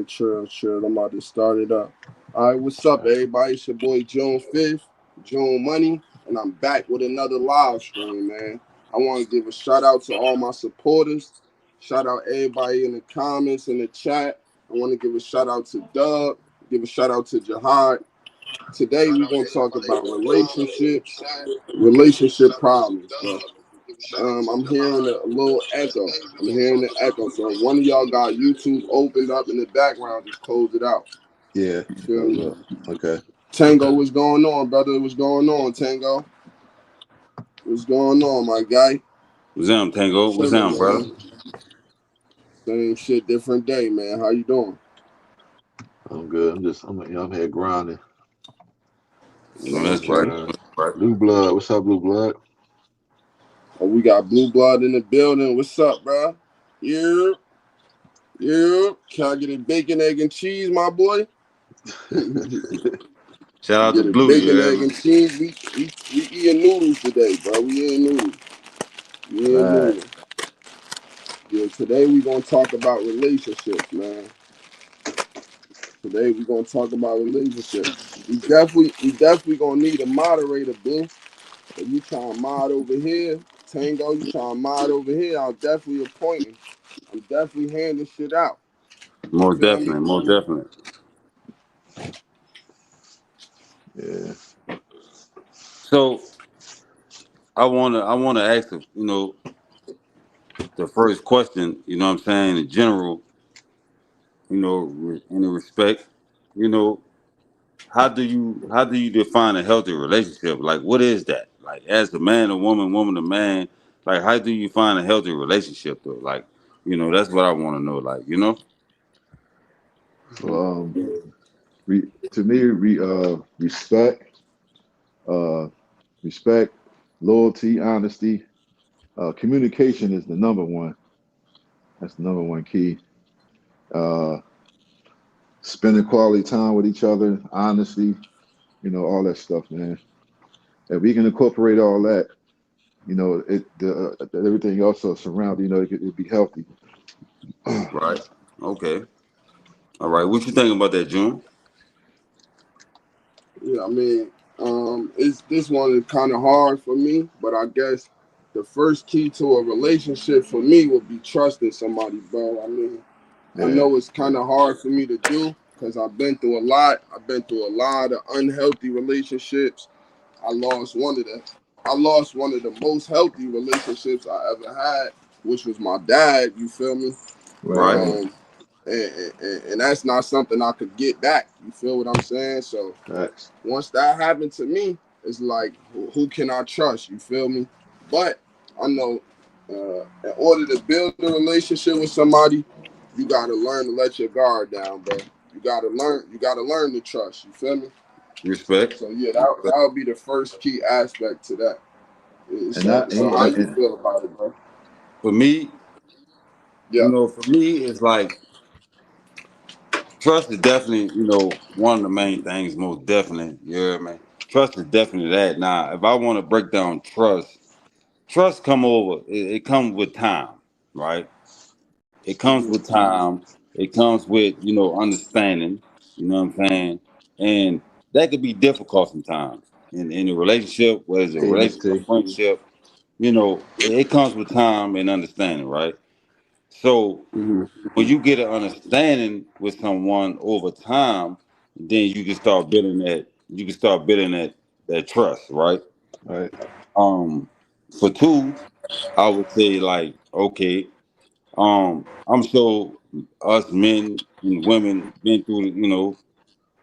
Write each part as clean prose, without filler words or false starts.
right, chill. I'm about to start it up. All right, what's up, everybody? It's your boy June 5th, June Money, and I'm back with another live stream, man. I want to give a shout out to all my supporters. Shout out everybody in the comments, in the chat. I want to give a shout out to Doug, give a shout out to Jihad. Today, we're going to talk about relationships, relationship problems, bro. I'm hearing a little echo. I'm hearing the echo. So if one of y'all got YouTube opened up in the background, just close it out. Yeah. You feel me? Okay. Tango, what's going on, brother? What's going on, Tango? What's going on, my guy? What's up, Tango? What's up, brother? Same shit, different day, man. How you doing? I'm good. I'm here grinding. That's right. Blue Blood. What's up, Blue Blood? Oh, we got Blue Blood in the building. What's up, bro? Yeah. Can I get a bacon, egg, and cheese, my boy? Shout out to Blue. Bacon, egg, and cheese. We eating noodles today, bro. We eating noodles. Yeah, today we gonna talk about relationships, man. Today we gonna talk about relationships. We definitely gonna need a moderator, Ben. If you trying to mod over here, Tango, you trying to mod over here, I'll definitely appoint him. I'm definitely handing shit out. More definitely. Yeah. So I wanna ask the first question, you know what I'm saying, in general, in the respect, you know, how do you define a healthy relationship? Like what is that? Like as a man, a woman, a man, like how do you find a healthy relationship though? Like, that's what I wanna know, So, to me, respect, uh, respect, loyalty, honesty, communication is the number one. That's the number one key. Uh, Spending quality time with each other, honesty, all that stuff, man. If we can incorporate all that, everything else surrounding, it'd be healthy. Right. Okay. All right. What you think about that, June? Yeah, I mean, this one is kind of hard for me, but I guess the first key to a relationship for me would be trusting somebody, bro. I mean, I know it's kind of hard for me to do because I've been through a lot. I've been through a lot of unhealthy relationships. I lost one of the most healthy relationships I ever had, which was my dad. You feel me? Right. And that's not something I could get back. You feel what I'm saying? So once that happened to me, it's like, who can I trust? You feel me? But I know in order to build a relationship with somebody, you gotta learn to let your guard down, bro. You gotta learn to trust. You feel me? Respect. So yeah, that would be the first key aspect to that. So how you feel about it, bro? For me, Yeah. it's like trust is definitely, one of the main things, most definitely. You hear me? Trust is definitely that. Now, if I want to break down trust it comes with time, right? It comes with time. It comes with, understanding, you know what I'm saying? And that could be difficult sometimes in a relationship, whether it's a relationship, a friendship, it comes with time and understanding, right? So when you get an understanding with someone over time, then you can start building that trust, right? Right. For two, I would say like, okay, I'm sure us men and women been through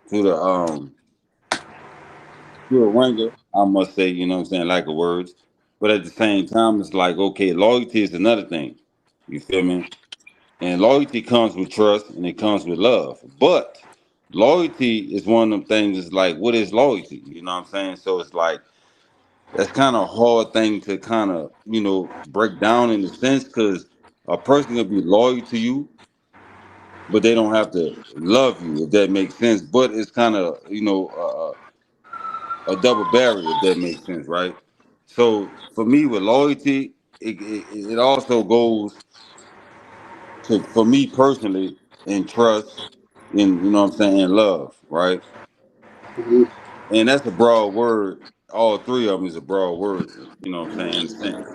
through the through the ringer, I must say, you know what I'm saying, like the words. But at the same time, it's like, okay, loyalty is another thing. You feel me? And loyalty comes with trust and it comes with love. But loyalty is one of them things, it's like, what is loyalty? You know what I'm saying? So it's like, that's kind of a hard thing to kind of, break down in a sense because a person can be loyal to you, but they don't have to love you, if that makes sense. But it's kind of, a double barrier, if that makes sense, right? So for me, with loyalty, it also goes to, for me personally, in trust. in, you know what I'm saying, in love, right? Mhm. And that's a broad word. All three of them is a broad word, you know what I'm saying, in a sense.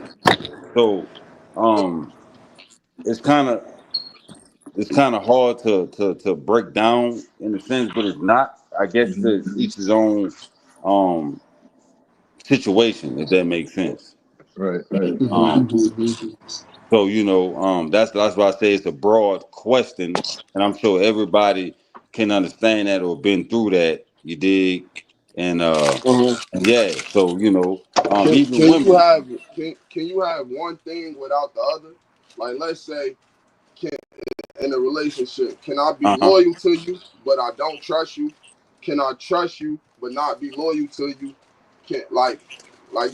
So um it's kind of hard to break down in a sense, but it's not. I guess Hmm. to each his own um situation, if that makes sense. Right, right. Um, Mhm. so that's why I say it's a broad question, and I'm sure everybody can understand that or been through that. You dig? And Uh-huh. yeah, so even Can you women. have can you have one thing without the other? Like let's say can in a relationship, can I be Uh huh. loyal to you but I don't trust you? Can I trust you but not be loyal to you? Can like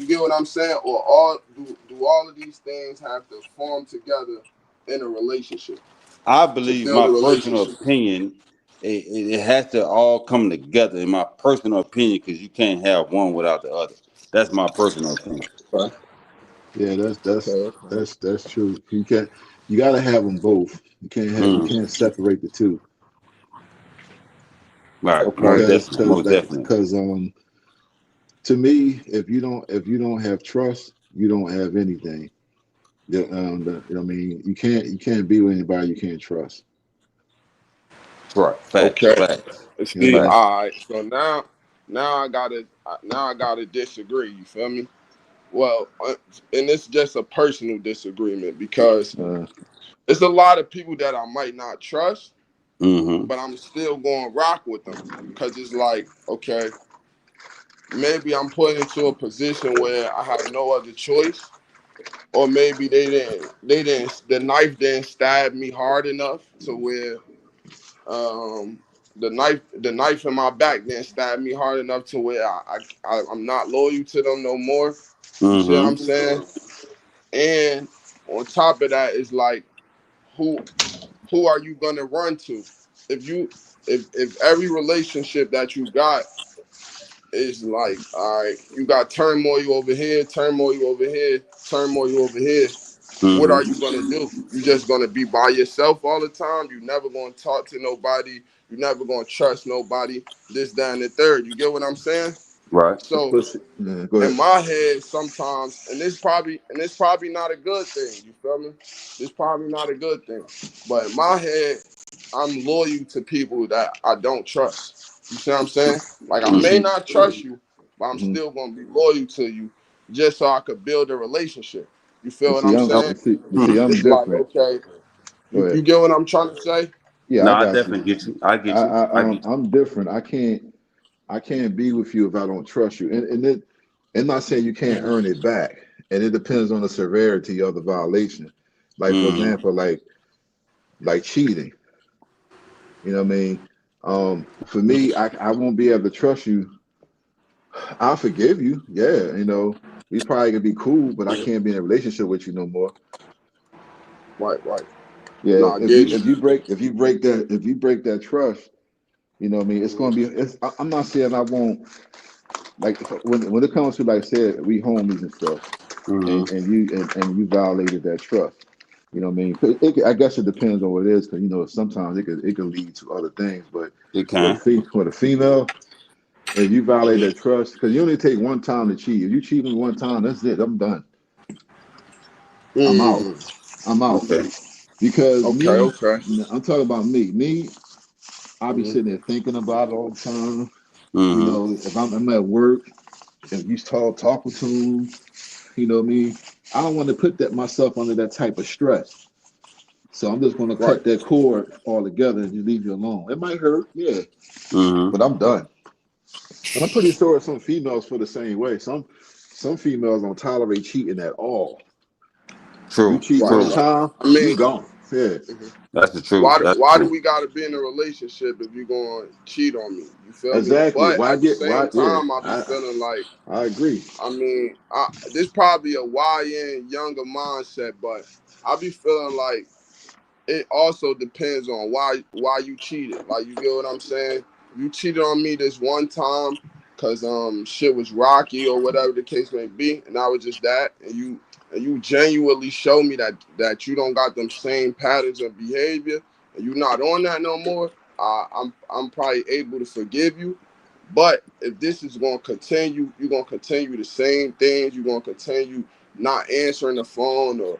you get what I'm saying? Or all do all of these things have to form together in a relationship I to believe build my a personal relationship? opinion. It has to all come together in my personal opinion because you can't have one without the other. That's my personal opinion. Okay. Yeah, that's Okay. that's Okay. that's that's true. You got to have them both. You Mm. can't separate the two Right, Okay. most because definitely, most definitely. to me, if you don't have trust, you don't have anything. I mean, you can't be with anybody you can't trust. Right, facts, Okay. facts, You know what I See, mean? facts. all right. So now I gotta disagree. You feel me? Well, and it's just a personal disagreement because Uh, it's a lot of people that I might not trust, Mm-hmm. but I'm still going to rock with them because it's like, okay, maybe I'm put into a position where I have no other choice, or maybe the knife didn't stab me hard enough to where um, the knife in my back didn't stab me hard enough to where I'm not loyal to them no more. You see what Mm-hmm. I'm saying? And on top of that, it's like who who are you gonna run to? If you if every relationship that you got is like, all right, you got turmoil over here, turmoil over here, turmoil over here. What are Mm-hmm. you gonna do? You just gonna be by yourself all the time? You never gonna talk to nobody. You never gonna trust nobody. This, that, and the third. You get what I'm saying? Right. So but see, yeah, go in ahead. my head sometimes, and this probably not a good thing. You feel me? This probably not a good thing. But in my head, I'm loyal to people that I don't trust. You see what I'm saying? Like I may Mm-hmm. not trust you, but I'm Hmm. still gonna be loyal to you just so I could build a relationship. You feel But what see, I'm I'm saying? I'm It's like, different. okay, Go you ahead. get what I'm trying to say? Yeah, No, I I got you. definitely get you. I get you. I get I'm different. I can't be with you if I don't trust you. And not saying you can't earn it back. And it depends on the severity of the violation. you. Like for Mm-hmm. example, like cheating. You know what I mean? For me, I won't be able to trust you. I'll forgive you. Yeah, we probably gonna be cool, but I can't be in a relationship with you no more. Right, right. Yeah, No, I get you. if you break that trust, you know what I mean, it's gonna be I'm not saying I won't like when it comes to like I said, we homies and stuff, Mm-hmm. and you violated that trust. You know what I mean? 'Cause I guess it depends on what it is, because sometimes it could lead to other things. But It can. with a female, if you violate that trust, because you only take one time to cheat. If you cheat me one time, that's it. I'm done. I'm out. Mm, I'm out. Okay. Because okay, me, okay. I'm talking about me. I'll be Mm-hmm. sitting there thinking about it all the time. Mm-hmm. If I'm at work, if you start talking to them, what I mean? I don't want to put that myself under that type of stress. So I'm just going to Right. cut that cord altogether and just leave you alone. It might hurt, yeah, Mm-hmm. but I'm done. And I'm pretty sure some females feel the same way. Some females don't tolerate cheating at all. You True. cheat Right, one True. right. time, I you mean, gone. Yeah. mhm. That's the truth. That's the Why do truth. we gotta be in a relationship if you're gonna cheat on me? You feel me? Exactly. But Why at the get same why yeah. time, I be feeling like, I agree. I mean, this probably a YN younger mindset, but I be feeling like it also depends on why you cheated. Like you get what I'm saying? You cheated on me this one time because shit was rocky or whatever the case may be, and I was just that, and you genuinely show me that you don't got them same patterns of behavior and you not on that no more. I'm probably able to forgive you. But if this is going to continue, you're going to continue the same things. You're going to continue not answering the phone, or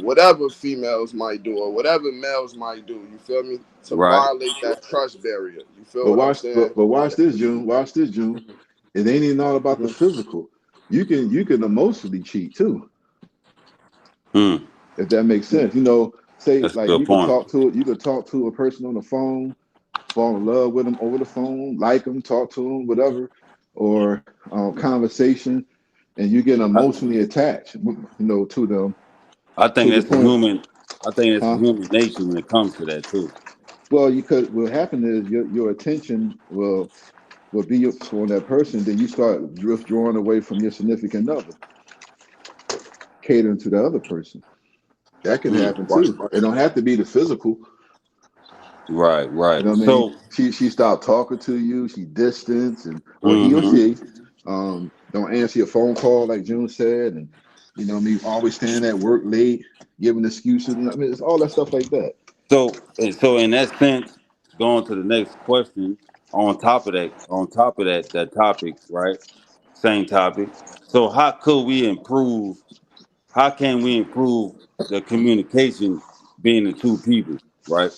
whatever females might do or whatever males might do. You feel me? To Right. violate that trust barrier. You feel But what I'm watch, saying? but watch this, June. Watch this, June. It ain't even all about the Mhm. physical. You can emotionally cheat too, Mm. if that makes sense. Say That's a like good point. you could talk to a person on the phone, fall in love with them over the phone, like them, talk to them, whatever, or conversation, and you get I, emotionally attached, to them I to think the that's the point, human. I think that's the huh? human nature when it comes to that too. Well, you could. What happen is your attention will be on that person. Then you start withdrawing away from your significant other, catering to the other person. That can Mm. happen Right, too. right. It don't have to be the physical. Right. You Right. know what I mean? So. She stopped talking to you. She distance, and or he or Mm-hmm. she don't answer your phone call like June said, and me always staying at work late, giving excuses. I mean, it's all that stuff like that. So in that sense, going to the next question, on top of that topic, right? Same topic. So how can we improve the communication being the two people, right?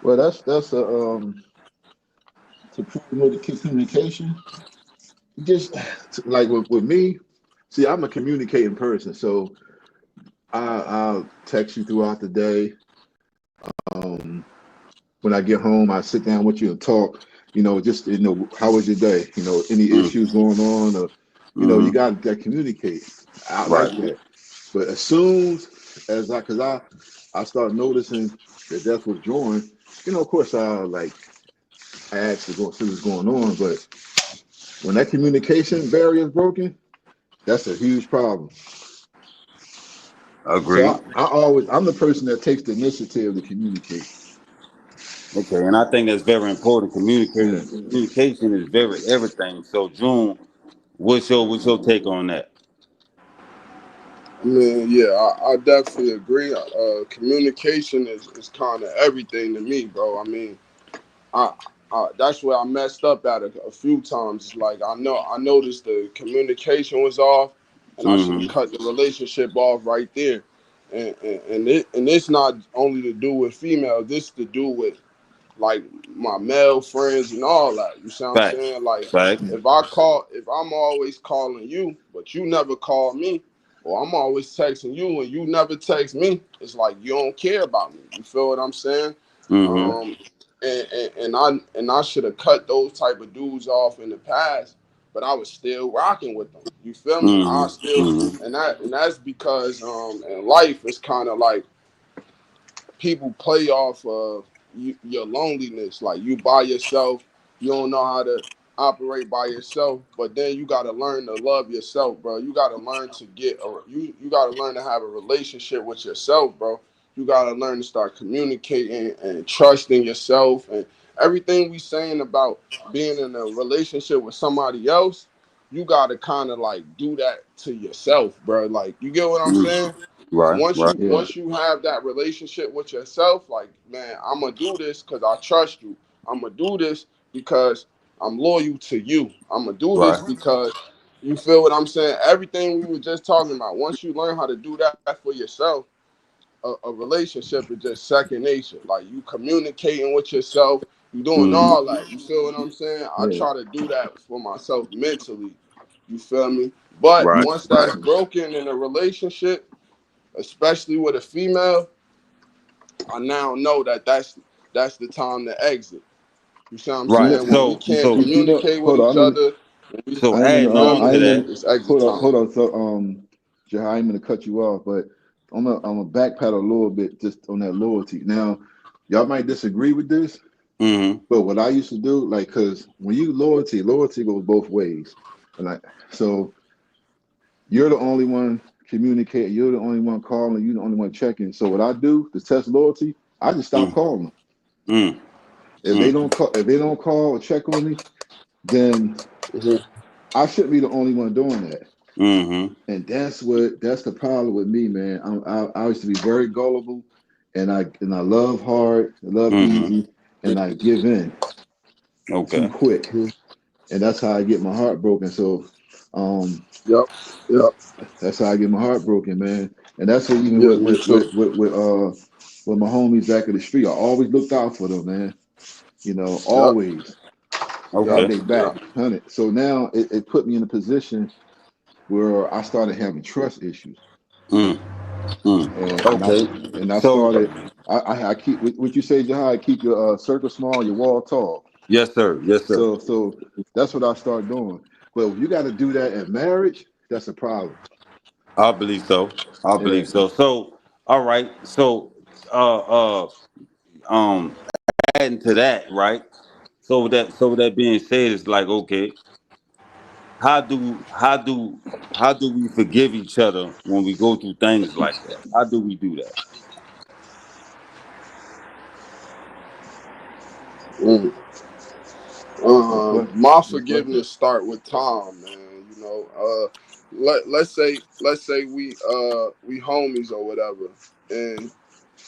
Well, that's a to promote the communication. Just like with me, see, I'm a communicating person, so I'll text you throughout the day. Um, when I get home, I sit down with you and talk. Just how was your day? Any Mm, issues going on, or you mm-hmm. got to communicate. I Right. like that. But as soon as cause I start noticing that that's withdrawing, of course I ask to go see what's going on. But when that communication barrier is broken, that's a huge problem. So Agreed. I'm the person that takes the initiative to communicate. Okay, and I think that's very important. Yeah. Communication is very everything. So June, what's your take on that? I mean, yeah, I definitely agree. Communication is kind of everything to me, bro. I mean, I, that's where I messed up at a few times. It's like I noticed the communication was off, and I should have Mm-hmm. cut the relationship off right there. And it's not only to do with females. This to do with like my male friends and all that. You see what I'm Facts. saying? Like Facts. if I'm always calling you, but you never call me, or I'm always texting you and you never text me, it's like you don't care about me. You feel what I'm saying? Mm-hmm. Um, and I should have cut those type of dudes off in the past, but I was still rocking with them. You feel me? I Mm-hmm. still Mm-hmm. and that's because in life it's kind of like people play off of your loneliness. Like you by yourself, you don't know how to operate by yourself. But then you got to learn to love yourself, bro. You got to learn to you got to learn to have a relationship with yourself, bro. You got to learn to start communicating and trusting yourself and everything we saying about being in a relationship with somebody else. You got to kind of like do that to yourself, bro. Like you get what I'm Mm-hmm. saying? Right. once Right. you Yeah. once you have that relationship with yourself, like man, I'm gonna do this because I trust you. I'm gonna do this because I'm loyal to you. I'm gonna do this Right. because you feel what I'm saying. Everything we were just talking about. Once you learn how to do that for yourself, a relationship is just second nature. Like you communicating with yourself, you doing Mm-hmm. all that. You feel what I'm saying? I Yeah. try to do that for myself mentally. You feel me? But Right. once Right. that's broken in a relationship, especially with a female, I now know that that's the time to exit. You see what I'm Right. saying? When we So can't so communicate with Hold each on. other, when we, so I ain't you gonna. feel adding on I me? to ain't that. gonna. It's exit Hold on. time. Hold on. So, Jai, I ain't gonna cut you off, but I'm gonna backpedal a little bit just on that loyalty. Now, y'all might disagree with this, Mm-hmm. but what I used to do, like, cause when you loyalty goes both ways, and like, so you're the only one communicating, you're the only one calling, you're the only one checking. So what I do to test loyalty, I just stop calling them. Mm-hmm. If they don't call or check on me, then Hmm. I shouldn't be the only one doing that. Mm-hmm. And that's the problem with me, man. I used to be very gullible, and I love hard, I love Mm-hmm. easy, and I give in too Okay. quick, and that's how I get my heart broken. So, um, Yep. Yep. that's how I get my heart broken, man. And that's what even Yeah, me too. with my homies back in the street, I always looked out for them, man. You know, Yep. always Yep. had Okay. they Yep. back, 100. So now it put me in a position where I started having trust issues, Mm. Mm. and I Okay. and I So started. I keep what you say, Jihad. Keep your circle small, your wall tall. yes, sir. Yes, sir. So that's what I start doing. Well, if you got to do that in marriage, that's a problem. I believe so. I Yeah. believe so. So all right. So adding to that, right? So with that being said, it's like okay, how do how do how do we forgive each other when we go through things like that? How do we do that? Mm. What? My What? forgiveness start with time, man. You know, let's say we homies or whatever, and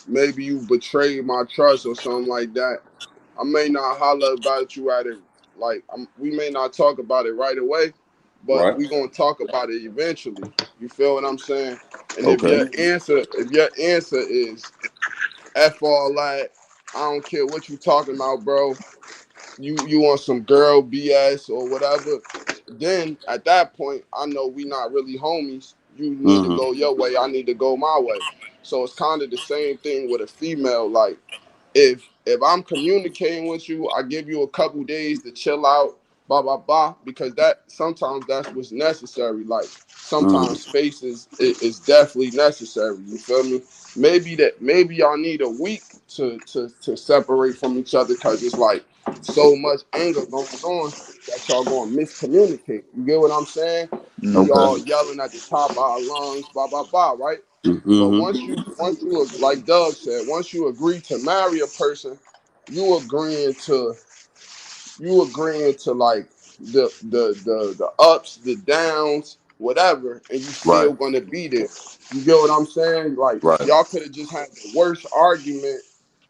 maybe you betrayed my trust or something like that. I may not holler about you at it, like we may not talk about it right away, but Right. we gonna talk about it eventually. You feel what I'm saying? And Okay. if your answer is F all that, I don't care what you talking about, bro. You want some girl BS or whatever, then at that point I know we not really homies. You need to Mm-hmm. go your way, I need to go my way. So it's kind of the same thing with a female. Like if I'm communicating with you, I give you a couple days to chill out, blah blah blah, because that sometimes that's what's necessary. Like sometimes Mm-hmm. space is definitely necessary. You feel me? Maybe y'all need a week to separate from each other because it's like so much anger going on that y'all gonna miscommunicate. You get what I'm saying? We Mm-hmm. Okay. all yelling at the top of our lungs, blah blah blah, right? But Mm-hmm. once you like Doug said, once you agree to marry a person, you agreeing to like the ups, the downs, whatever, and you Right. still gonna be there. You get what I'm saying? Like Right. y'all could have just had the worst argument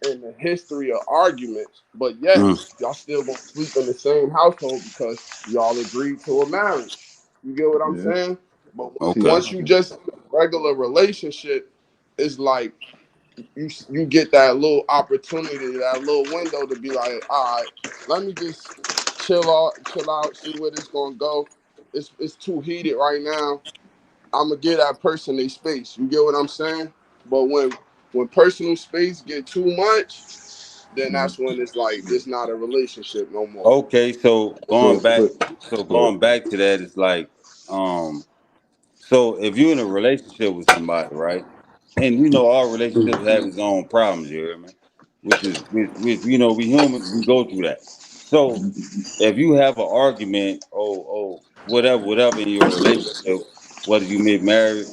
in the history of arguments, but yet Mm. y'all still gonna sleep in the same household because y'all agreed to a marriage. You get what I'm Yeah. saying? But Okay. once you just in a regular relationship, it's like you get that little opportunity, that little window to be like, all right, let me just chill out, see where this gonna go. It's too heated right now. I'm gonna give that person their space. You get what I'm saying? But when personal space get too much, then Mm. that's when it's like this not a relationship no more. Okay. So going So, back. but So go ahead. going back to that, it's like um. So if you're in a relationship with somebody, right, and all relationships have its own problems, you hear me? Which we human, we go through that. So if you have an argument or whatever in your relationship, whether you get married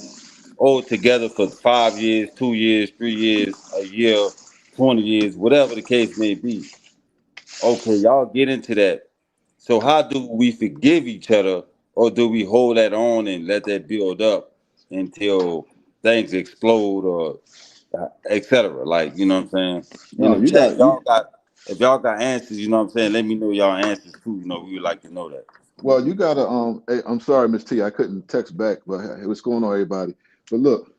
or together for 5 years, 2 years, 3 years, a year, 20 years, whatever the case may be, okay, y'all get into that. So how do we forgive each other, or do we hold that on and let that build up until things explode, or etc.? Like what I'm saying. In No, the you chat, got you. if y'all got answers, what I'm saying. Let me know y'all answers too. We would like to know that. Well, you gotta. Hey, I'm sorry, Miss T. I couldn't text back, but hey, what's going on, everybody? But look,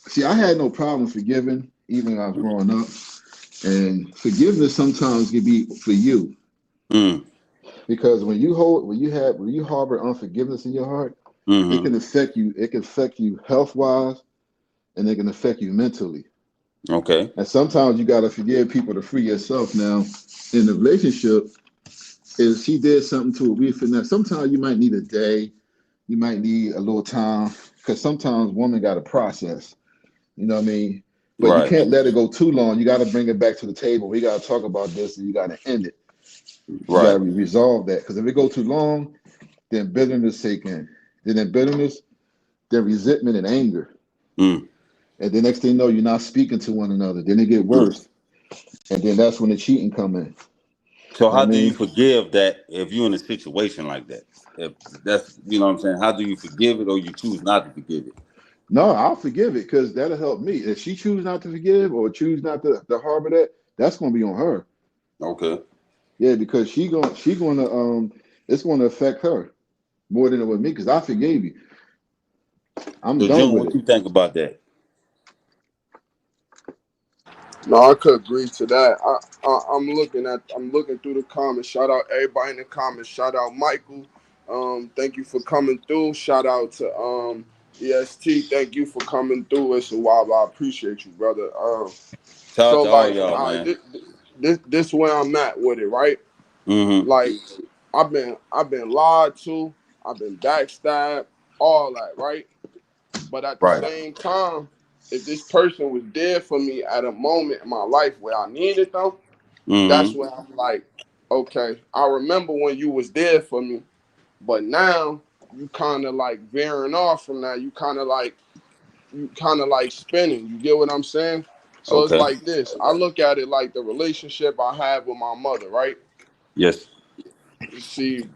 see, I had no problems forgiving even when I was growing up, and forgiveness sometimes can be for you Mm. because when you harbor unforgiveness in your heart, it Mm-hmm. can affect you. It can affect you health wise, and it can affect you mentally. Okay. And sometimes you gotta forgive people to free yourself. Now, in the relationship, if she did something to a we finesse, sometimes you might need a day, you might need a little time, because sometimes women got to process. You know what I mean? But you Right. can't let it go too long. You got to bring it back to the table. We got to talk about this, and you got to end it. You got to Right. resolve that. Because if it go too long, then bitterness take in. Then that bitterness, then resentment and anger. Mm. And the next thing you know, you're not speaking to one another. Then it get Mm. worse. And then that's when the cheating come in. So You know how what I do you mean? forgive that if you're in a situation like that? If that's what I'm saying, how do you forgive it or you choose not to forgive it? No, I'll forgive it because that'll help me. If she choose not to forgive or choose not to harbor that, that's gonna be on her. Okay. Yeah, because she gonna it's gonna affect her more than it would me because I forgave you. I'm So done June, with what it. you think about that? No, I could agree to that. I'm looking through the comments. Shout out everybody in the comments. Shout out Michael. Thank you for coming through. Shout out to EST. Thank you for coming through. It's a while. I appreciate you, brother. Shout out So to all like, y'all, all right, man. this where I'm at with it, right? Mm-hmm. Like, I've been lied to. I've been backstabbed. All that, right? But at the Right. same time, if this person was there for me at a moment in my life where I needed them, that's Mm-hmm. when I'm like, okay, I remember when you was there for me, but now you kind of like veering off from that. You kind of like spinning. You get what I'm saying? So it's Okay. like this. I look at it like the relationship I have with my mother, right? Yes. See,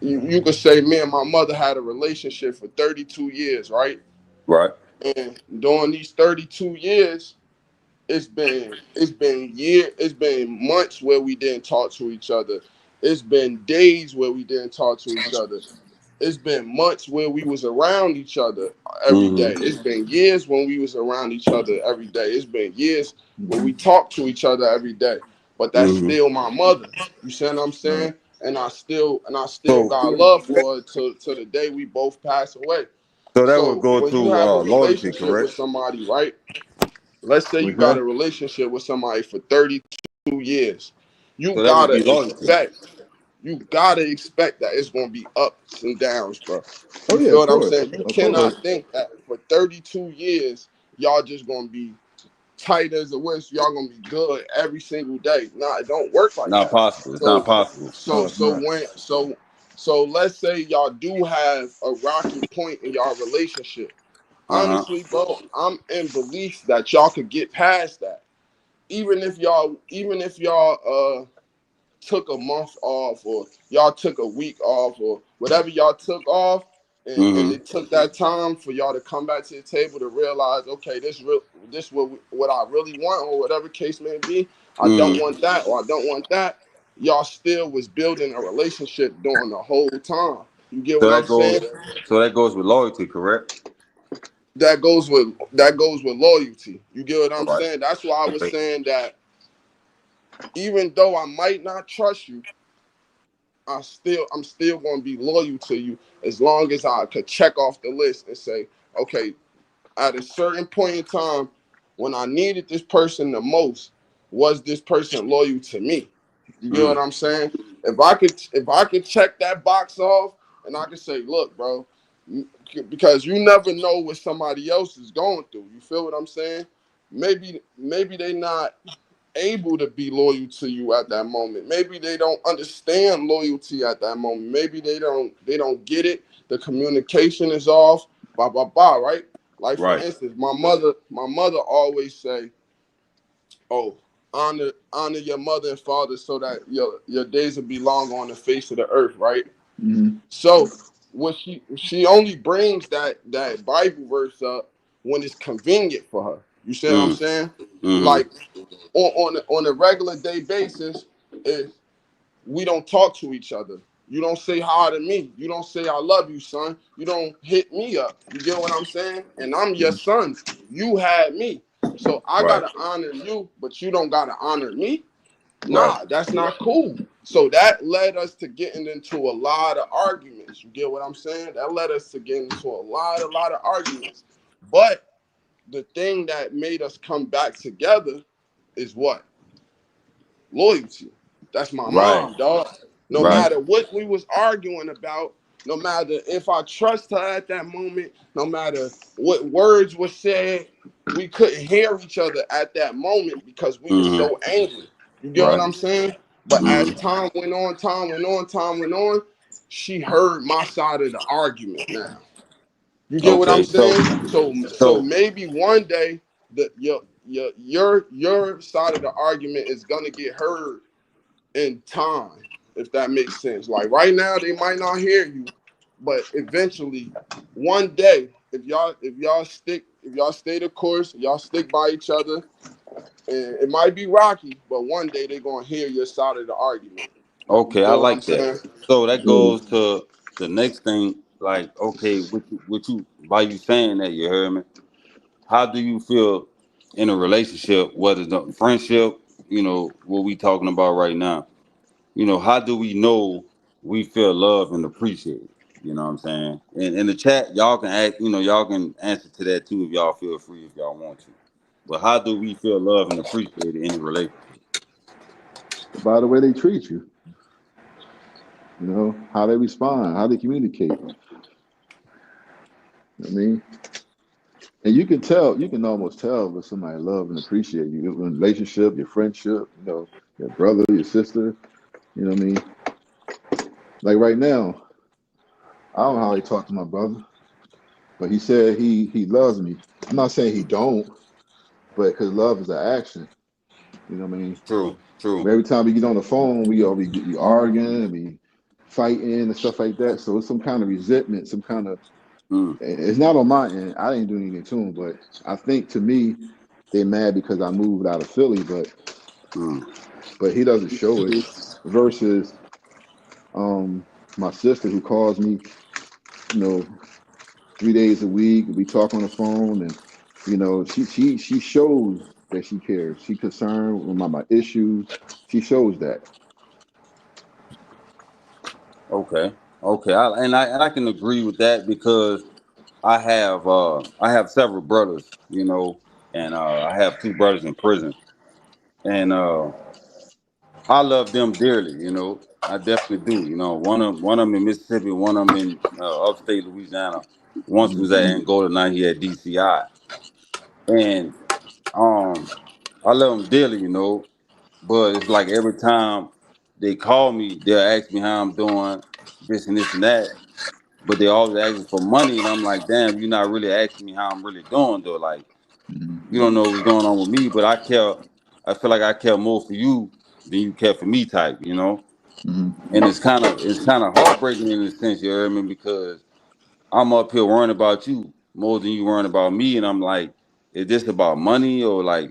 you could say me and my mother had a relationship for 32 years, right? Right. And during these 32 years, it's been months where we didn't talk to each other. It's been days where we didn't talk to each other. It's been months where we was around each other every day. Mm-hmm. It's been years when we was around each other every day. It's been years where we Hmm. talked to each other every day. But that's Mm-hmm. still my mother. You see what I'm Right. saying? And I still So, got love for her to the day we both pass away. so that would So go when you to have a loyalty, relationship with correct? somebody, right? Let's say you What's got that? a relationship with somebody for 32 years. You So that would gotta be loyalty. expect, you gotta expect that it's gonna be ups and downs, bro. Oh You yeah, feel of what I'm course, saying? You of course. So cannot think that for 32 years y'all just gonna be tight as a whisk. Y'all gonna be good every single day. Nah, it don't work like not that. possible. It's not So, possible. No, so, it's so not. when, so let's say y'all do have a rocky point in y'all relationship. Uh-huh. Honestly, bro, I'm in belief that y'all could get past that. Even if y'all took a month off, or y'all took a week off, or whatever y'all took off, and Mm-hmm. it took that time for y'all to come back to the table to realize, okay, this what I really want, or whatever case may be. I don't Mm-hmm. want that, or I don't want that. Y'all still was building a relationship during the whole time. You get So what I'm that goes saying? so that goes with loyalty, correct? That goes with loyalty. You get what I'm Right. saying? That's why I was Okay. saying that even though I might not trust you, I'm still gonna be loyal to you as long as I could check off the list and say, okay, at a certain point in time, when I needed this person the most, was this person loyal to me? You get what Mm. I'm saying? If I could check that box off and I could say, look, bro, because you never know what somebody else is going through. You feel what I'm saying? Maybe they not able to be loyal to you at that moment. Maybe they don't understand loyalty at that moment. Maybe they don't get it. The communication is off. Blah blah blah. Right? Like for Right. instance, my mother always say, "Oh, honor your mother and father so that your days will be long on the face of the earth." Right? Hmm. So what she only brings that Bible verse up when it's convenient for her. You see what I'm Mm. saying? Mm-hmm. Like on a regular day basis, if we don't talk to each other, you don't say hi to me, you don't say I love you, son, you don't hit me up. You get what I'm saying? And I'm your son. You had me. So I Right. gotta honor you, but you don't gotta honor me. Right. Nah, that's not cool. So that led us to getting into a lot of arguments. You get what I'm saying? That led us to get into a lot of arguments. But the thing that made us come back together is what? Loyalty. That's my Right. mom, dog. No Right. matter what we was arguing about, no matter if I trust her at that moment, no matter what words were said, we couldn't hear each other at that moment because we were Mm-hmm. so angry. You get what Right. I'm saying? But as Mm-hmm. time went on, she heard my side of the argument now. You get what I'm Okay. So saying? So so maybe one day the your side of the argument is gonna get heard in time, if that makes sense. Like right now, they might not hear you, but eventually, one day, if y'all stay the course, y'all stick by each other, and it might be rocky, but one day they're gonna hear your side of the argument. You Okay, I feel what I'm like that. saying? So that goes to the next thing. Like, okay, what you by you saying that, you heard me? How do you feel in a relationship, whether it's a friendship, what we talking about right now? How do we know we feel loved and appreciated? You know what I'm saying? And in the chat, y'all can act, y'all can answer to that too if y'all feel free if y'all want to. But how do we feel loved and appreciated in a relationship? By the way they treat you, how they respond, how they communicate. I mean, and you can tell, you can almost tell if somebody love and appreciate you, your relationship, your friendship, your brother, your sister. You know what I mean? Like right now, I don't know how he talked to my brother, but he said he loves me. I'm not saying he don't, but because love is an action. You know what I mean? True, But true. every time we get on the phone, we arguing, we fighting and stuff like that. So it's some kind of resentment, some kind of. Mm, It's not on my end. I didn't do anything to him, but I think to me they mad because I moved out of Philly, mm. but he doesn't show it. Versus my sister who calls me, you know, 3 days a week. We talk on the phone, and she shows that she cares. She concerned with my issues. She shows that. Okay, okay. And I can agree with that because I have several brothers, and I have two brothers in prison, and I love them dearly. I definitely do. One of them in Mississippi, one of them in upstate Louisiana. Once was at Hmm. Angola, now he at DCI, and um, I love them dearly. But it's like every time they call me, they'll ask me how I'm doing, this and that. But they always asking for money, and I'm like, damn, you're not really asking me how I'm really doing, though. Like, Hmm. you don't know what's going on with me, but I care. I feel like I care more for you than you care for me, type. Hmm. And it's kind of heartbreaking in a sense, you hear me? Because I'm up here worrying about you more than you worrying about me, and I'm like, is this about money or like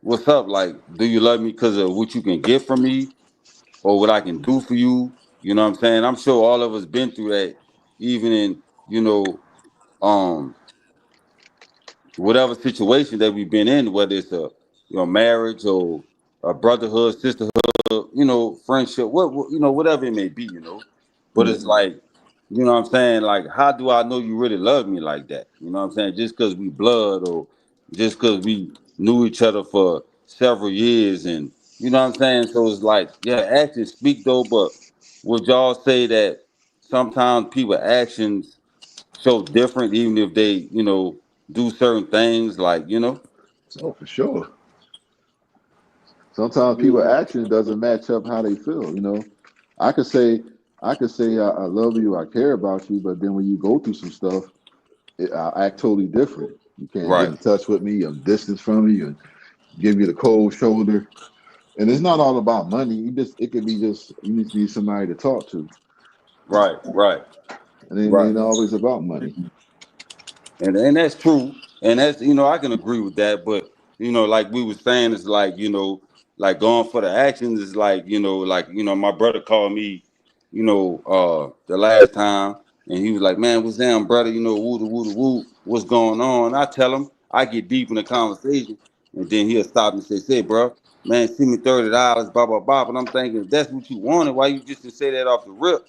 what's up? Like, do you love me because of what you can get from me or what I can do for you? You know what I'm saying? I'm sure all of us been through that, even in you know um whatever situation that we've been in, whether it's a marriage or a brotherhood, sisterhood, friendship, whatever it may be. But Yeah. it's like, you know what I'm saying? Like, how do I know you really love me like that? You know what I'm saying? Just because we blood or just because we knew each other for several years and you know what I'm saying? So it's like, yeah, actions speak though, but would y'all say that sometimes people actions show different even if they, do certain things like. Oh, for sure. Sometimes people action doesn't match up how they feel. I could say I love you, I care about you, but then when you go through some stuff, I act totally different. You can't get Right, in touch with me. I'm distant from you, and give you the cold shoulder. And it's not all about money. It could be just you just need somebody to talk to, right, right, and it right. ain't always about money. And that's true. And that's I can agree with that. But like we were saying, it's like like going for the actions is like my brother called me, the last time, and he was like, "Man, what's down, brother? Woo the woo the woo, what's going on?" I tell him, I get deep in the conversation, and then he'll stop and say, "Bro, man, send me $30, blah blah blah." But I'm thinking, if that's what you wanted, why you just didn't say that off the rip?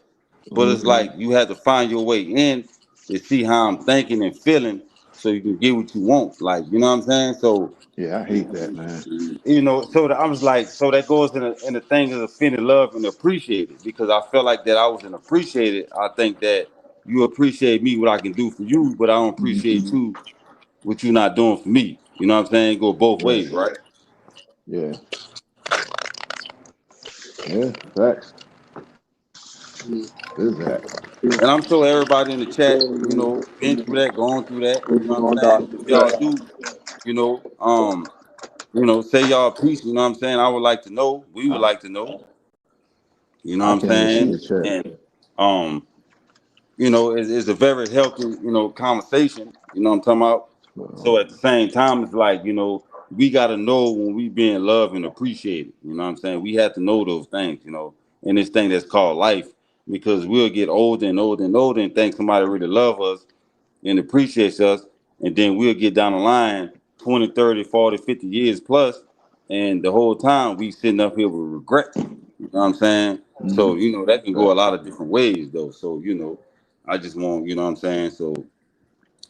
But Hmm. it's like you have to find your way in to see how I'm thinking and feeling so you can get what you want. Like, you know what I'm saying? So, Yeah, I hate that, man. I was like, so that goes in the thing of offended love and appreciated because I felt like that I wasn't appreciated. I think that you appreciate me what I can do for you, but I don't Hmm. appreciate you what you're not doing for me. You know what I'm saying? Go both Right. ways, right? Yeah. Yeah. Facts. Is that? And I'm sure everybody in the chat, been through that, going through that. You know what I'm saying? If y'all do, you know, um, say y'all piece, you know what I'm saying? I would like to know. We would I, like to know. You know what I I'm can't even see saying? the chat. And um, it's a very healthy, conversation. You know what I'm talking about? So at the same time, it's like, we gotta know when we being loved and appreciated. You know what I'm saying? We have to know those things, in this thing that's called life, because we'll get older and older and older and think somebody really love us and appreciates us, and then we'll get down the line 20, 30, 40, 50 years plus, and the whole time we sitting up here with regrets. You know what I'm saying? So, Mm-hmm. that can go a Right. lot of different ways though. So, I just want, you know what I'm saying?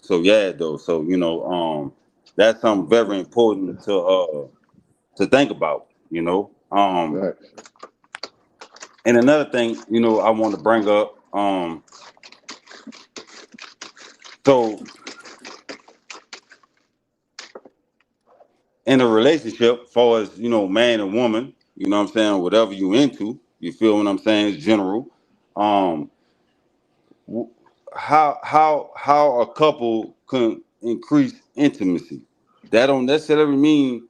So yeah, though. So, that's something very important to think about, Right. And another thing, I want to bring up, so in a relationship, far as man and woman, you know what I'm saying, whatever you into, you feel what I'm saying, is general. Um, w- how a couple can increase intimacy. That don't necessarily mean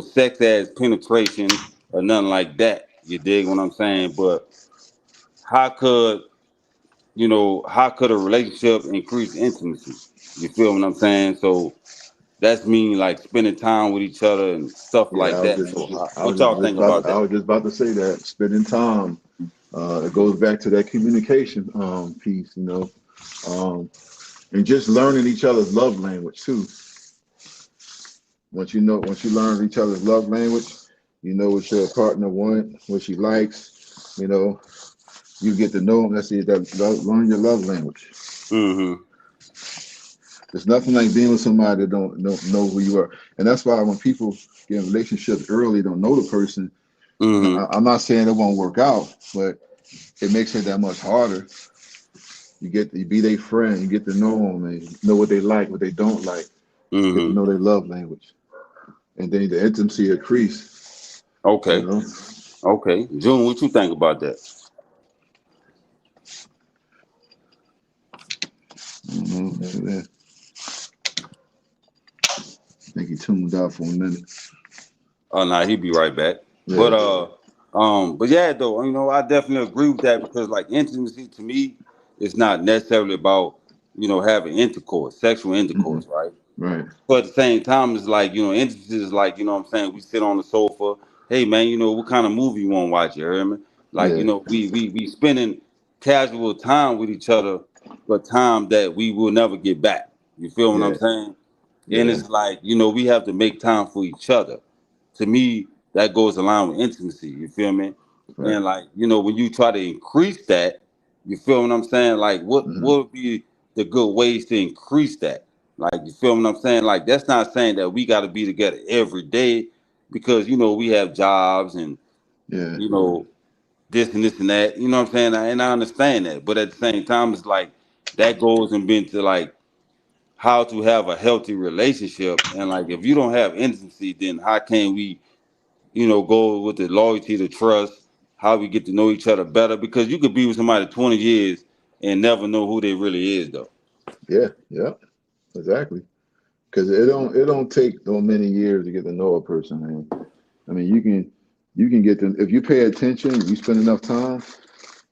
sex as penetration or nothing like that. You dig what I'm saying? But how could how could a relationship increase intimacy? You feel what I'm saying? So that's mean like spending time with each other and stuff Yeah, like I was that. just, So I what was y'all just think about, about I that? was just about to say that spending time. It goes back to that communication piece, and just learning each other's love language too. Once you learn each other's love language, you know what your partner wants, what she likes. You get to know them. That's it. Learn your love language. Mm-hmm. There's nothing like being with somebody that don't know who you are, and that's why when people get in relationships early, don't know the person. Mm-hmm. I'm not saying it won't work out, but it makes it that much harder. You be their friend, you get to know them, and know what they like, what they don't like, get to Mm-hmm. know their love language, and then the intimacy increase. You Okay. know, Okay. June, what you think about that? I think he tuned out for a minute. Oh no, he'd be right back. Yeah, But yeah, though, I definitely agree with that because like intimacy to me is not necessarily about, having intercourse, sexual mm-mm. intercourse, right? Right. But at the same time, it's like, intimacy is like, what I'm saying, we sit on the sofa. Hey man, what kind of movie you want to watch? You hear me? Like, Yeah, we spending casual time with each other, but time that we will never get back. You feel what I'm yeah, saying? And yeah. it's like, we have to make time for each other. To me, that goes along with intimacy. You feel me? Right. And like, when you try to increase that, you feel what I'm saying? Like, Mm-hmm. what would be the good ways to increase that? Like, you feel what I'm saying? Like, that's not saying that we got to be together every day because, we have jobs and, Yeah. you know, this and this and that. You know what I'm saying? And I understand that. But at the same time, it's like that goes and been to like how to have a healthy relationship. And like, if you don't have intimacy, then how can we, go with the loyalty, the trust, how we get to know each other better? Because you could be with somebody 20 years and never know who they really is, though. Yeah. Yeah. Exactly. Because it don't take so many years to get to know a person, man. I mean, you can get them if you pay attention. You spend enough time,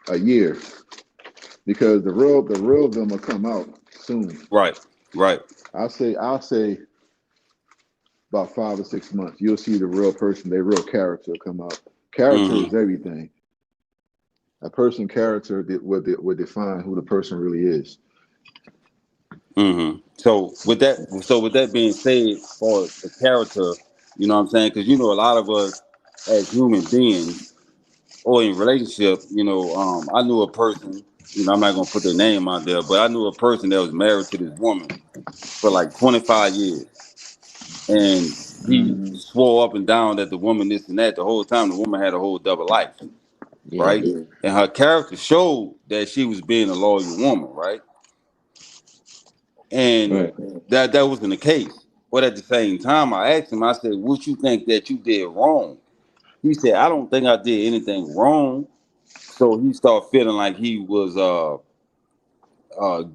a year, because the real them will come out soon. Right, right. I'll say about 5 or 6 months. You'll see the real person, their real character come out. Character Mm-hmm. is everything. A person character would define who the person really is. Mm-hmm. So with that being said, for the character, you know what I'm saying? Because a lot of us as human beings or in relationship, I knew a person, I'm not gonna put their name out there, but I knew a person that was married to this woman for like 25 years. And he Mm, swore up and down that the woman this and that the whole time the woman had a whole double life, yeah, right? And her character showed that she was being a loyal woman, right? And right. that wasn't the case. But at the same time, I asked him, I said, what you think that you did wrong? He said, I don't think I did anything wrong. So he started feeling like he was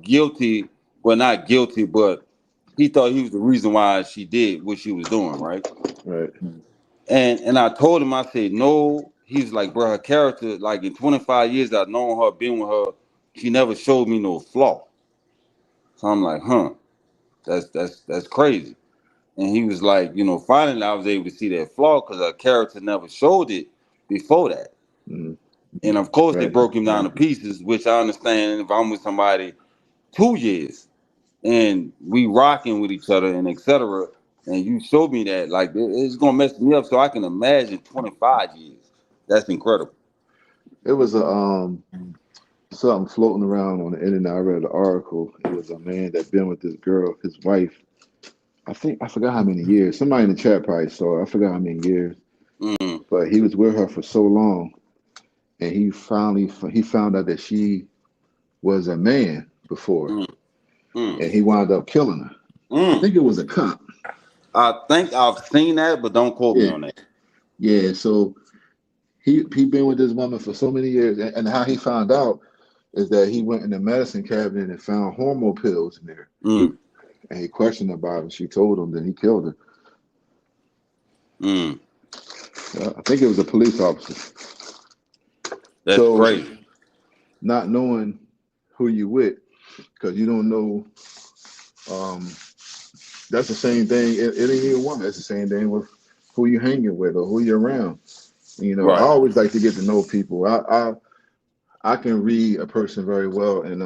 guilty. Well, not guilty, but he thought he was the reason why she did what she was doing, right? Right. And I told him, I said, no. He's like, bro, her character, like in 25 years I've known her, been with her. she never showed me no flaw. So I'm like, huh, that's crazy. And he was like, finally I was able to see that flaw because her character never showed it before that. Mm-hmm. And of course, they Right. broke him down to pieces, which I understand if I'm with somebody 2 years and we rocking with each other and etc. And you show me that, like, it's gonna mess me up. So I can imagine 25 years. That's incredible. It was a something floating around on the internet. I read an article. It was a man that been with this girl, his wife. I think I forgot how many years. Somebody in the chat probably saw it. I forgot how many years. Mm, But he was with her for so long, and he found out that she was a man before, mm, mm, and he wound up killing her. I mm. think it was a cop. I think I've seen that, but don't quote me Yeah, on that. yeah. So he been with this woman for so many years, and how he found out is that he went in the medicine cabinet and found hormone pills in there, Mm, and he questioned her about it. She told him, then he killed her. mm. I think it was a police officer. That's So crazy. not knowing who you with, because you don't know. Um, that's the same thing. It ain't even one. That's the same thing with who you hanging with or who you're around. I Right. always like to get to know people. I can read a person very well, and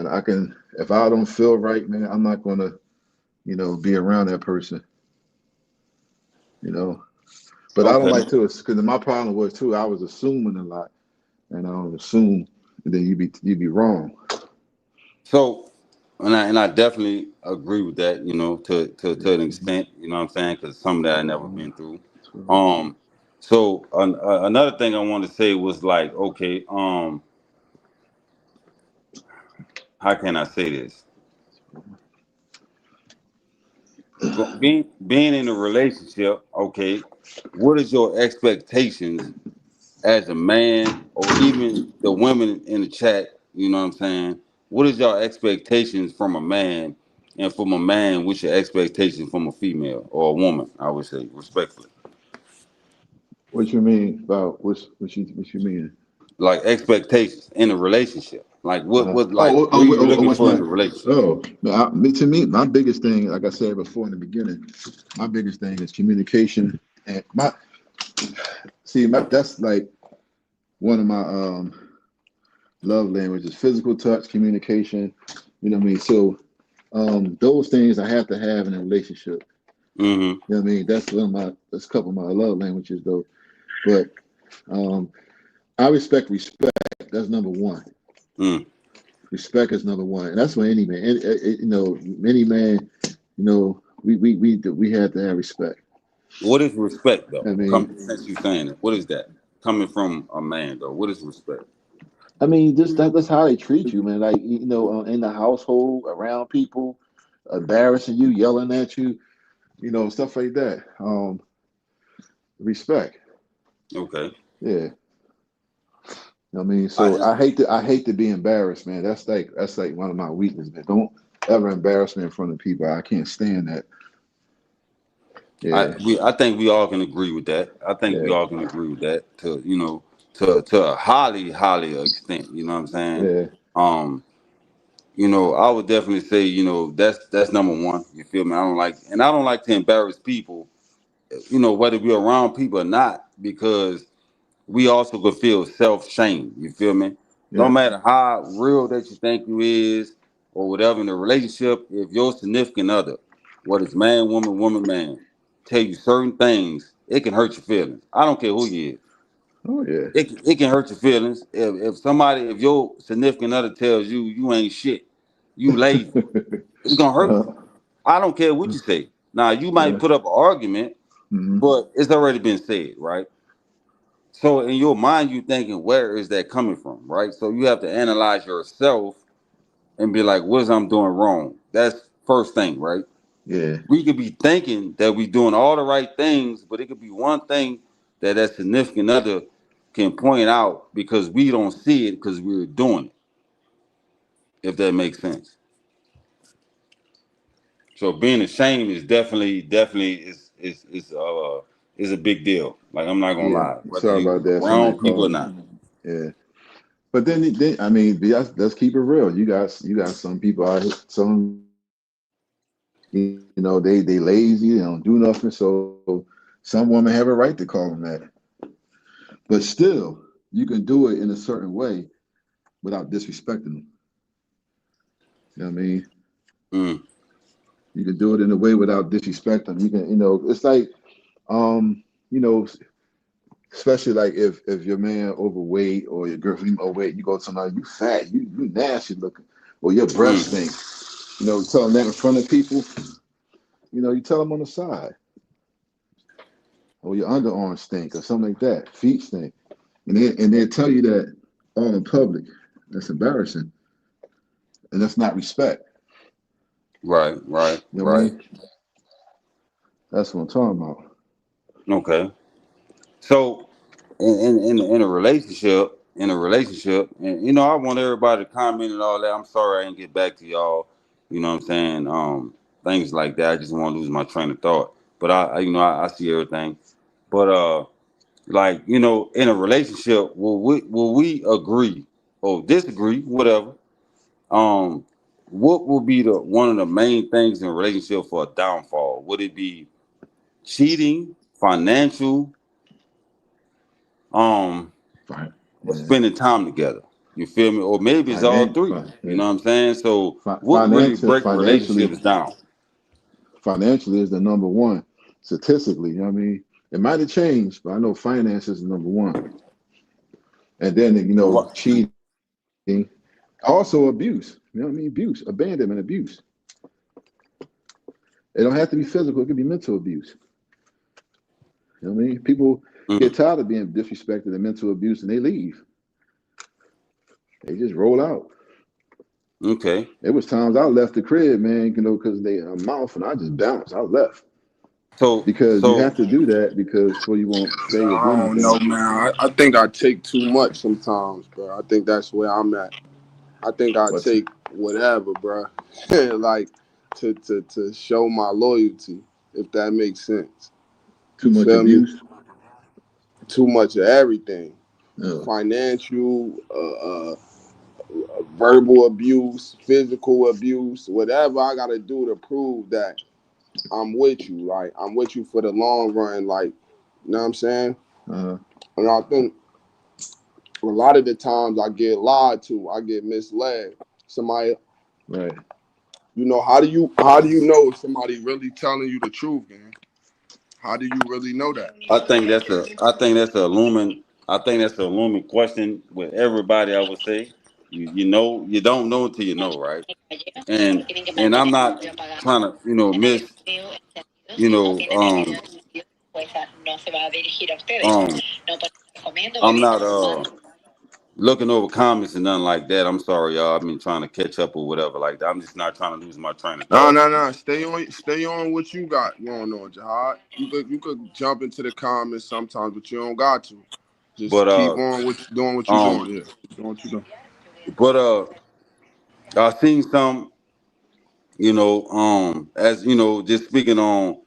I can, if I don't feel right, man, I'm not gonna be around that person. You know, but I don't Okay. like to, because my problem was too. I was assuming a lot, and I don't assume, and then you be wrong. So, and I definitely agree with that. To an extent. You know what I'm saying? Because some of that I never been through. Um. So another thing I wanted to say was like, okay, how can I say this? Being in a relationship, okay, what is your expectations as a man, or even the women in the chat? You know what I'm saying? What is your expectations from a man, and from a man, what's your expectations from a female or a woman? I would say respectfully, What you mean about what you mean? like expectations in a relationship. Like what are you Oh, looking what's for in my? a relationship? Oh, no, to me, my biggest thing, like I said before in the beginning, my biggest thing is communication. And that's like one of my love languages: physical touch, communication. You know what I mean? So those things I have to have in a relationship. Mm-hmm. You know what I mean? That's a couple of my love languages though. But um, I respect. That's number one. Mm. Respect is number one, and that's for any man. Any man. We have to have respect. What is respect though? I Come mean, since you saying it, what is that coming from a man though? What is respect? just that's how they treat you, man. Like in the household, around people, embarrassing you, yelling at you, stuff like that. Respect. Okay. Yeah. I So I hate to be embarrassed, man. That's like one of my weaknesses, man. Don't ever embarrass me in front of people. I can't stand that. I Yeah. we I think we all can agree with that. I think we Yeah. all can agree with that to a highly extent. You know what I'm saying? Yeah. Um, I would definitely say, that's number one. You feel me? I don't like to embarrass people, whether we're around people or not, because we also could feel self-shame. You feel me? No Yeah. matter how real that you think you is or whatever in a relationship, if your significant other, whether it's man, woman, woman, man, tell you certain things, it can hurt your feelings. I don't care who you is. Oh yeah. It can hurt your feelings. If your significant other tells you you ain't shit, you lazy, it's gonna hurt you. uh, I don't care what you say. Now you might yeah. put up an argument, Hmm. but it's already been said, right? So in your mind, you thinking, where is that coming from, right? So you have to analyze yourself and be like, what is I'm doing wrong? That's first thing, right? Yeah. We could be thinking that we doing all the right things, but it could be one thing that significant other can point out because we don't see it because we're doing it, if that makes sense. So being ashamed is definitely is a big deal. Like I'm not gonna Yeah. lie, whether Sorry you about that. Somebody around people or called me. not. Yeah. But then I mean, let's keep it real. You got some people out here, they lazy, they don't do nothing. So some women have a right to call them that. But still, you can do it in a certain way without disrespecting them. You know what I mean? Mm, You can do it in a way without disrespecting them. You can, it's like, you know, especially like if your man overweight or your girlfriend overweight, you go to somebody, you fat, you nasty looking, or your breath mm, stink. Tell them that in front of people. You tell them on the side, or your underarm stink, or something like that. Feet stink, and they tell you that all in public. That's embarrassing, and that's not respect. right, right, You know what I right. mean? That's what I'm talking about. Okay. So in a relationship, and I want everybody to comment and all that. I'm sorry I didn't get back to y'all. You know what I'm saying? Things like that. I just want to lose my train of thought. But I see everything. But like in a relationship, will we agree or disagree, whatever? Um, what will be the one of the main things in a relationship for a downfall? Would it be cheating, financial, um, Fine. or Yeah. spending time together? You feel me? Or maybe it's all three. You Yeah. know what I'm saying? So what really Financial, break relationships down? financially is the number one statistically. You know what I mean? It might have changed, but I know finance is the number one. And then What? cheating, also abuse. You know what I mean? Abuse, abandonment, abuse. It don't have to be physical. It could be mental abuse. You know what I mean? People Mm, get tired of being disrespected and mental abuse, and they leave. They just roll out. okay. It was times I left the crib, man, because they a mouth, and I just bounced. I left So because you so have to do that because before you won't say or do I don't know, anything. man. I think I take too much sometimes, bro. I think that's where I'm at. I think I But take whatever, bro. Like to show my loyalty, if that makes sense. too You much feel me? abuse. Too much of everything, Oh, financial, verbal abuse, physical abuse, whatever I gotta do to prove that I'm with you. Like I'm with you for the long run. Like, you know what I'm saying? uh, And I think a lot of the times I get lied to, I get misled. Somebody, right. how do you know if somebody really telling you the truth, man? How do you really know that? I think that's a looming question with everybody. I would say you don't know until you know, right? And I'm not trying to miss you know um I'm not looking over comments and nothing like that. I'm sorry, y'all. I've been trying to catch up or whatever like that. I'm just not trying to lose my train of No, thought. no, no. Stay on what you got going on, Jihad. You could jump into the comments sometimes, but you don't got to. But Just keep on doing what you're um doing. Yeah, keep doing what you're doing. but I seen some as just speaking on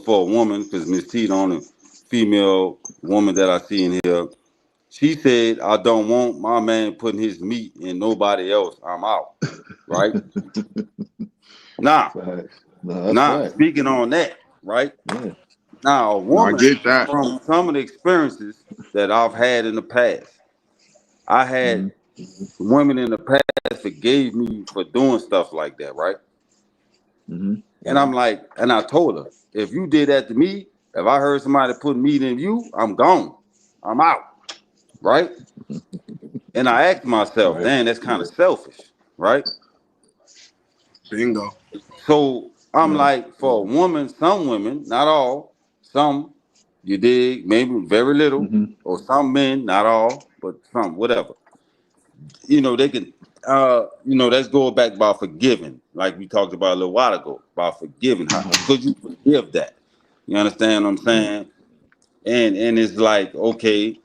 for a woman because Miss T on a female woman that I see in here. She said, "I don't want my man putting his meat in nobody else. I'm out." Right now, Facts. No, that's fact. speaking on that, right Yeah. now, a No, I woman get that. from some of the experiences that I've had in the past, I had Mm-hmm. women in the past forgave me for doing stuff like that, right? Mm-hmm. And I'm like, and I told her, if you did that to me, if I heard somebody put meat in you, I'm gone. I'm out, right? And I asked myself, Right. damn, that's kind of selfish, right? Bingo. So I'm Right. like, for a woman, some women, not all, some, you dig, maybe very little, Mm-hmm. or some men, not all, but some, whatever. They can, let's go back about forgiving, like we talked about a little while ago, about forgiving. How Uh-huh. could you forgive that? You understand what I'm Right. saying? And it's like, okay,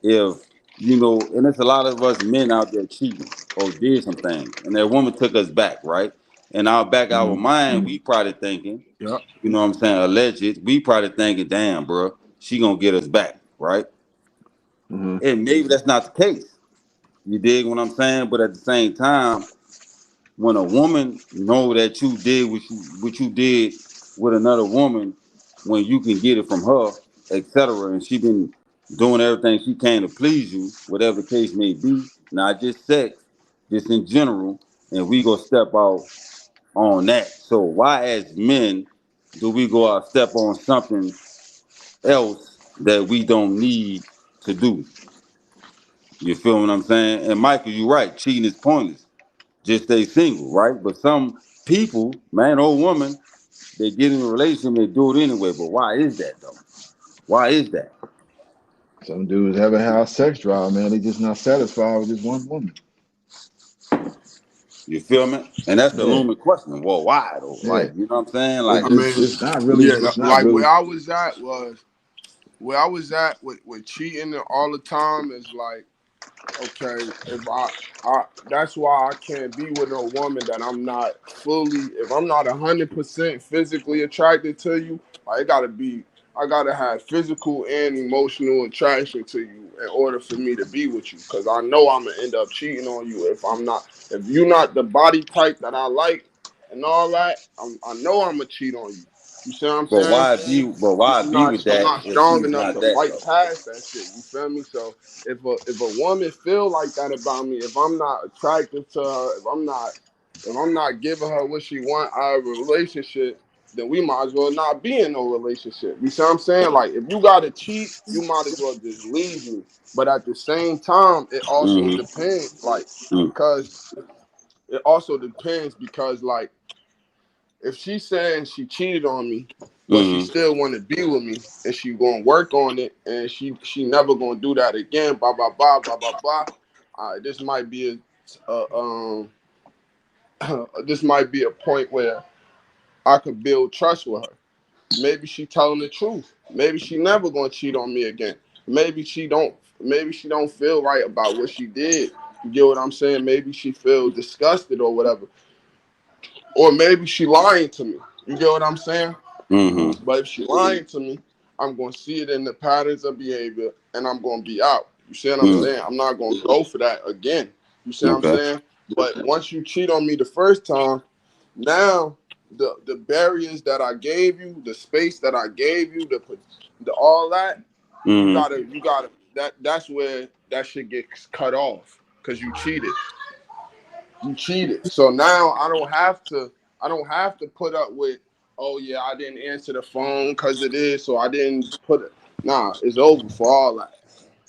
if and it's a lot of us men out there cheating or did some things, and that woman took us back, right? And our back our Mm-hmm. mind, we probably thinking, Yep. you know what I'm saying, alleged, we probably thinking, damn, bro, she gonna get us back, right? Mm-hmm. And maybe that's not the case. You dig what I'm saying? But at the same time, when a woman know that you did what you did with another woman, when you can get it from her, etc., and she been doing everything she can to please you, whatever the case may be, not just sex, just in general, and we go step out on that. So why, as men, do we go out step on something else that we don't need to do? You feel what I'm saying? And Michael, you're right. Cheating is pointless. Just stay single, right? But some people, man or woman, they get in a relationship, they do it anyway. But why is that though? Why is that? Some dudes have a high sex drive, man. They just not satisfied with just one woman. You feel me? And that's the Yeah, looming question. Well, why though? yeah. Like, you know what I'm saying? It's Like, I it's, mean, it's not really. yeah, It's not like really. where I was at with cheating all the time is like, okay, if I that's why I can't be with a woman that I'm not fully, if I'm not 100% physically attracted to you, like it gotta be, I gotta have physical and emotional attraction to you in order for me to be with you, because I know I'm gonna end up cheating on you if I'm not, if you're not the body type that I like and all that, I know I'm gonna cheat on you. You see what I'm but saying? why be with I'm that not if strong she's enough not to that fight though? past that shit. You feel me? So if a woman feel like that about me, if I'm not attractive to her, if I'm not giving her what she want out of a relationship, then we might as well not be in no relationship. You see what I'm saying? Like if you gotta cheat, you might as well just leave me. But at the same time, it also Mm-hmm. depends, like, because it also depends because like if she's saying she cheated on me, but she Mm-hmm. still want to be with me, and she gonna work on it, and she never gonna do that again. Blah blah blah blah blah blah. This might be this might be a point where I could build trust with her. Maybe she telling the truth. Maybe she never gonna cheat on me again. Maybe she don't. Maybe she don't feel right about what she did. You get what I'm saying? Maybe she feels disgusted or whatever. Or maybe she lying to me. You get what I'm saying? Mm-hmm. But if she lying to me, I'm gonna see it in the patterns of behavior, and I'm gonna be out. You see what I'm Mm-hmm. saying? I'm not gonna go for that again. You see what I'm Okay. saying? But once you cheat on me the first time, now the barriers that I gave you, the space that I gave you, the all that, Mm-hmm. you gotta that's where that shit gets cut off because you cheated. You cheated. So now I don't have to put up with, oh yeah, I didn't answer the phone because of this, so I didn't put it. Nah, it's over for all that.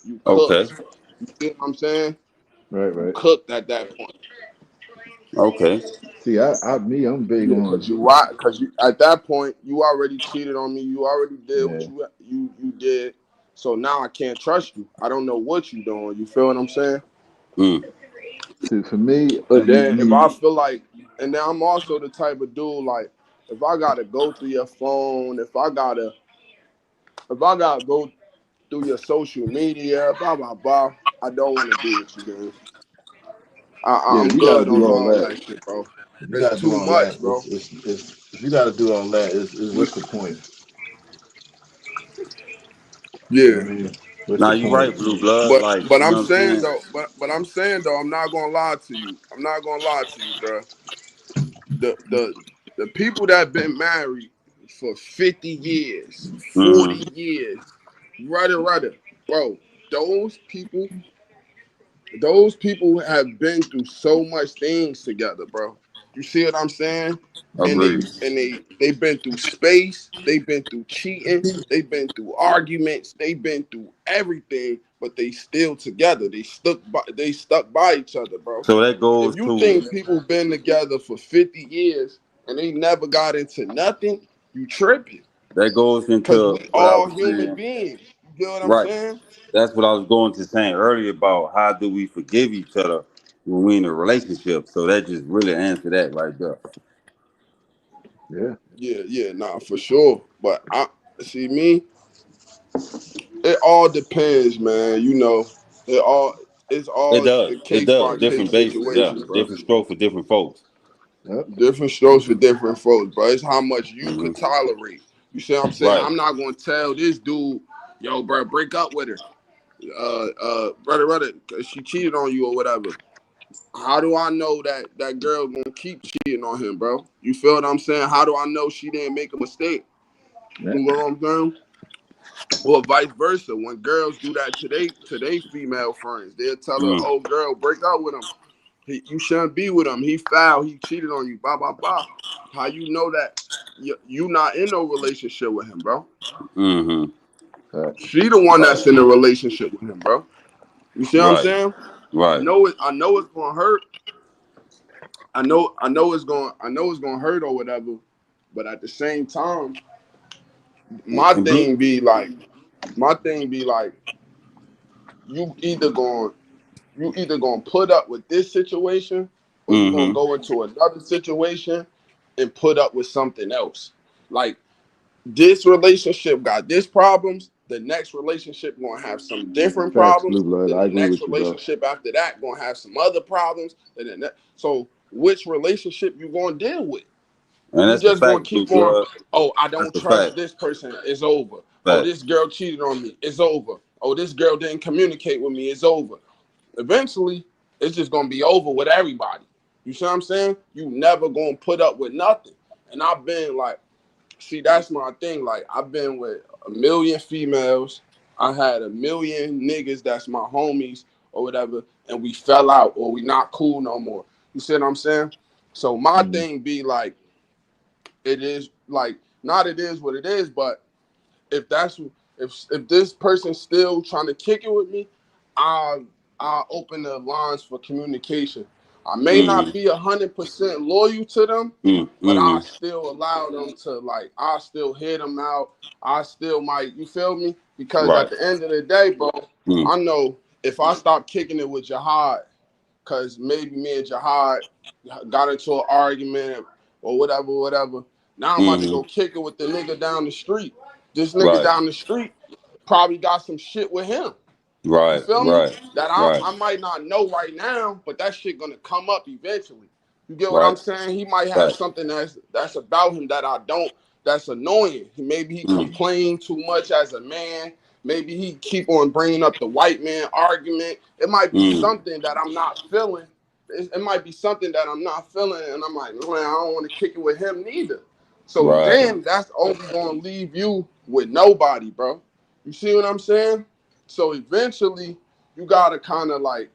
You Okay. cooked. You see what I'm saying? Right, You right. cooked at that point. Okay. See, I'm big Yeah, on. because you at that point you already cheated on me. You already did what Yeah. you did. So now I can't trust you. I don't know what you doing. You feel what I'm saying? Mm. See, for me, But you then if I you feel like, and then I'm also the type of dude like, if I gotta go through your phone, if I gotta go through your social media, blah blah blah, I don't want to be with you, man. yeah. I'm If you got to good do on all all that, that shit, bro. if you It's got to do too all that, much, bro. it's if you got to do all that, is We, what's the point? You know yeah, what I mean? What's Now the you point? right, blue blood. Like, but you I'm know what I'm saying saying? though, I'm saying though, I'm not gonna lie to you. I'm not gonna lie to you, bro. The the the people that been married for 50 years, 40 Mm-hmm. years, rudder, bro. Those people those people have been through so much things together, bro. You see what I'm saying? And Agreed. they've been through space, they've been through cheating, they've been through arguments, they've been through everything, but they still together. They stuck by each other, bro. So that If goes you to think people been together for 50 years and they never got into nothing, you tripping. that goes Cause into we what I all was human saying. beings. You get what I'm Right. saying? That's what I was going to saying earlier about how do we forgive each other when we in a relationship. So that just really answered that right there. Yeah. Yeah, nah, for sure. But I see me, it all depends, man. You know, it all it's It all does. a It case by does. case Different bases. Yeah. situation, bro. Different stroke for different folks. Yep. Different strokes for different folks, bro. It's how much you Hmm. could tolerate. You see what I'm saying? Right. I'm not gonna tell this dude, yo, bro, break up with her. brother, she cheated on you or whatever. How do I know that that girl gonna keep cheating on him, bro? You feel what I'm saying? How do I know she didn't make a mistake? Yeah. You know what I'm saying? Or vice versa. When girls do that to they female friends, they'll tell her, Mm, "Oh, girl, break up with him. You shouldn't be with him. He foul. He cheated on you. Blah blah blah." How you know that you not in no relationship with him, bro? mm-hmm. Facts. She the one that's in a relationship with him, bro. You see what I'm Right. saying? I Right. know it. I know it's gonna hurt. I know it's gonna hurt or whatever. But at the same time, my And blue. thing be like, my thing be like, you either going you either gonna put up with this situation, or you gonna Mm-hmm. go into another situation and put up with something else. Like this relationship got this problems. The next relationship gonna have some different Facts, Blue problems. Blood. Then I the agree next with you, bro. relationship after that gonna have some other problems. So which relationship you gonna deal with? And You that's the just gonna fact, blue keep on. blood. Oh, I That's don't the trust fact. this person. It's over. Oh, Fact. this girl cheated on me. It's over. Oh, this girl didn't communicate with me. It's over. Eventually, it's just gonna be over with everybody. You see what I'm saying? You never gonna put up with nothing. And I've been like, see, that's my thing. Like, I've been with a million females. I had a million niggas that's my homies or whatever, and we fell out or we not cool no more. You see what I'm saying? So my Mm-hmm. thing be like, it is like not it is what it is, but if that's if this person's still trying to kick it with me, I I open the lines for communication. I may not Mm-hmm. be 100% loyal to them, but I Mm-hmm. still allow them to like I still hear them out. I still might you feel me? Because at Right. the end of the day, bro, Mm, I know if I stop kicking it with Jihad, because maybe me and Jihad got into an argument or whatever, whatever. Now I'm about to mm-hmm. go kick it with the nigga down the street. This nigga Right. down the street probably got some shit with him. You Right. feel me? Right. That Right. I might not know right now, but that shit gonna come up eventually. You get what Right. I'm saying? He might have Fact. something that's about him that I don't. That's annoying. Maybe he Mm, complain too much as a man. Maybe he keep on bringing up the white man argument. It might be mm. something that I'm not feeling. It might be something that I'm not feeling, and I'm like, man, I don't want to kick it with him neither. So Right. then that's only gonna leave you with nobody, bro. You see what I'm saying? So you gotta kind of like,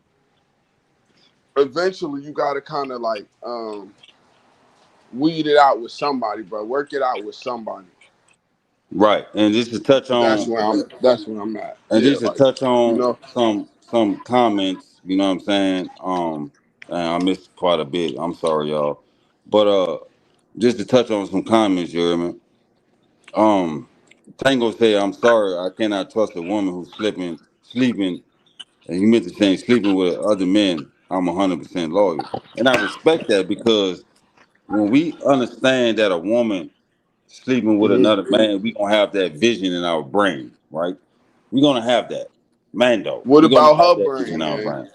eventually you gotta kind of like, weed it out with somebody, bro. Work it out with somebody. Right. And just to touch That's on where I'm. That's where I'm at. and Yeah, just to like touch you on know. some comments, you know what I'm saying? And I missed quite a bit. I'm sorry, y'all. But just to touch on some comments, you hear me? Um Tango say, I'm sorry, I cannot trust a woman who's sleeping, and you meant to say sleeping with other men. I'm 100% loyal. And I respect that because when we understand that a woman sleeping with Hmm. another man, we gonna have that vision in our brain, right? We gonna have that. Mando. What We gonna about have her that vision brain, in our gang? brain.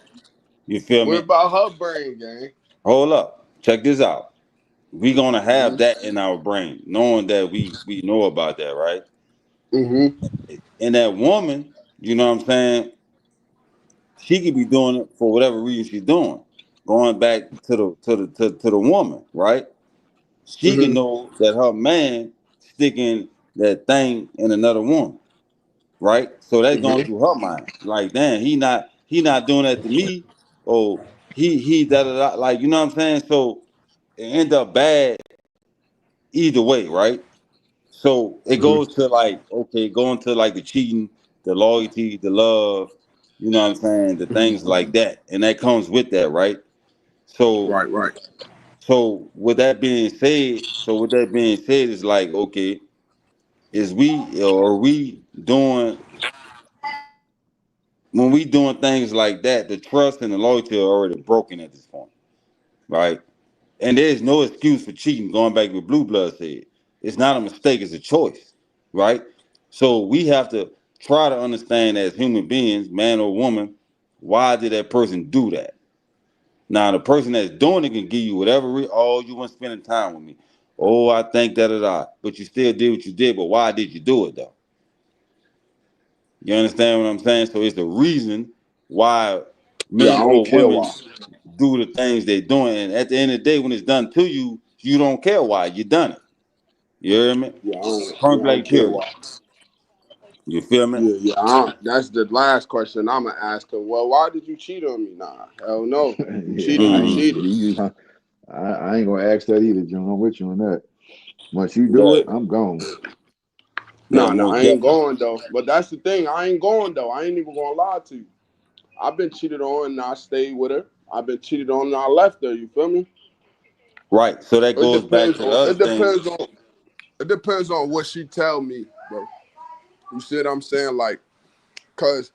You feel What me? about her brain, gang? Hold up. Check this out. We gonna have Hmm. that in our brain, knowing that we know about that, right? Hmm. And that woman, you know what I'm saying? She could be doing it for whatever reason she's doing. Going back to the woman, right? She can Hmm. know that her man sticking that thing in another woman, right? So that's going Hmm. through her mind. Like, damn, he not doing that to me. Or he da da da. Like, you know what I'm saying? So it end up bad either way, right? So it Hmm. goes to like, okay, going to like the cheating, the loyalty, the love, you know what I'm saying, the Hmm. things like that, and that comes with that, right? So, Right, right. so with that being said, it's like, okay, are we doing when we doing things like that? The trust and the loyalty are already broken at this point, right? And there's no excuse for cheating. Going back to what Blue Blood said, it's not a mistake; it's a choice, right? So we have to try to understand as human beings, man or woman, why did that person do that? Now, the person that's doing it can give you whatever. Oh, you weren't spending time with me. Oh, I think da da da. But you still did what you did. But why did you do it though? You understand what I'm saying? So it's the reason why Yeah, I men don't or care women why. do the things they doing. And at the end of the day, when it's done to you, you don't care why you done it. You hear me? Point Yeah, I don't blank care period. why. You feel me? Yeah. I don't, that's the last question I'm gonna ask her. Well, why did you cheat on me? Nah, hell no. You Yeah, cheated. I You Mm-hmm. ain't cheated. you. I ain't gonna ask that either, John. I'm with you on that. Once you do Yeah, it, I'm gone. yeah, Nah, most I ain't definitely. going though. But that's the thing. I ain't going though. I ain't even gonna lie to you. I've been cheated on and I stayed with her. I've been cheated on and I left her. You feel me? Right. So that It goes back depends to the on. other It thing. depends on. It depends on what she tell me, bro. You see what I'm saying? Like, cause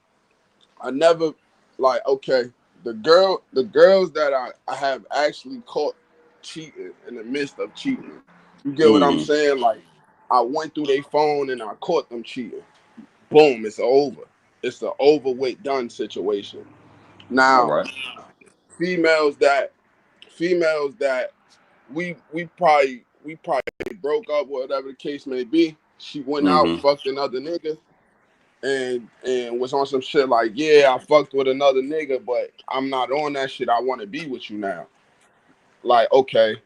I never, like, okay, the girls that I have actually caught cheating in the midst of cheating. You get what I'm Mm-hmm. saying? Like, I went through their phone and I caught them cheating. Boom, it's over. It's an over with done situation. All Now, right. females that females that we probably broke up, whatever the case may be. She went out, Mm-hmm. fucked another nigga, and was on some shit like, yeah, I fucked with another nigga, but I'm not on that shit. I want to be with you now. Like, okay,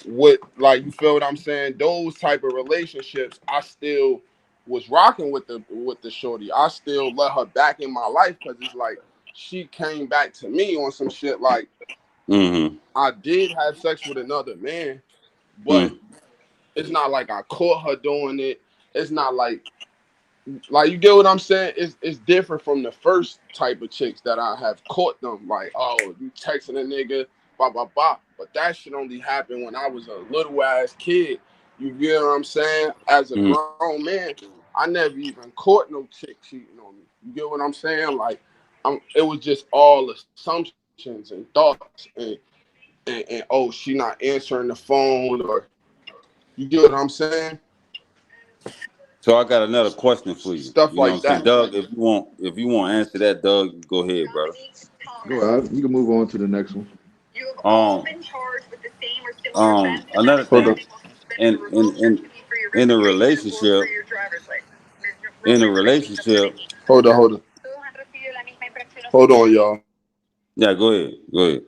what, like, you feel what I'm saying? Those type of relationships, I still was rocking with the shorty. I still let her back in my life because it's like she came back to me on some shit like Mm-hmm. I did have sex with another man, but Mm. it's not like I caught her doing it. It's not like you get what I'm saying? It's different from the first type of chicks that I have caught them. Like, oh, you texting a nigga, blah blah blah. But that shit only happened when I was a little ass kid. You get what I'm saying? As a Mm. grown man, I never even caught no chick cheating on me. You get what I'm saying? Like, it was just all assumptions and thoughts and oh, she not answering the phone or you get what I'm saying? So I got another question for you. Stuff You know like what I'm saying, that. Doug? If you want to answer that, Doug, go ahead, brother. Go out. You can move on to the next one. Um, another Hold on. thing, in in in in a relationship, in a relationship, Hold on. Hold on, y'all. yeah, go ahead, go ahead.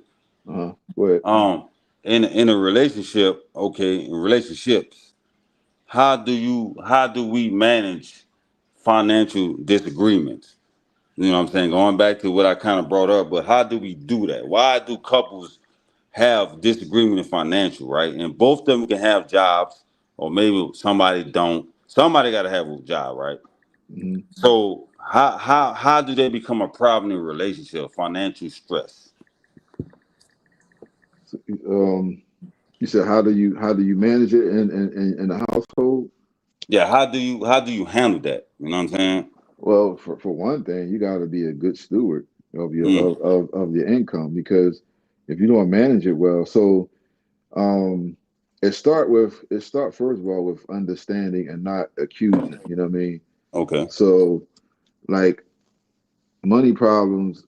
Go ahead. Um, in a relationship, okay, in relationships, how do we manage financial disagreements? You know what I'm saying? Going back to what I kind of brought up, but how do we do that? Why do couples have disagreement in financial, right? And both of them can have jobs, or maybe somebody don't. Somebody got to have a job, right? Hmm. So how do they become a problem in a relationship? Financial stress. So, you said how do you manage it in the household? Yeah, how do you handle that? You know what I'm saying? Well, for one thing, you got to be a good steward of your Mm, of your income, because if you don't manage it well, so um, it start first of all with understanding and not accusing. You know what I mean? okay. So like money problems,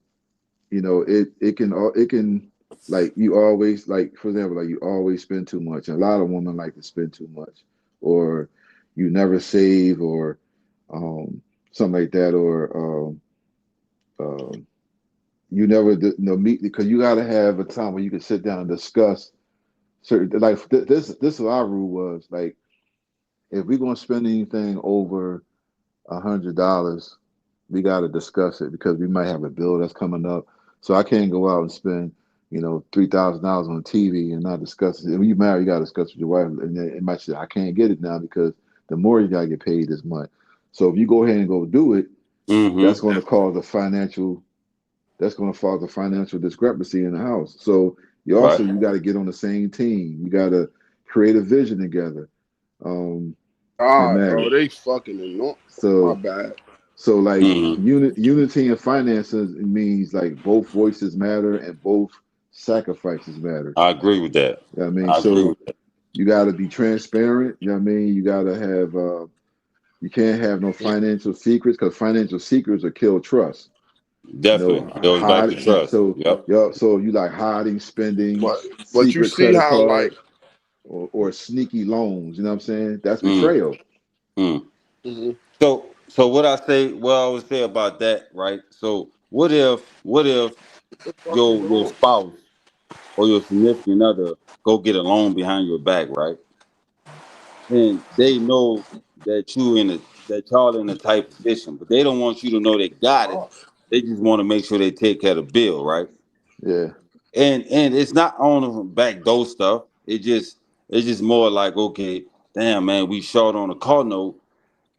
it can like you always, like for example, like you always spend too much. And a lot of women like to spend too much, or you never save, or um, something like that, or um, you never meet, because you got to have a time where you can sit down and discuss certain, like this is what our rule was, like if we're going to spend anything over $100, we got to discuss it, because we might have a bill that's coming up. So I can't go out and spend, $3,000 on TV and not discuss it. And when you marry, you got to discuss with your wife, and then it might say, I can't get it now because the more you got to get paid this month. So if you go ahead and go do it, that's Mm-hmm. going to cause a financial that's going to cause a financial discrepancy in the house. So Right. you got to get on the same team. You got to create a vision together, um, and God, bro, marriage. they fucking annoying. My So bad. like Mm-hmm. unity in finances means like both voices matter and both sacrifices matter. I agree with that. You know what I mean? I agree So with that. you got to be transparent. You know what I mean? You got to have you can't have no financial secrets, because financial secrets will kill trust. Definitely goes back to Hide. trust. So Yep. so you like hiding spending, But you secret see credit how like cards, or sneaky loans. You know what I'm saying? That's Mm, betrayal. mm. mhm. So So what I would say about that, right? So what if your spouse or your significant other go get a loan behind your back, right? And they know that y'all in a tight position, but they don't want you to know they got it. They just want to make sure they take care of the bill, right? Yeah, And it's not on them backdoor stuff. It's just more like, okay, damn man, we short on a car note.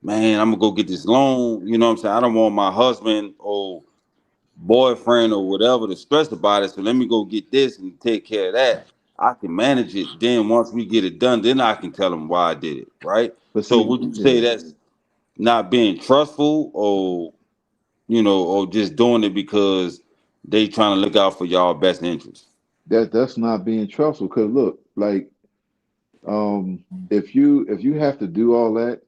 Man, I'm gonna go get this loan. You know what I'm saying? I don't want my husband or boyfriend or whatever to stress about it. So let me go get this and take care of that. I can manage it. Then once we get it done, then I can tell them why I did it. Right. but So see, would you say yeah, that's not being trustful, or or just doing it because they trying to look out for y'all best interest? that's not being trustful. Because look, like, if you have to do all that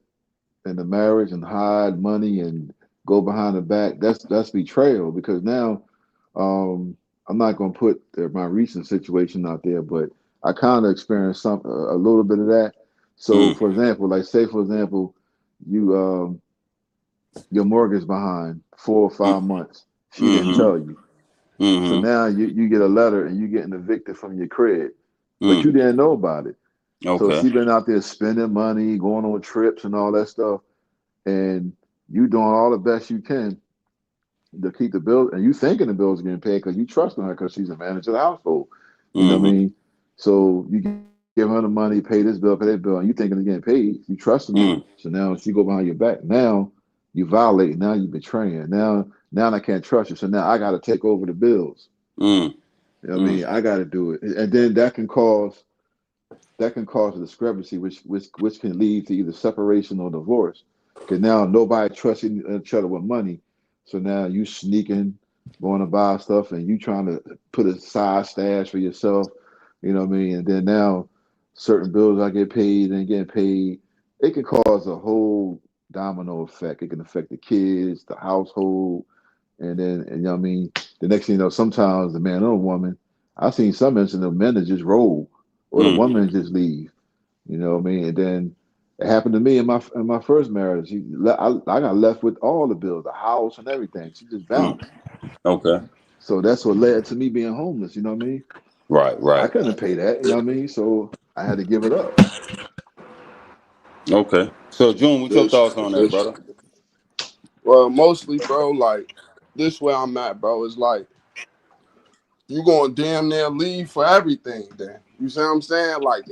in the marriage and hide money and go behind the back, that's betrayal. Because now, um, I'm not going to put my recent situation out there, but I kind of experienced a little bit of that. So, Mm, for example, like say for example, you your mortgage behind 4 or 5 months. She didn't mm-hmm. tell you. So Mm-hmm. now you get a letter and you getting evicted from your crib, but you Mm. didn't know about it. So Okay. she been out there spending money, going on trips and all that stuff, and you doing all the best you can to keep the bill, and you thinking the bills are getting paid because you trusting her because she's a manager of the household. You know what I Mm-hmm. mean? So you give her the money, pay this bill, pay that bill, and you thinking it's getting paid. You trusting her. Mm. So now she go behind your back. Now you violate. Now you betraying. Now I can't trust you. So now I got to take over the bills. Mm. You know what I Mm. mean? I got to do it, and then that can cause a discrepancy, which can lead to either separation or divorce. Because now nobody trusts each other with money, so now you sneaking, going to buy stuff, and you trying to put a side stash for yourself. You know what I mean? And then now certain bills I get paid and getting paid. It can cause a whole domino effect. It can affect the kids, the household, and then and you know what I mean. The next thing you know, sometimes the man or woman. I've seen some instances of men that just roll or the Mm. woman just leave. You know what I mean? And then it happened to me in my first marriage. I got left with all the bills, the house and everything. She just Mm. bounced. Okay. So that's what led to me being homeless. You know what I mean? Right. I Right. couldn't pay that. You know what I mean? So I had to give it up. Okay. So June, what's your This, thoughts on that, this. brother? Well, mostly, bro. Like this, where I'm at, bro. Is like you gonna damn near leave for everything. Then you see what I'm saying? Like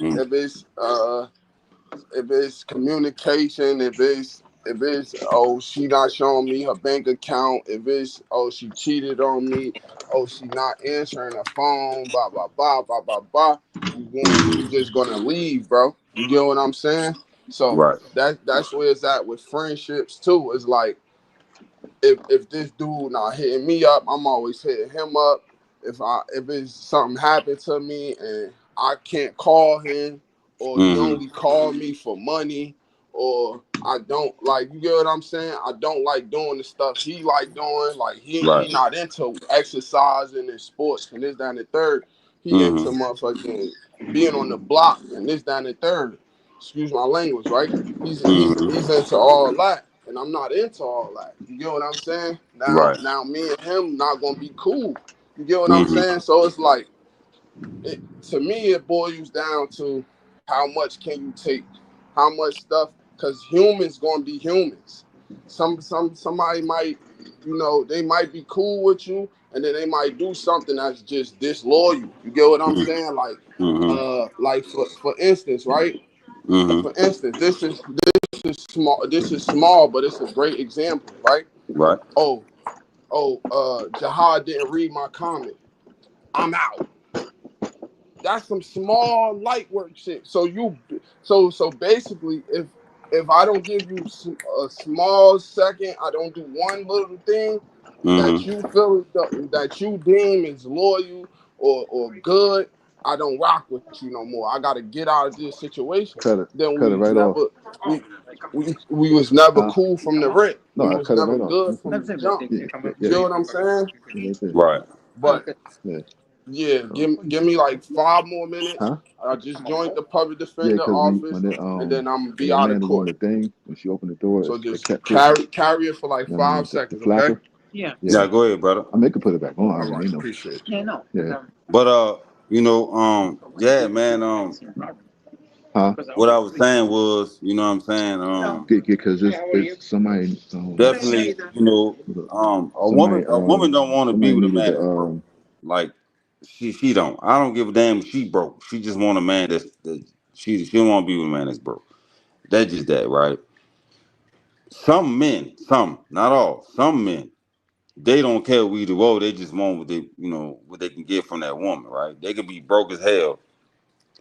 Mm. if it's if it's communication, if it's oh she not showing me her bank account, if it's oh she cheated on me, oh she not answering her phone, blah blah blah blah blah blah. You Mm-hmm. just gonna leave, bro. You get what I'm saying? So Right. that's where it's at with friendships too. It's like if this dude not hitting me up, I'm always hitting him up. If it's something happened to me and I can't call him, or he Mm-hmm. only call me for money, or I don't like you get what I'm saying. I don't like doing the stuff he like doing. Like he Right. not into exercising and sports and this down the third. He into Mm-hmm. motherfucking being on the block and this down the third. Excuse my language, right? He's Mm-hmm. into all that, and I'm not into all that. You get what I'm saying? Right. Now me and him not gonna be cool. You get what I'm Mm-hmm. saying? So it's like to me it boils down to how much can you take, how much stuff, because humans gonna be humans. Somebody might, they might be cool with you, and then they might do something that's just disloyal. You get what I'm saying? Mm-hmm. Like for instance, right? Mm-hmm. For instance, this is small. This is small, but it's a great example, right? Right. Oh, Jihad didn't read my comment. I'm out. That's some small light work shit. So basically, if I don't give you a small second, I don't do one little thing that Mm-hmm. you feel that you deem is loyal or good, I don't rock with you no more. I got to get out of this situation. Cut it, Then cut it right off. we we was never Huh? cool from the rip. No, We I was cut it never right off. good No from problem. the jump. Yeah, yeah, You yeah. get what I'm saying? Right there. Right. But Yeah. Yeah, So, give me like 5 more minutes. huh? I just joined the public Yeah, defender because office, when it and then I'm gonna when be the out of man is on court. the thing, when she opened the door, So it just kept hitting. carry it for like You know what I mean? five The seconds, okay? flapper. Yeah, Yeah. go ahead, brother. I mean, it could put it back on. I All mean, right, you know. appreciate it. Yeah. But yeah, man, Huh? what I was saying was, you know what I'm saying, Because it's somebody, definitely, a woman don't want to be somebody with a needed man to, that's broke. Like she don't. I don't give a damn if she broke. She just want a man that she don't want to be with a man that's broke. That's just that, right? Some men, some, not all, some men, they don't care what we do. Oh, they just want what they can get from that woman, right? They can be broke as hell,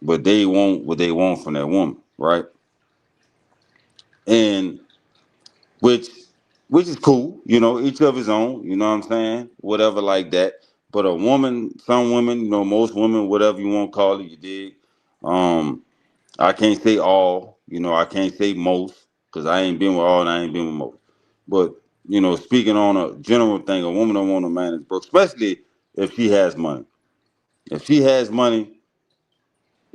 but they want what they want from that woman, right? And which which is cool, each of his own, you know what I'm saying? Whatever like that. But a woman, some women, most women, whatever you want to call it, you dig. Um, I can't say all, I can't say most, because I ain't been with all and I ain't been with most. But, speaking on a general thing, a woman don't want a man that's broke, especially if she has money. If she has money,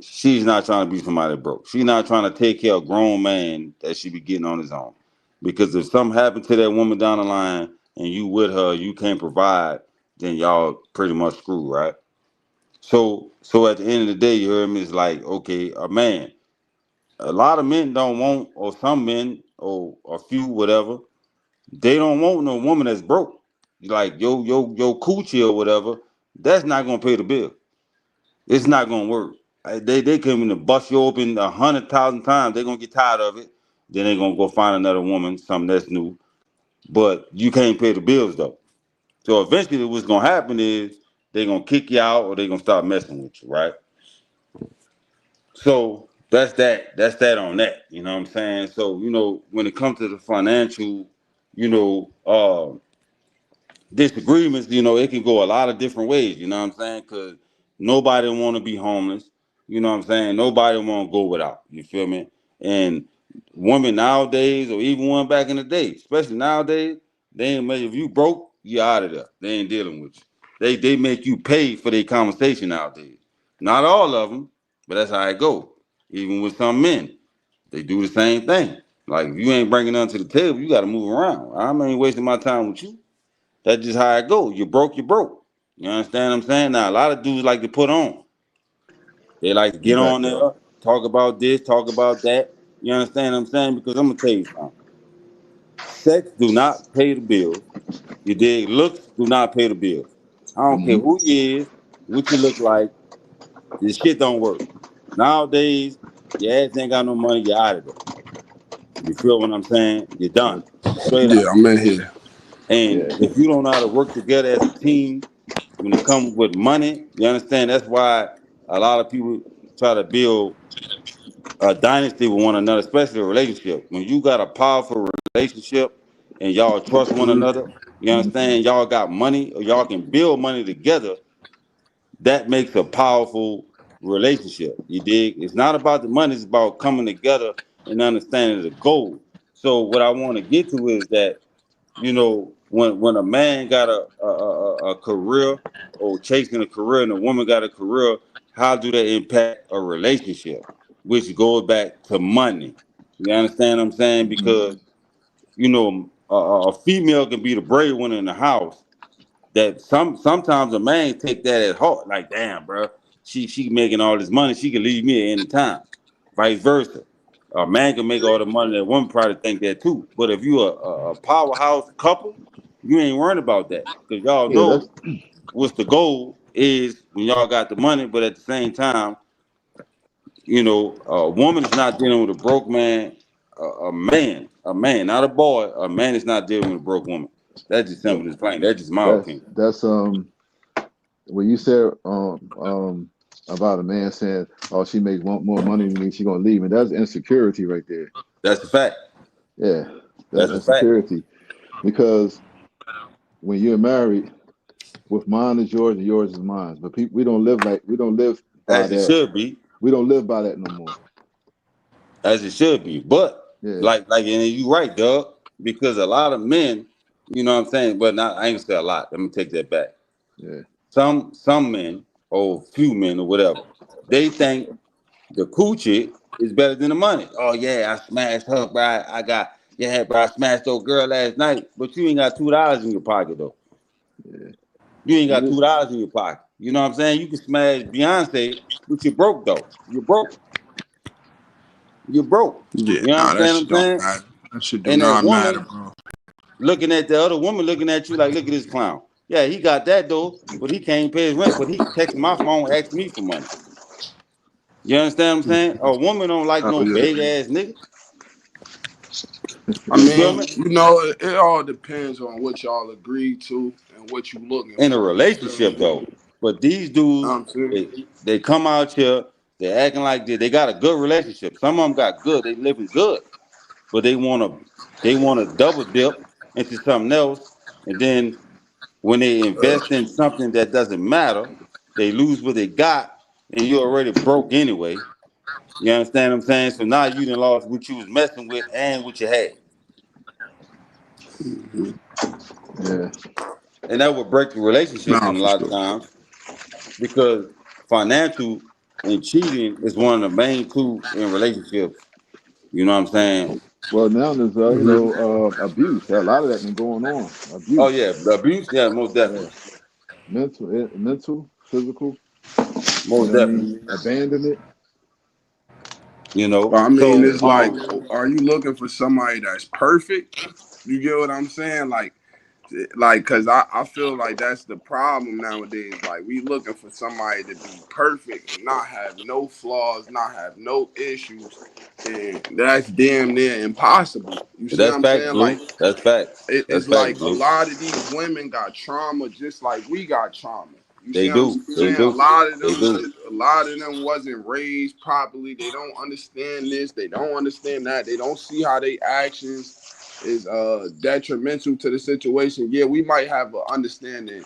she's not trying to be somebody broke. She's not trying to take care of a grown man that she be getting on his own. Because if something happened to that woman down the line and you with her, you can't provide, then y'all pretty much screwed, right? So at the end of the day, you heard me, it's like, okay, a man. A lot of men don't want, or some men, or a few, whatever, they don't want no woman that's broke. Like yo coochie or whatever, that's not gonna pay the bill. It's not gonna work. They come in to bust you open 100,000 times. They're gonna get tired of it. Then they're gonna go find another woman, something that's new. But you can't pay the bills though. So eventually, what's gonna happen is they're gonna kick you out, or they're gonna start messing with you, right? So that's that. That's that on that. You know what I'm saying? So when it comes to the financial, you know, uh, disagreements, it can go a lot of different ways, you know what I'm saying? Because nobody want to be homeless, you know what I'm saying? Nobody want to go without, you feel me? And women nowadays, or even one back in the day, especially nowadays, they ain't if you broke, you out of there. They ain't dealing with you. They make you pay for their conversation nowadays. Not all of them, but that's how it go. Even with some men, they do the same thing. Like if you ain't bringing nothing to the table, you got to move around. I ain't wasting my time with you. That's just how it go. You broke, you broke. You understand what I'm saying? Now a lot of dudes like to put on. They like to you get back, on bro. there, talk about this, talk about that. You understand what I'm saying? Because I'm gonna tell you something. Sex do not pay the bills. You dig? Looks do not pay the bills. I don't care Hmm. who you is, what you look like. This shit don't work. Nowadays, your ass ain't got no money, you're out of there. You feel what I'm saying? You're Yeah. done. Straight Yeah, up. I'm in here. And Yeah. if you don't know how to work together as a team, when it comes with money, you understand that's why a lot of people try to build a dynasty with one another, especially a relationship. When you got a powerful relationship and y'all trust one another, you Hmm. understand y'all got money or y'all can build money together, that makes a powerful relationship. You dig? It's not about the money, it's about coming together and understanding the goal. So what I want to get to is that when a man got a career or chasing a career and a woman got a career, how do they impact a relationship? Which goes back to money. You understand what I'm saying? Hmm. Because a female can be the breadwinner in the house. That sometimes a man take that at heart, like damn, bro, she making all this money, she can leave me at any time. Vice versa. A man can make all the money, that woman probably think that too. But if you a powerhouse couple, you ain't worrying about that because y'all Yeah, that's know what's the goal is when y'all got the money. But at the same time, a woman is not dealing with a broke man. A man, not a boy. A man is not dealing with a broke woman. That's just well, simple as plain. That's just my that's opinion. that's what you said about a man saying, "Oh, she makes more money than me, she gonna leave," and that's insecurity right there. That's a fact. Yeah, that's That's a fact. insecurity because when you're married, what's mine is yours and yours is mine. But people, we don't live by As it that. should be. We don't live by that no more. As it should be. But Yeah, like, and you right, Doug, because a lot of men, you know what I'm saying, but not I ain't gonna say a lot. Let me take that back. yeah. Some men or few men or whatever. They think the coochie is better than the money. Oh yeah, I smashed her, bro. I got yeah, bro. I smashed old girl last night, but you ain't got $2 in your pocket though. Yeah. You ain't got And $2 in your pocket. You know what I'm saying? You can smash Beyonce, but you're broke though. You're broke. You're broke. Yeah, You nah, that understand what I'm shit don't saying? matter. That shit do And that not matter, woman bro. looking at the other woman looking at you like, look at this clown. Yeah, he got that though, but he can't pay his rent. But he texting my phone, asking me for money. You understand what I'm saying? A woman don't like Oh no yeah. big ass nigga. I You feel mean, me? it all depends on what y'all agree to and what you looking In a for. You feel me? relationship though. But these Know dudes, what I'm saying? they come out here, they acting like they got a good relationship. Some of them got good, they living good, but they wanna double dip into something else, and then when they invest in something that doesn't matter, they lose what they got, and you already broke anyway. You understand what I'm saying? So now you done lost what you was messing with and what you had, Mm-hmm. yeah. and that would break the relationship Nah, in a for lot of sure. times because financial and cheating is one of the main two in relationships. You know what I'm saying? Well, now there's Mm-hmm. abuse. A lot of that been going on. Oh Abuse. yeah, the abuse, yeah, most Yeah. definitely, Mental, physical. You most know what I definitely. mean? Abandonment. You But know, I mean, so it's like, are you looking for somebody that's perfect? You get what I'm saying? Like, cause I feel like that's the problem nowadays. Like, we looking for somebody to be perfect and not have no flaws, not have no issues, and that's damn near impossible. You see what that's I'm facts, saying? Blue. Like, That's facts. That's it's facts, like a Blue. lot of these women got trauma just like we got trauma. You They see what I'm do. They saying? do. They do. A lot of them wasn't raised properly. They don't understand this. They don't understand that. They don't see how they actions is detrimental to the situation. Yeah, we might have an understanding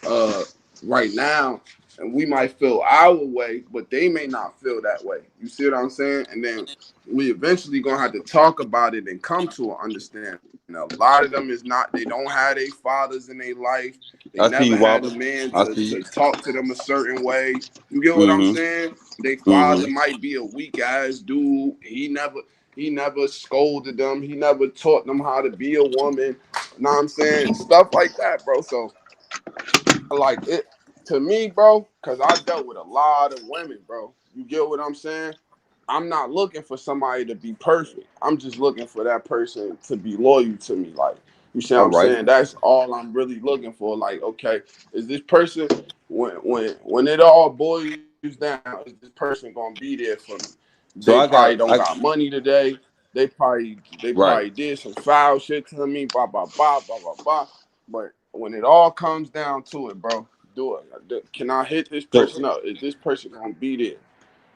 uh, right now, and we might feel our way, but they may not feel that way. You see what I'm saying? And then we eventually gonna have to talk about it and come to an understanding. A lot of them is not. They don't have their fathers in their life. They I never see you, had a Wobble. man I to see you. talk to them a certain way. You get what I'm Mm-hmm. saying? Their father Mm-hmm. might be a weak ass dude. He never scolded them. He never taught them how to be a woman. You know what I'm saying? Stuff like that, bro. So like it to me, bro, because I dealt with a lot of women, bro. You get what I'm saying? I'm not looking for somebody to be perfect. I'm just looking for that person to be loyal to me. Like, you see what All I'm right. saying? That's all I'm really looking for. Like, okay, is this person when it all boils down, is this person gonna be there for me? They So probably don't got I money today. They probably right. did some foul shit to me, blah blah blah blah blah blah. But when it all comes down to it, bro, do it. Can I hit this So person up? Is this person gonna be there?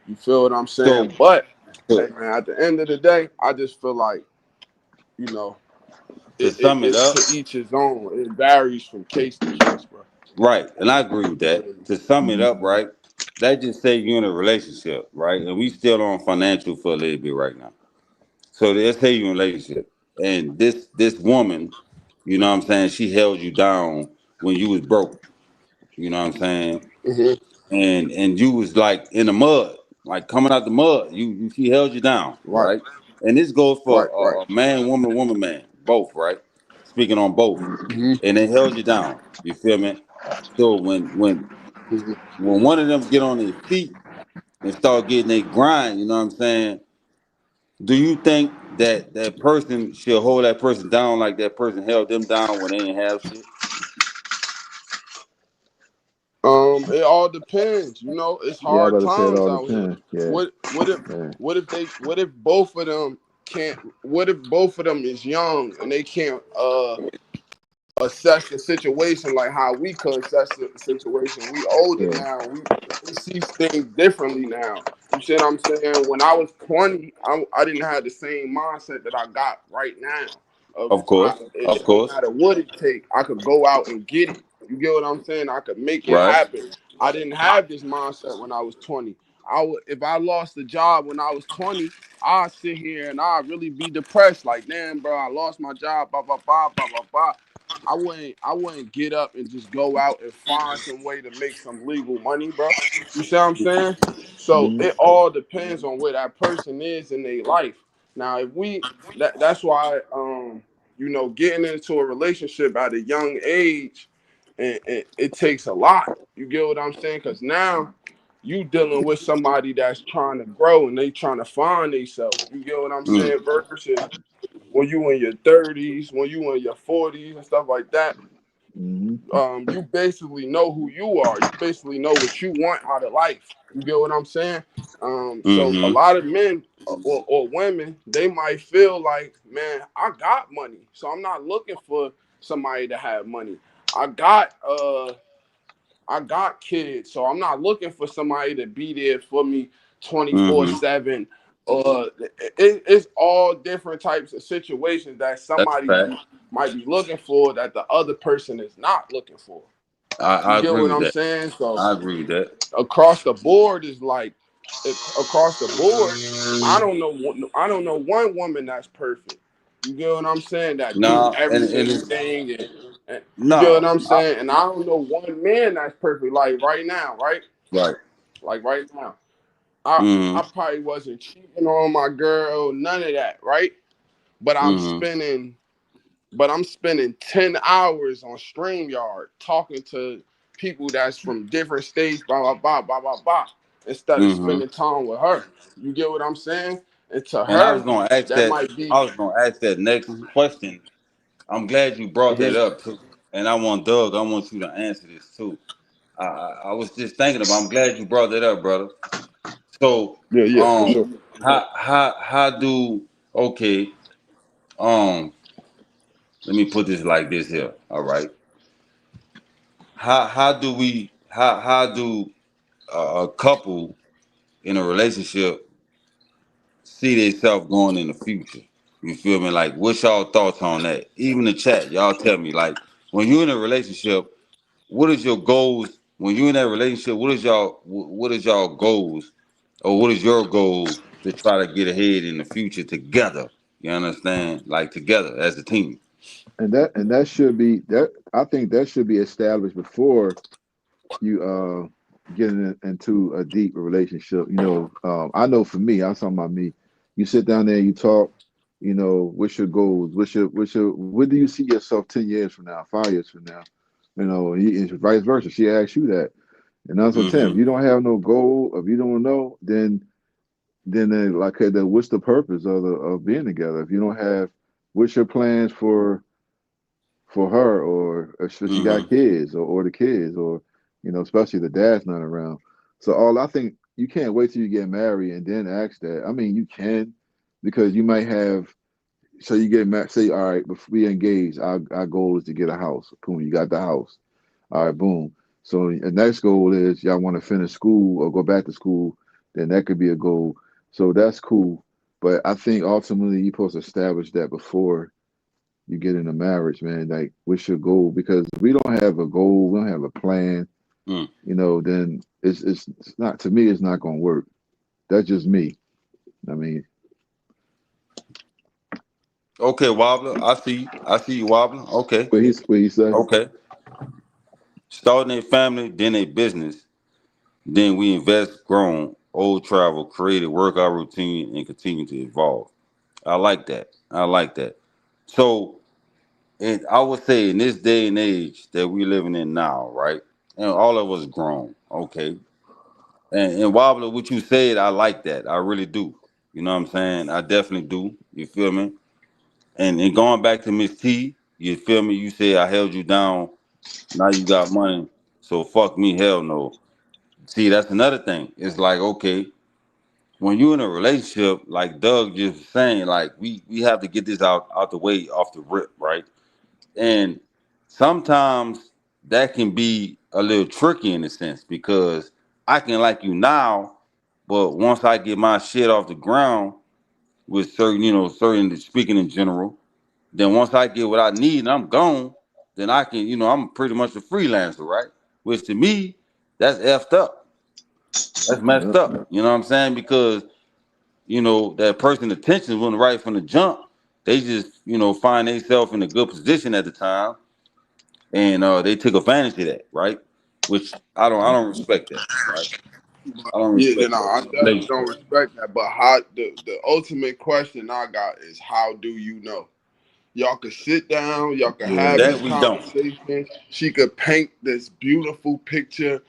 You feel what I'm so saying? But hey, to man, at the end of the day, I just feel like you know sum it it's up, to each his own. It varies from case to case, bro. right, and I agree with that. To sum it Mhm. up, right, let's just say you're in a relationship, right, and we still on financial for a little bit right now. So let's say you're in a relationship, and this woman, you know what I'm saying, she held you down when you was broke. You know what I'm saying, Hmm. and you was like in the mud, like coming out the mud. You she held you down, Right, right? And this goes for right, right. a man, woman, woman, man, both, right? Speaking on both, Hmm. and they held you down. You feel me? So Hmm. when one of them get on their feet and start getting a grind, you know what I'm saying? Do you think that that person should hold that person down like that person held them down when they didn't have shit? It all depends. It's Yeah, I hard about to say it times all out here. depends. Yeah, What if yeah, what if both of them can't? What if both of them is young and they can't assess the situation like how we could assess the situation. We older yeah, now. We see things differently now. You see what I'm saying? When I was 20, I didn't have the same mindset that I got right now. Of course, of It don't course, matter what it take, I could go out and get it. You get what I'm saying? I could make it right? happen. I didn't have this mindset when I was 20. If I lost a job when I was 20, I'd sit here and I'd really be depressed. Like, damn, bro, I lost my job, blah, blah, blah, blah, blah, blah. I wouldn't get up and just go out and find some way to make some legal money, bro. You see what I'm saying? So Mm-hmm. it all depends on where that person is in their life. Now, if we that's why getting into a relationship at a young age, and it takes a lot. You get what I'm saying? Because now you dealing with somebody that's trying to grow and they trying to find themselves. You get what I'm Mm, saying? Versus when you in your 30s, when you in your 40s and stuff like that, Mm-hmm. you basically know who you are. You basically know what you want out of life. You get what I'm saying? So a mm-hmm. lot of men or women, they might feel like, man, I got money, so I'm not looking for somebody to have money. I got I got kids, so I'm not looking for somebody to be there for me Mm-hmm. 24/7. It's all different types of situations that That's a somebody fact. might be looking for that the other person is not looking for. You I get agree what with I'm that. saying? So I agree with that. across the board is like across the board. I don't know one woman that's perfect. You get what I'm saying? That do No, every and single it's thing, and you get what no, I'm saying? And I don't know one man that's perfect. Like right now, right? right. Like right now, I Mm-hmm. I probably wasn't cheating on my girl, none of that, right? But I'm Mm-hmm. spending but I'm spending 10 hours on StreamYard talking to people that's from different states, blah, blah, blah, blah, blah, blah, instead of Mm-hmm. spending time with her. You get what I'm saying? And to And I was her, gonna ask that that. might be, I was gonna ask that next question. I'm glad you brought that mhm. up too. And I want Doug. I want you to answer this too. I was just thinking about. I'm glad you brought that up, brother. So, Yeah, yeah, for um, sure. how do okay? Um, Let me put this like this here. All right. How do a couple in a relationship see themselves going in the future? You feel me? Like, what's y'all thoughts on that? Even the chat, y'all tell me. Like, when you're in a relationship, what is your goals? When you're in that relationship, what is y'all goals, or what is your goal to try to get ahead in the future together? You understand? Like together as a team. And that should be that. I think that should be established before you get into a deep relationship. I know for me, I'm talking about me. You sit down there, you talk. What's your goals? Where do you see yourself 10 years from now, 5 years from now? And vice versa. She asks you that, and that's what Tim. If Mm-hmm. you don't have no goal, if you don't know, then like what's the purpose of being together? If you don't have, what's your plans for her, or if she got Mm-hmm. kids, or the kids, or especially the dad's not around. So all I think, you can't wait till you get married and then ask that. I mean, you can, because you might have. So you get married, say, all right, before we engage, our goal is to get a house. Boom, you got the house. All right, boom. So the next goal is y'all want to finish school or go back to school. Then that could be a goal. So that's cool. But I think ultimately you're supposed to establish that before you get into marriage, man. Like, what's your goal? Because if we don't have a goal, we don't have a plan, Mm. then it's not, to me, it's not gonna work. That's just me. I mean, Okay, Wobbler. I see you. I see you, Wobbler. Okay. what he say? Okay. Starting a family, then a business. Then we invest, grown, old travel, created workout routine, and continue to evolve. I like that. I like that. So, I would say in this day and age that we're living in now, right? And all of us grown, okay. And Wobbler, what you said, I like that. I really do. You know what I'm saying? I definitely do. You feel me? And going back to Miss T, you feel me? You said I held you down. Now you got money, so fuck me, hell no. See, that's another thing. It's like, okay, when you're in a relationship, like Doug just was saying, like we have to get this out the way off the rip, right? And sometimes that can be a little tricky in a sense because I can like you now, but once I get my shit off the ground with certain speaking in general, then once I get what I need and I'm gone, then I can, I'm pretty much a freelancer, right? Which to me, that's effed up. That's messed Yep. up. You know what I'm saying? Because, that person attention wasn't right from the jump. They just, find themselves in a good position at the time. and they took advantage of that, right? Which I don't respect that, right? I don't Yeah, respect then that I in a definitely don't relationship. respect that. But how the ultimate question I got is how do you know? Y'all could sit down, y'all could have Yeah, these That we don't. conversations. She could paint this beautiful picture.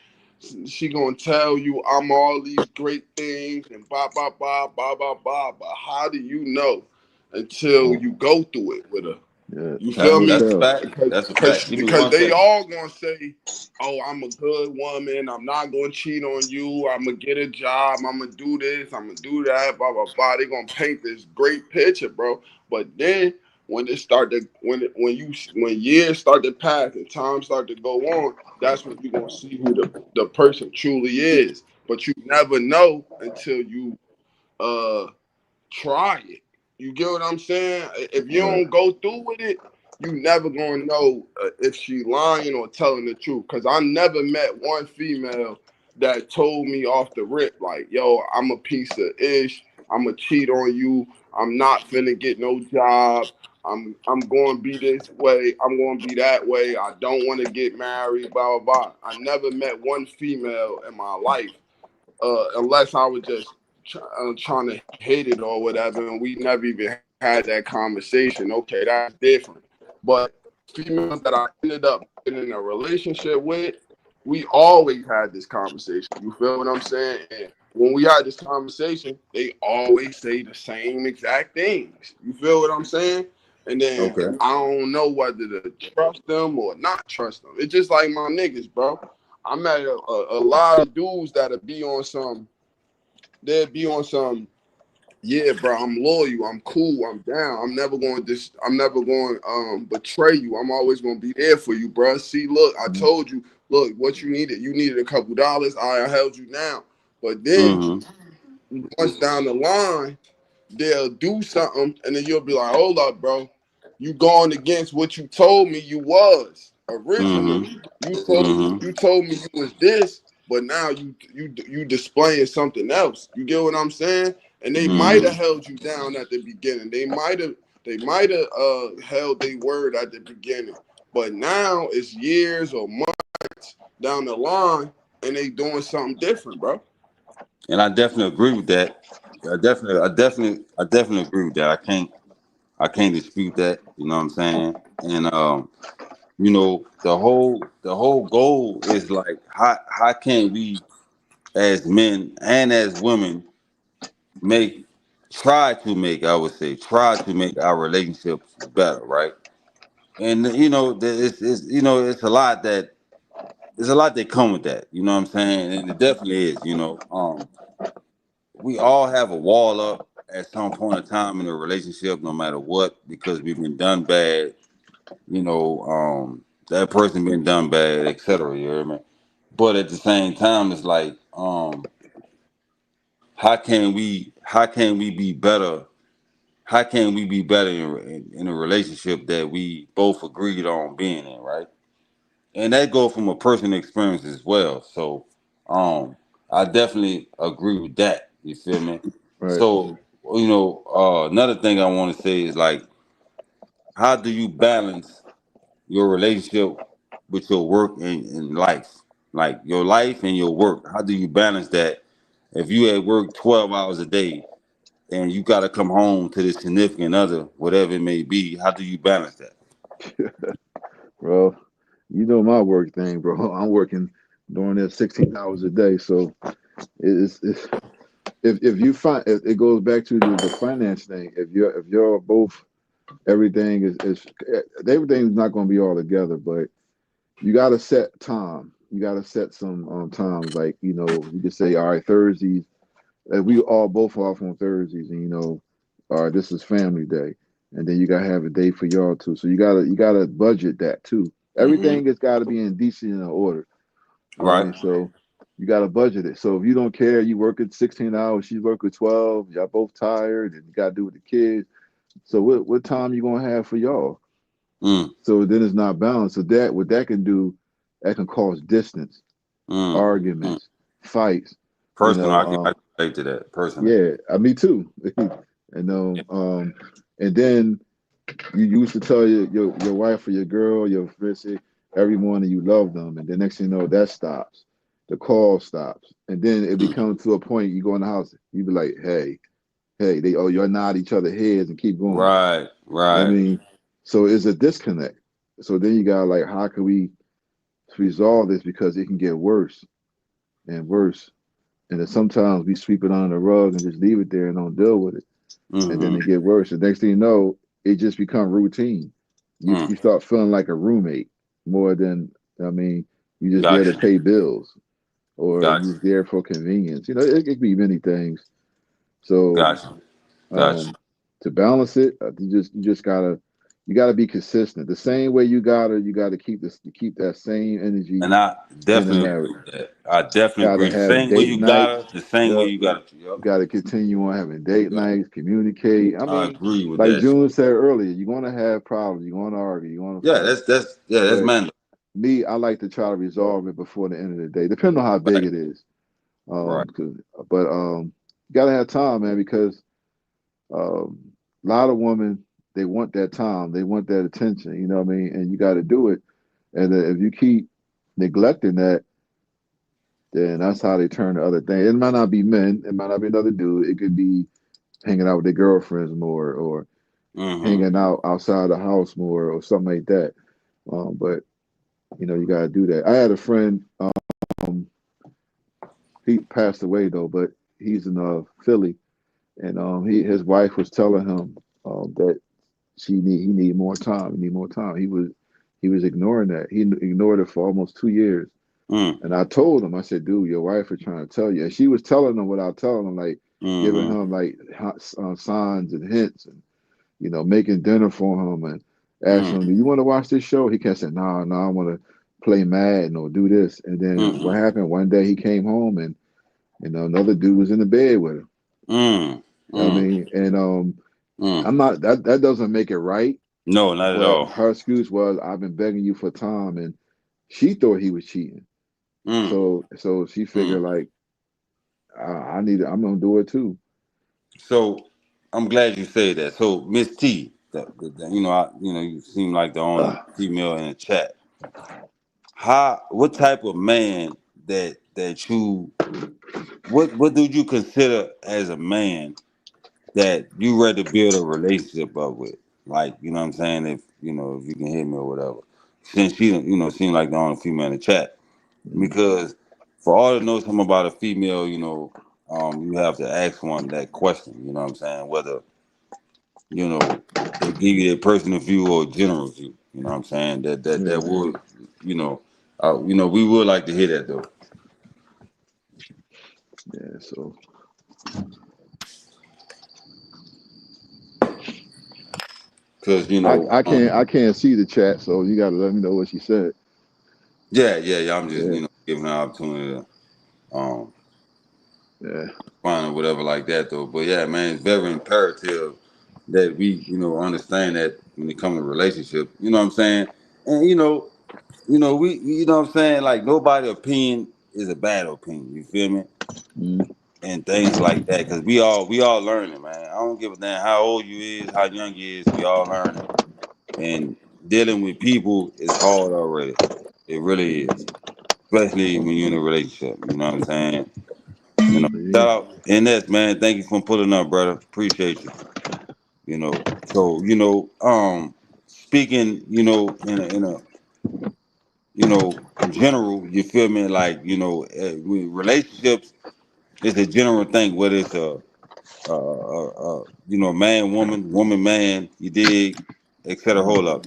She gonna tell you I'm all these great things and blah blah blah blah blah blah. But how do you know until Oh, you go through it with her? yeah. You Time feel will me? that's a tell. fact. Because That's a because fact. Give me because one they second. all gonna say, "Oh, I'm a good woman. I'm not gonna cheat on you. I'm gonna get a job. I'm gonna do this. I'm gonna do that." Blah blah blah. They gonna paint this great picture, bro. But then when it start to when years start to pass and time start to go on, that's when you gonna see who the person truly is. But you never know until you uh try it. You get what I'm saying? If you Right. don't go through with it, you never gonna know if she lying or telling the truth. Cause I never met one female that told me off the rip like, "Yo, I'm a piece of ish. I'm gonna cheat on you. I'm not finna get no job. I'm going to be this way. I'm going to be that way. I don't want to get married. Blah blah blah." I never met one female in my life unless I was just trying to hit it or whatever, and we never even had that conversation. Okay, that's different. But females that I ended up being in a relationship with, we always had this conversation. You feel what I'm saying? And when we had this conversation, they always say the same exact things. You feel what I'm saying? And then Okay. I don't know whether to trust them or not trust them. It's just like my niggas, bro. I met a lot of dudes that'll be on some, they'll be on some, yeah, bro, I'm loyal, I'm cool, I'm down. I'm never going betray you. I'm always gonna be there for you, bro. See, look, I Mhm. told you, look, what you needed a couple dollars, I held you down. But then Mm-hmm. once down the line, they'll do something, and then you'll be like, "Hold up, bro, you going against what you told me you was originally. Mm-hmm. You Mm-hmm. told me you was this, but now you displaying something else. You get what I'm saying? And they might have Mm-hmm. held you down at the beginning. They might have held their word at the beginning, but now it's years or months down the line, and they doing something different, bro. And I definitely agree with that. I definitely agree with that. I can't dispute that. You know what I'm saying? And the whole goal is like how can we as men and as women make I would say try to make our relationships better, right? And it's a lot that come with that. You know what I'm saying? And it definitely is. We all have a wall up at some point in time in a relationship, no matter what, because we've been done bad. That person been done bad, etc. You hear me? But at the same time, it's like, how can we be better? How can we be better in a relationship that we both agreed on being in, right? And that goes from a personal experience as well. So, um, I definitely agree with that. You feel me? Right. So, another thing I want to say is like, how do you balance your relationship with your work and life? Like your life and your work. How do you balance that? If you at work 12 hours a day and you got to come home to this significant other, whatever it may be, how do you balance that? Well, you know my work thing, bro. I'm working doing this 16 hours a day. So it's if you find it goes back to the finance thing. If you're both everything is everything's not going to be all together, but you got to set time. You got to set some times. Like you could say, all right, Thursdays. We all both off on Thursdays, and all right, this is family day, and then you gotta have a day for y'all too. So you gotta budget that too. Mm-hmm. Everything has got to be in decent in order. You know what I Right? mean? So you gotta budget it. So if you don't care, you work at 16 hours, she's working 12. Y'all both tired, and you gotta do with the kids. So what time you gonna have for y'all? Mm, So then it's not balanced. So that what that can do, that can cause distance, mm, mm. arguments, fights. You Personal, know, I can relate to that personally. yeah, me too. And then you used to tell your wife or your girl, your fiancé, every morning you love them, and the next thing you know that stops, the call stops, and then it becomes to a point you go in the house, you be like, hey, they you're nod each other heads and keep going. Right, I right. mean, so it's a disconnect. So then you got like, how can we resolve this because it can get worse and worse, and then sometimes we sweep it under the rug and just leave it there and don't deal with it, and then Mm-hmm. it get worse. The next thing you know, it just become routine. You Mm. start feeling like a roommate more than, I mean, you just there to Gotcha. pay bills or you Gotcha. just there for convenience. It could be many things. So Gotcha. Gotcha. um, to balance it, you just gotta be consistent. The same way you gotta keep that same energy And I in the definitely agree marriage. with that. I definitely Gotta agree. The have same way date you got nights. us, the same way Yep. you got it. Yep. Got to continue on having date Yep. nights, communicate. I I mean, agree with like that. June said earlier, you're gonna have problems. You're gonna argue. You're gonna Yeah, fight. that's But man. me, I like to try to resolve it before the end of the day, depending on how big Right. it is. Right. 'Cause- but you gotta have time, man, because a lot of women they want that time, they want that attention. You know what I mean? And you got to do it. And if you keep neglecting that, then that's how they turn to other things. It might not be men. It might not be another dude. It could be hanging out with their girlfriends more, or Mm-hmm. hanging out outside the house more, or something like that. But you got to do that. I had a friend. He passed away though, but he's in Philly, and his wife was telling him that he need more time. He need more time. He was ignoring that. He ignored it for almost 2 years. Mm. And I told him, I said, dude, your wife is trying to tell you. And she was telling him without telling him, like giving Mm-hmm. him like signs and hints, and making dinner for him and asking Mm. him, "Do you want to watch this show?" He kept saying, "No, no, I want to play Madden or do this." And then what Mm-hmm. happened? One day he came home and another dude was in the bed with him. Mm. I Mm. mean, and Mm. I'm not that doesn't make it right. No, not at But all. her excuse was, "I've been begging you for time," and she thought he was cheating. Mm. So she Mm. figured like I'm gonna do it too. So I'm glad you say that. So Miss T, you seem like the only female in the chat. What type of man that you what do you consider as a man that you ready to build a relationship up with? Like, you know what I'm saying? If you can hear me or whatever. Since she, seem like the only female in the chat. Mhm. Because for all to know something about a female, you have to ask one that question, you know what I'm saying? Whether, you know, they give you a personal view or a general view, you know what I'm saying? That Yeah, would, you know, we would like to hear that though. yeah. So Cause, I can't see the chat, so you got to let me know what she said. yeah, I'm just, Yeah, giving her an opportunity to, yeah. fun or whatever like that though. But yeah, man, it's very imperative that we, understand that when it comes to relationship, you know what I'm saying? And we you know what I'm saying, like nobody opinion is a bad opinion, you feel me? Mm, And things like that. Cause we all learning, man. I don't give a damn how old you is, how young you is, we all learning. And dealing with people is hard already. It really is. Especially when you're in a relationship. You know what I'm saying? yeah. Shout out NS, man. Thank you for pulling up, brother. Appreciate you. So speaking, in general, you feel me? Like relationships is a general thing, whether it's man, woman, woman, man. You dig, etc. Hold up.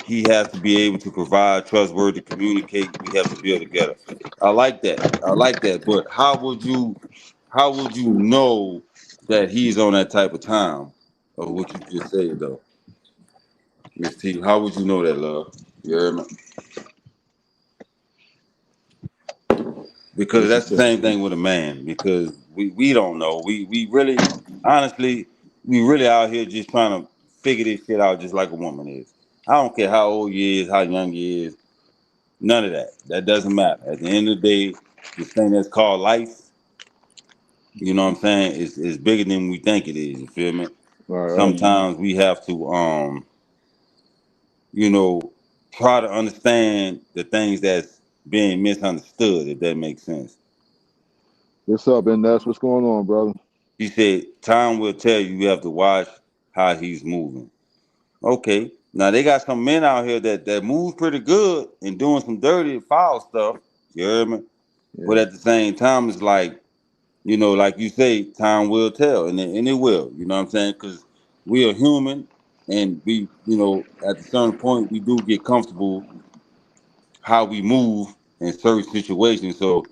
He has to be able to provide, trustworthy, communicate. We have to build together. I like that. I like that. But how would you know that he's on that type of time of what you just said though, Miss T? How would you know that, love? You heard me? Because What she that's the said. same thing with a man. Because we don't know. We really, honestly, we really out here just trying to figure this shit out, just like a woman is. I don't care how old you is, how young you is. None of that. That doesn't matter. At the end of the day, this thing that's called life, you know what I'm saying, is bigger than we think it is. You feel me? All right, Sometimes we have to, you know, try to understand the things that's being misunderstood, if that makes sense. What's up, and that's what's going on, brother. He said, time will tell you, you have to watch how he's moving. Okay. Now they got some men out here that move pretty good and doing some dirty foul stuff. You heard me? But Yeah, at the same time, it's like, like you say, time will tell, and it will. You know what I'm saying? Because we are human, and we, at a certain point, we do get comfortable how we move in certain situations. So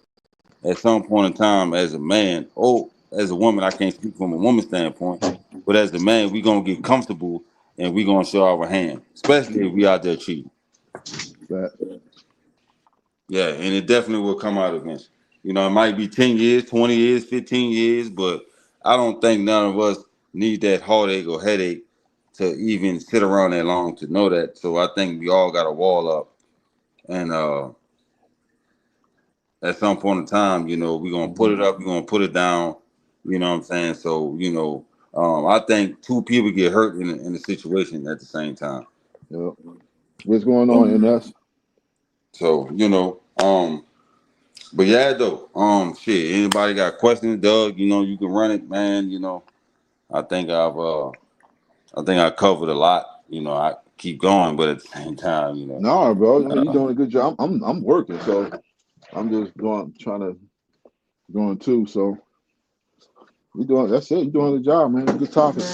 at some point in time, as a man, or as a woman, I can't speak from a woman's standpoint, but as the man, we gonna get comfortable and we gonna show our hand, especially if we out there cheating. that, Yeah, and it definitely will come out against you. It might be 10 years, 20 years, 15 years, but I don't think none of us need that heartache or headache to even sit around that long to know that. So I think we all got a wall up, and at some point in time, we're gonna put it up, we're gonna put it down. You know what I'm saying? So, I think two people get hurt in a situation at the same time. yeah. What's going on, and that's So, but yeah, though, shit. Anybody got questions, Doug? You can run it, man. I think I covered a lot. I keep going, but at the same time, nah, bro. I mean, you uh, doing a good job. I'm working, so I'm just trying to going too. So you doing that's it. You doing the job, man. Good topic.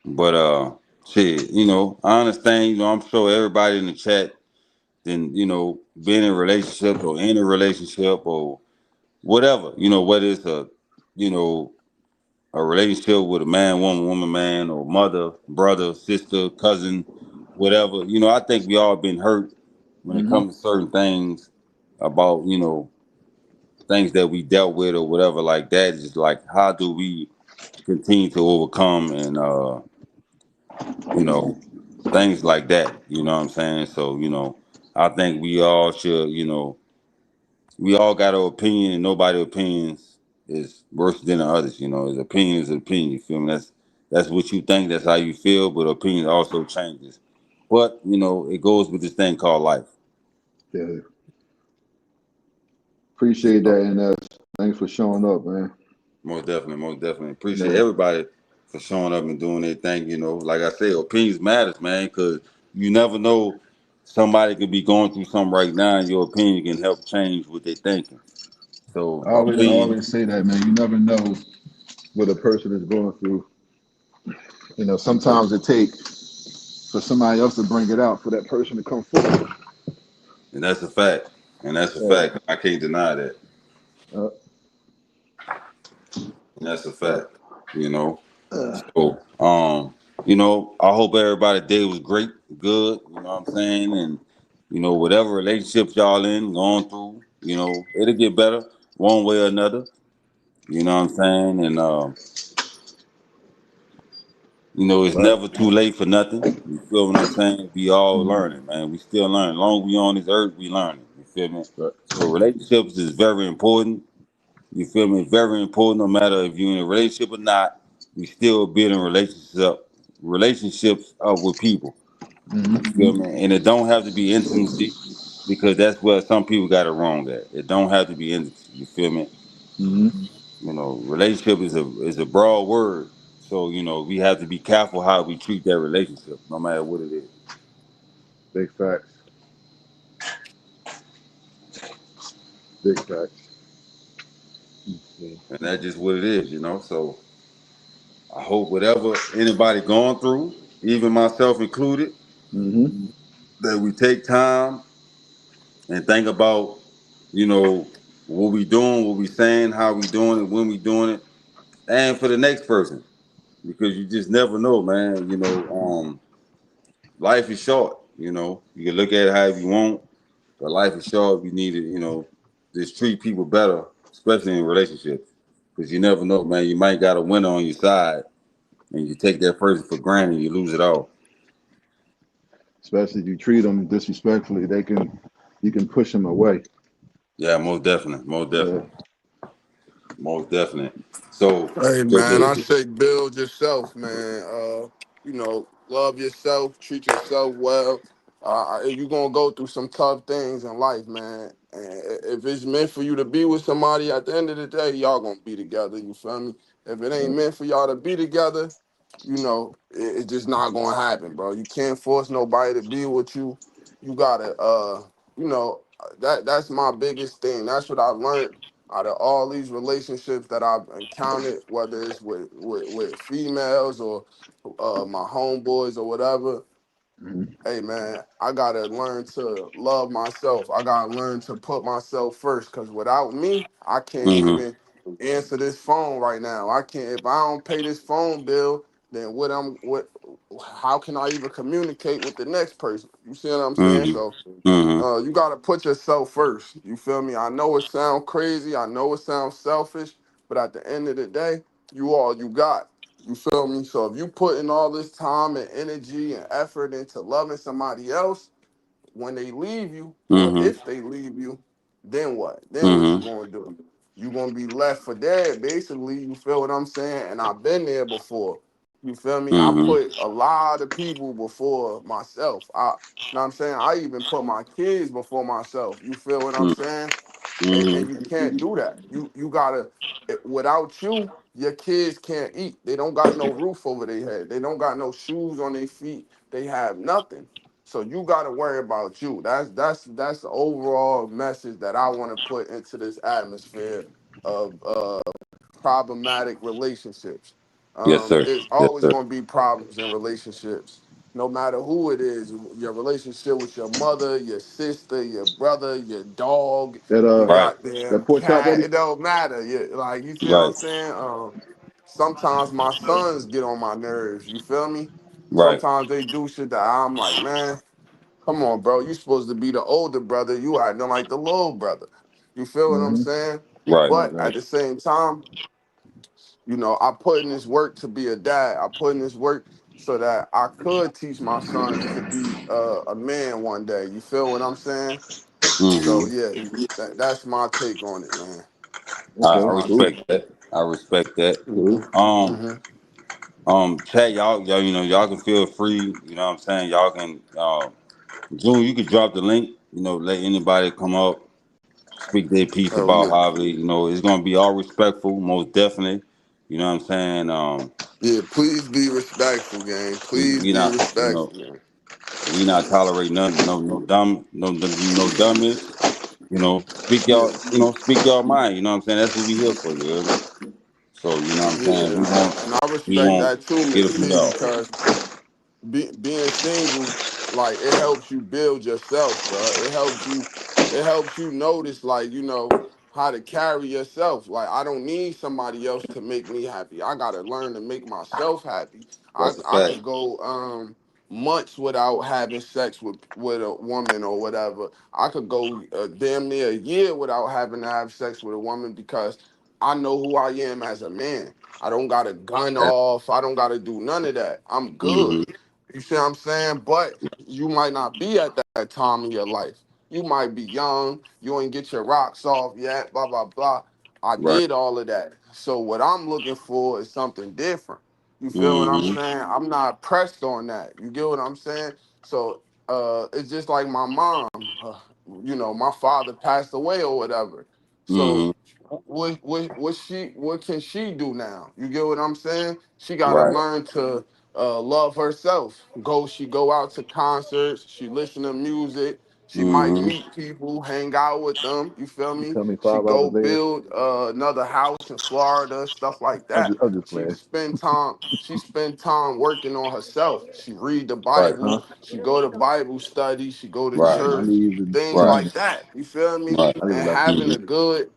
but shit. I understand. I'm sure everybody in the chat, then being in relationships or in a relationship or whatever. Whether it's you know a relationship with a man, woman, woman, man, or mother, brother, sister, cousin, whatever. I think we all been hurt when it Mm-hmm. comes to certain things about things that we dealt with or whatever like that. Just like how do we continue to overcome and you know things like that. You know what I'm saying? So I think we all should we all got an opinion, and nobody's opinions is worse than the others. His opinion is an opinion. You feel me? That's what you think. That's how you feel. But opinion also changes. But it goes with this thing called life. Yeah, appreciate So that, and thanks for showing up, man. most definitely appreciate Yeah, everybody for showing up and doing their thing. Like I say, opinions matters, man, because you never know. Somebody could be going through something right now, and your opinion can help change what they're thinking. So I opinion, always say that, man. You never know what a person is going through. Sometimes it takes for somebody else to bring it out for that person to come forward. and that's a fact. And that's a Yeah. fact. I can't deny that. Uh, And that's a so, fact. You know. So I hope everybody day was great, good, you know what I'm saying? And whatever relationships y'all in, going through, it'll get better one way or another. You know what I'm saying? And it's right. never too late for nothing. You feel what I'm saying? We all Mhm. learning, man. We still learning. As long as we on this earth, we learning. You feel me? Right. So relationships is very important. You feel me? Very important. No matter if you're in a relationship or not, we still building relationships with people. You Mm-hmm. feel me? And it don't have to be intimacy because that's where some people got it wrong at. It don't have to be intimacy. You feel me? Mm-hmm. Relationship is a broad word. So we have to be careful how we treat that relationship, no matter what it is. Big facts. Big facts. Yeah. And that's just what it is. So I hope whatever anybody going through, even myself included, Mm-hmm. that we take time and think about, you know, what we doing, what we saying, how we doing it, when we doing it, and for the next person, because you just never know, man. Life is short. You can look at it however you want, but life is short. We need to, just treat people better, especially in relationships, because you never know, man. You might got a winner on your side, and you take that person for granted, you lose it all. Especially if you treat them disrespectfully, you can push them away. Yeah, most definitely, most Yeah. definitely, most definitely. So, Hey so man, I say build yourself, man. Love yourself, treat yourself well. You gonna go through some tough things in life, man. And if it's meant for you to be with somebody, at the end of the day, y'all gonna be together. You feel me? If it ain't meant for y'all to be together, it's just not gonna happen, bro. You can't force nobody to be with you. You gotta, that's my biggest thing. That's what I learned out of all these relationships that I've encountered, whether it's with females or my homeboys or whatever. Mhm. Hey man, I gotta learn to love myself. I gotta learn to put myself first. Cause without me, I can't Mm-hmm. even answer this phone right now. I can't if I don't pay this phone bill, then what how can I even communicate with the next person? You see what I'm saying? Mm-hmm. So Mm-hmm. you gotta put yourself first. You feel me? I know it sounds crazy. I know it sounds selfish, but at the end of the day, you all you got. You feel me? So if you put in all this time and energy and effort into loving somebody else, when they leave you, or Mm-hmm. if they leave you, then what? Then what you Mm-hmm. gonna do? You gonna be left for dead, basically. You feel what I'm saying? And I've been there before. You feel me? I Mm-hmm. put a lot of people before myself. You know what I'm saying? I even put my kids before myself. You feel what I'm saying? And you Mm-hmm. can't do that. You gotta without you, your kids can't eat. They don't got no roof over their head. They don't got no shoes on their feet. They have nothing. So you gotta worry about you. That's the overall message that I want to put into this atmosphere of problematic relationships. Yes, sir. It's Yes, always sir. gonna be problems in relationships no matter who it is, your relationship with your mother, your sister, your brother, your dog, That your Right. that goddamn pork chop cat, ready? it don't matter. Like you feel what I'm Right. saying? Sometimes my sons get on my nerves, you feel me? Right. Sometimes they do shit that I'm like, man, come on, bro. You supposed to be the older brother. You acting like the little brother. You feel what I'm Mm-hmm. saying? Right. Right, But right. at the same time, I put in this work to be a dad. I put in this work so that I could teach my sons to be a man one day. You feel what I'm saying? So Mm-hmm. yeah, that's my take on it, man. I That's Okay, my cool, take. respect that. I respect that. Hmm. cool. Um, Hmm. chat, y'all, y'all can feel free. You know what I'm saying? Y'all can, June, you could drop the link. Let anybody come up, speak their piece Oh about yeah, how they, it's gonna be all respectful, most definitely. You know what I'm saying? yeah. Please be respectful, gang. Please We be not, respectful, man. we not tolerate none, no dumbness. Speak Yeah, speak your mind. You know what I'm saying? That's what we here for. You hear me? So you know what I'm saying? yeah, and I We respect won't that too, get Miss it from P, y'all. because being single, like it helps you build yourself, bro. It helps you notice, like how to carry yourself. Like I don't need somebody else to make me happy. I gotta learn to make myself happy. I That's a I fact. could go months without having sex with a woman or whatever. I could go damn near a year without having to have sex with a woman because I know who I am as a man. I don't got to gun off. I don't got to do none of that. I'm good. Mm-hmm. You see what I'm saying? But you might not be at that time in your life. You might be young. You ain't get your rocks off yet. Blah blah blah. I Right. did all of that. So what I'm looking for is something different. You feel what I'm Mm-hmm. saying? I'm not pressed on that. You get what I'm saying? So it's just like my mom. My father passed away or whatever. So Mm-hmm. what can she do now? You get what I'm saying? She got to Right. learn to love herself. She go out to concerts. She listen to music. She might Mm-hmm. meet people, hang out with them. You feel You me? tell me She 5 hours go later. build another house in Florida, stuff like that. I'm just She playing. spend time. She spend time working on herself. She read the Right. Bible. Huh? She go to Bible study. She go to Right. I church. leave in Things 20 Right. like minutes. that. You feel me? Right. I leave in And about 20 having Mm-hmm. a minutes. good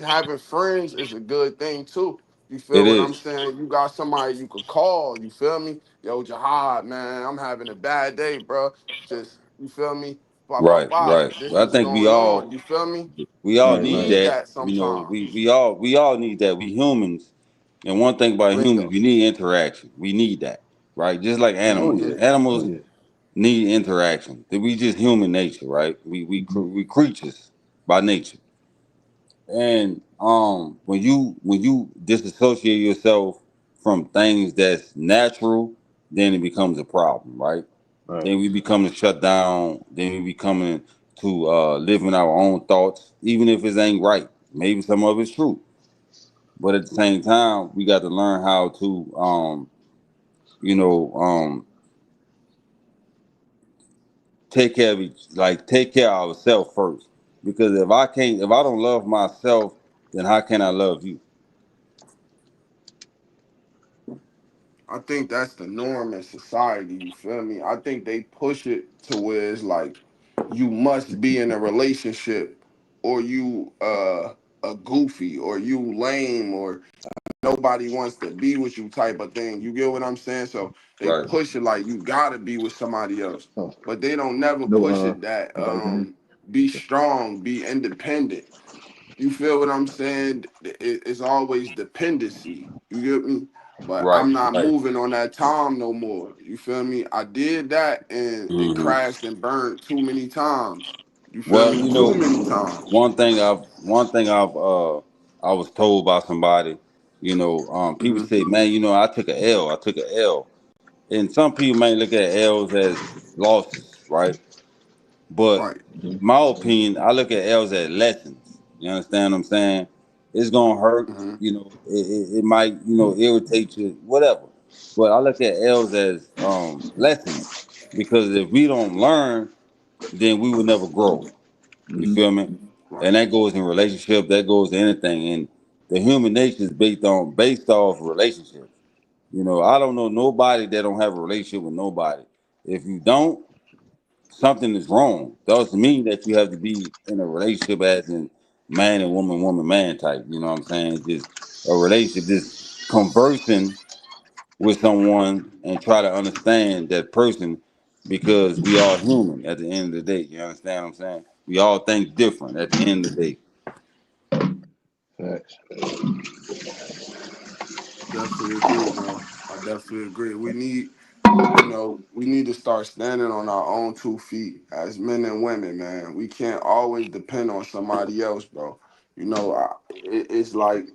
having friends is a good thing too. You It feel what I'm is. saying? You got somebody you could call. You feel me? Yo, Jihad, man, I'm having a bad day, bro. Just you feel me? Blah blah Right. blah. Right. This But I what's think we going on. all You feel me? we all You Right, need right. need that. that sometimes. We all need that. We humans. And one thing about humans, Bingo. we need interaction. We need that. Right? Just like Oh animals. yeah. Mm-hmm. Oh Animals yeah. need interaction. That we just human nature, right? Hmm. We creatures by nature. And when you disassociate yourself from things that's natural, then it becomes a problem, right? Right. Then we becoming shut down. Then we becoming to living our own thoughts, even if it ain't right. Maybe some of it's true, but at the same time, we got to learn how to, you know, take care of take care of ourselves first. Because if I don't love myself, then how can I love you? I think that's the norm in society. You feel me? I think they push it to where it's like you must be in a relationship, or you a goofy, or you lame, or nobody wants to be with you type of thing. You get what I'm saying? So they Right. push it like you gotta be with somebody else, Oh, but they don't never no, push it that nobody come in. be strong, be independent. You feel what I'm saying? It's always dependency. You get me? But Right. I'm not Right. moving on that time no more. You feel me? I did that and it Hmm. crashed and burned too many times. You feel Well, me? Too many times. one thing I was told by somebody, people Hmm. say, man, I took a L. I took a L. And some people may look at L's as losses, right? But Right. Mhm. my opinion, I look at L's as lessons. You understand what I'm saying? It's gonna hurt, Hmm. it might, irritate you, whatever. But I look at L's as lessons because if we don't learn, then we will never grow. You Mhm. feel me? Right. And that goes in relationship, that goes to anything. And the human nature is based off relationships. I don't know nobody that don't have a relationship with nobody. If you don't, something is wrong. Doesn't mean that you have to be in a relationship as in man and woman, woman, man type. You know what I'm saying? Just a relationship, just conversing with someone and try to understand that person because we are human at the end of the day. You understand what I'm saying? We all think different at the end of the day. Facts. Definitely agree, bro. I definitely agree. We need to start standing on our own 2 feet as men and women, man. We can't always depend on somebody else, bro. It's like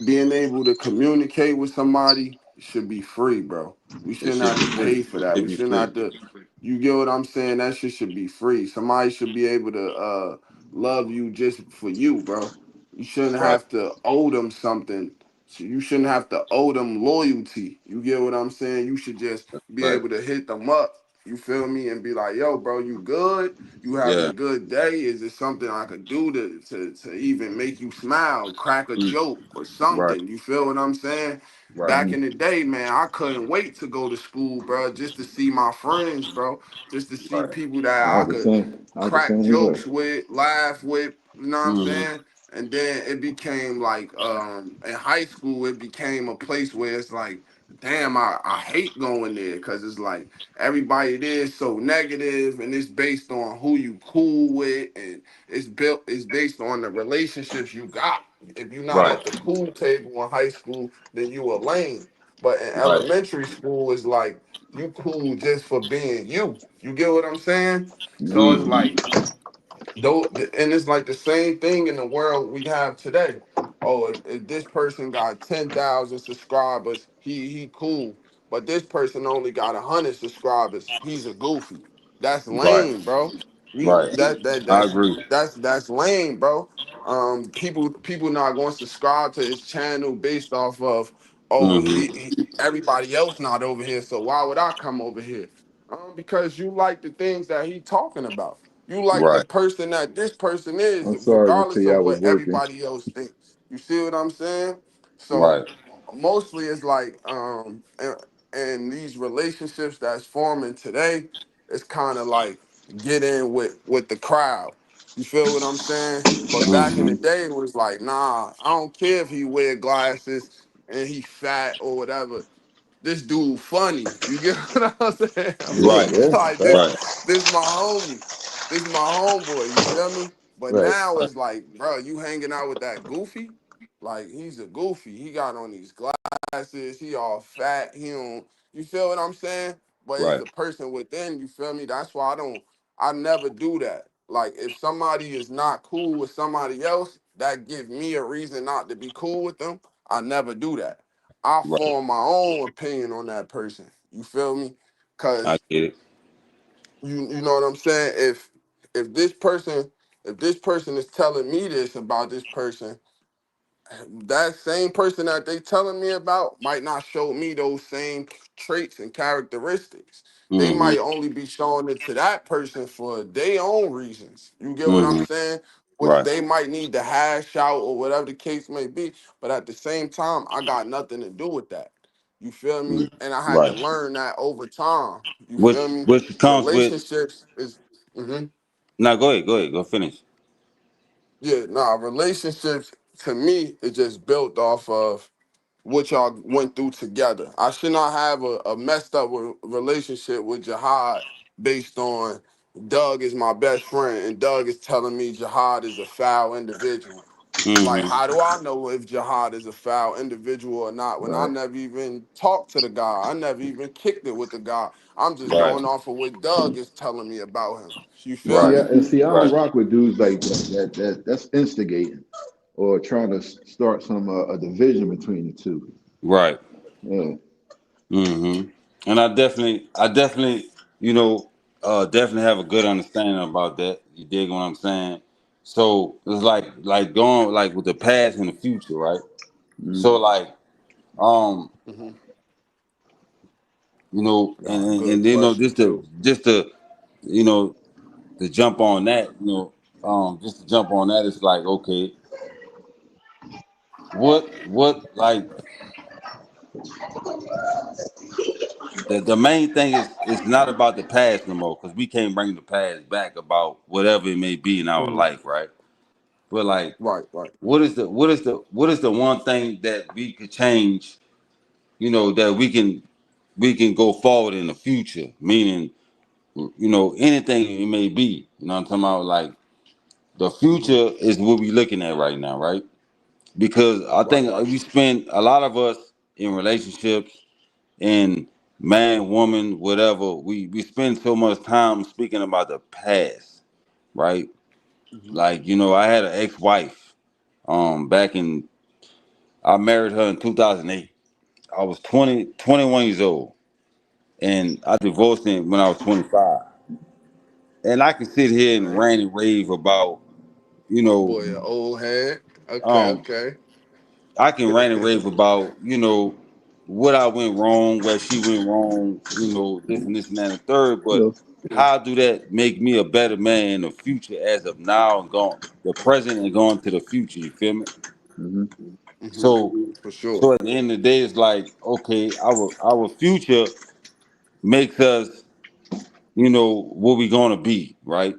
being able to communicate with somebody should be free, bro. We It shouldn't should have be to free. pay for It that. should We be shouldn't free. have to. You get what I'm saying? That shit should be free. Somebody should be able to love you just for you, bro. You shouldn't Right. have to owe them something. So you shouldn't have to owe them loyalty. You get what I'm saying? You should just be Right. able to hit them up. You feel me? And be like, yo, bro, you good? You having Yeah. a good day? Is it something I could do to even make you smile, crack a Mm. joke or Right. something? You feel what I'm saying? Right. Back Mhm. in the day, man, I couldn't wait to go to school, bro, just to see my friends, bro, just to see Right. people that I I was the could same. I was the crack same way. jokes with, laugh with, you know what I'm Hmm. saying? And then it became like in high school, it became a place where it's like, damn, I hate going there because it's like everybody there is so negative and it's based on who you cool with and it's based on the relationships you got. If you're not Right. at the pool table in high school, then you a lame. But in Right. elementary school, it's like you cool just for being you. You get what I'm saying? So it's Mhm. Hmm. like though, and it's like the same thing in the world we have today. Oh, if this person got 10,000 subscribers, he cool. But this person only got 100 subscribers. He's a goofy. That's Right. lame, bro. We Right. that that I that's agree. that's lame, bro. People not going to subscribe to his channel based off of oh Hmm. everybody else not over here, so why would I come over here? Because you like the things that he talking about. You like the Right. person that this person is, I'm sorry to tell regardless you I of was what working. everybody else thinks. You see what I'm saying? So Right. mostly it's like and these relationships that's forming today, it's kind of like get in with the crowd. You feel what I'm saying? But back in the Hmm. day, it was like, nah, I don't care if he wear glasses and he fat or whatever. This dude funny. You get what I'm saying? Yeah, Right. yeah. Like this, Facts. Right. this my homie. This my homeboy. You feel me? But Right. now Right. it's like, bro, you hanging out with that goofy? Like he's a goofy. He got on these glasses. He all fat. He don't. You feel what I'm saying? But it's Right. the person within. You feel me? That's why I don't. I never do that. Like if somebody is not cool with somebody else, that gives me a reason not to be cool with them. I never do that. I Right. form my own opinion on that person. You feel me? I Cause get it. you know what I'm saying? If this person if this person is telling me this about this person, that same person that they telling me about might not show me those same traits and characteristics. They Mm-hmm. might only be showing it to that person for their own reasons. You get what I'm Mm-hmm. saying? Which Right. they might need to hash out or whatever the case may be. But at the same time, I got nothing to do with that. You feel me? Mm. And I had to Right. learn that over time. You feel Which me? which comes with. Relationships is mhm. Now go ahead. Go ahead. Go finish. Yeah, nah, relationships to me is just built off of what y'all went through together. I should not have a messed up relationship with Jihad based on Doug is my best friend and Doug is telling me Jihad is a foul individual. Like, Mm-hmm. how do I know if Jihad is a foul individual or not when I Right. never even talked to the guy? I never even kicked it with the guy. I'm just Right. going off of what Doug is telling me about him. You feel Right. See, me? I don't Right. rock with dudes like that's instigating or trying to start some a division between the two. Right. Yeah. Mm-hmm. And I definitely, you know, definitely have a good understanding about that. You dig what I'm saying? So it's like going like with the past and the future, right? Mm-hmm. So like, um, Hmm. you know, and Nah, and, good and you know, question just to too. just to you know to jump on that, just to jump on that, it's like okay, what like the main thing is it's not about the past no more because we can't bring the past back about whatever it may be in our Mhm. life, right? But like, Right, right. what is the one thing that we could change? That we can go forward in the future, meaning anything it may be. You know what I'm talking about? Like the Hmm. future is what we're looking at right now, right? Because I Right, think right. we spend a lot of us in relationships and man, woman, whatever, we spend so much time speaking about the past, right? Hmm. Like, I had an ex-wife, back in I married her in 2008. I was 21 years old, and I divorced him when I was 25. And I can sit here and Okay. rant and rave about, you My know, boy, an old head. Okay, um, okay. I can rant and rave about, what I went wrong, where she went wrong, this and that and the third. But Hello. how do that make me a better man in the future as of now and going the present and going to the future? You feel me? Mm-hmm. Hmm. So, For sure. so at the end of the day, it's like, okay, our future makes us, what we gonna be, right?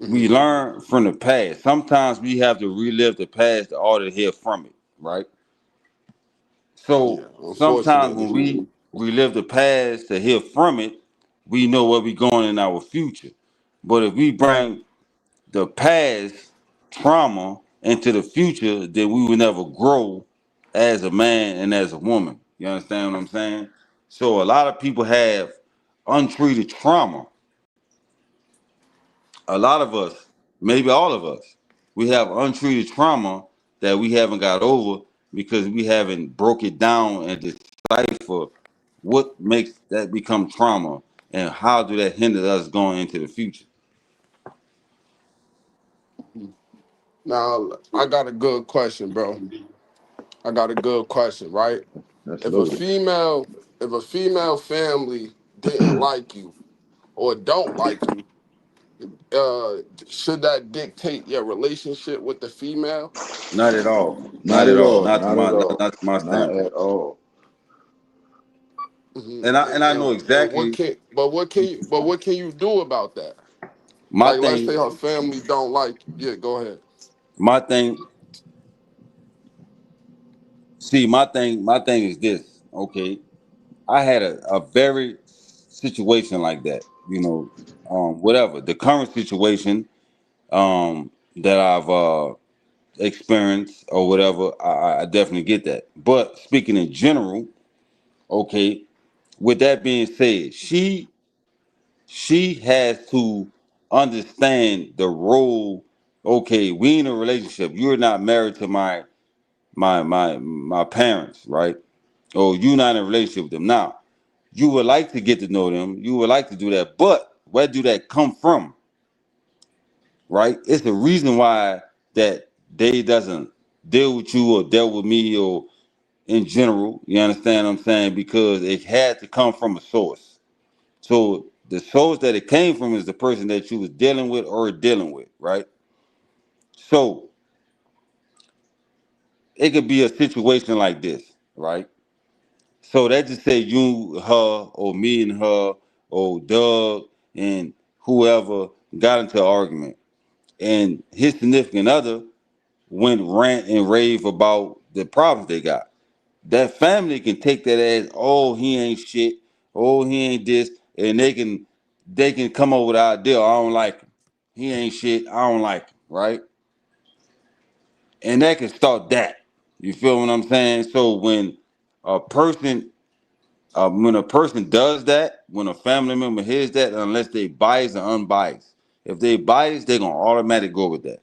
Hmm. We learn from the past. Sometimes we have to relive the past in order to hear from it, right? So Yeah, sometimes unfortunately. when we relive the past to hear from it, we know where we're going in our future. But if we bring the past trauma into the future, then we will never grow as a man and as a woman. You understand what I'm saying? So a lot of people have untreated trauma. A lot of us, maybe all of us, we have untreated trauma that we haven't got over because we haven't broke it down and decipher what makes that become trauma and how do that hinder us going into the future. Now, I got a good question, bro. I got a good question, right? That's If a loaded. female, if a female family didn't like you or don't like you, should that dictate your relationship with the female? Not at all. Not Not at at all. all. Not to Not at my all. not to my Not at standpoint. all. Hmm. And I know And what exactly what can you do about that? my Like, let's thing. say her family don't like you. Yeah, go ahead. My thing. See, my thing is this. Okay, I had a very situation like that. Whatever the current situation that I've experienced or whatever, I definitely get that. But speaking in general, okay. With that being said, she has to understand the role. Okay, we in a relationship. You're not married to my parents, right? Or you're not in a relationship with them now. You would like to get to know them. You would like to do that, but where do that come from? Right? It's the reason why that they doesn't deal with you or deal with me or in general. You understand what I'm saying? Because it had to come from a source. So the source that it came from is the person that you was dealing with or dealing with, right? So it could be a situation like this, right? So that just say you, her, or me and her, or Doug and whoever got into an argument, and his significant other went rant and rave about the problems they got. That family can take that as, oh, he ain't shit, oh, he ain't this, and they can come up with the idea, I don't like him. He ain't shit, I don't like him, right? And that can start that. You feel what I'm saying? So a person when a person does that, when a family member hears that, unless they biased or unbiased, if they biased, they're gonna automatically go with that.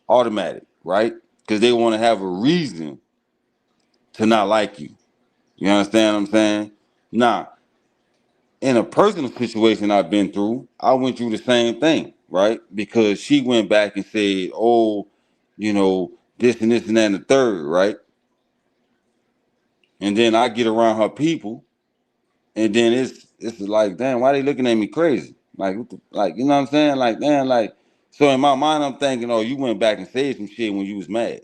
Automatic, right? Because they want to have a reason to not like you. You understand what I'm saying? Now, in a personal situation I've been through, I went through the same thing, right? Because she went back and said, oh, this and this and that and the third, right? And then I get around her people, and then it's like, damn, why they looking at me crazy? Like, like, you know what I'm saying? Like, damn, like, so in my mind, I'm thinking, oh, you went back and said some shit when you was mad.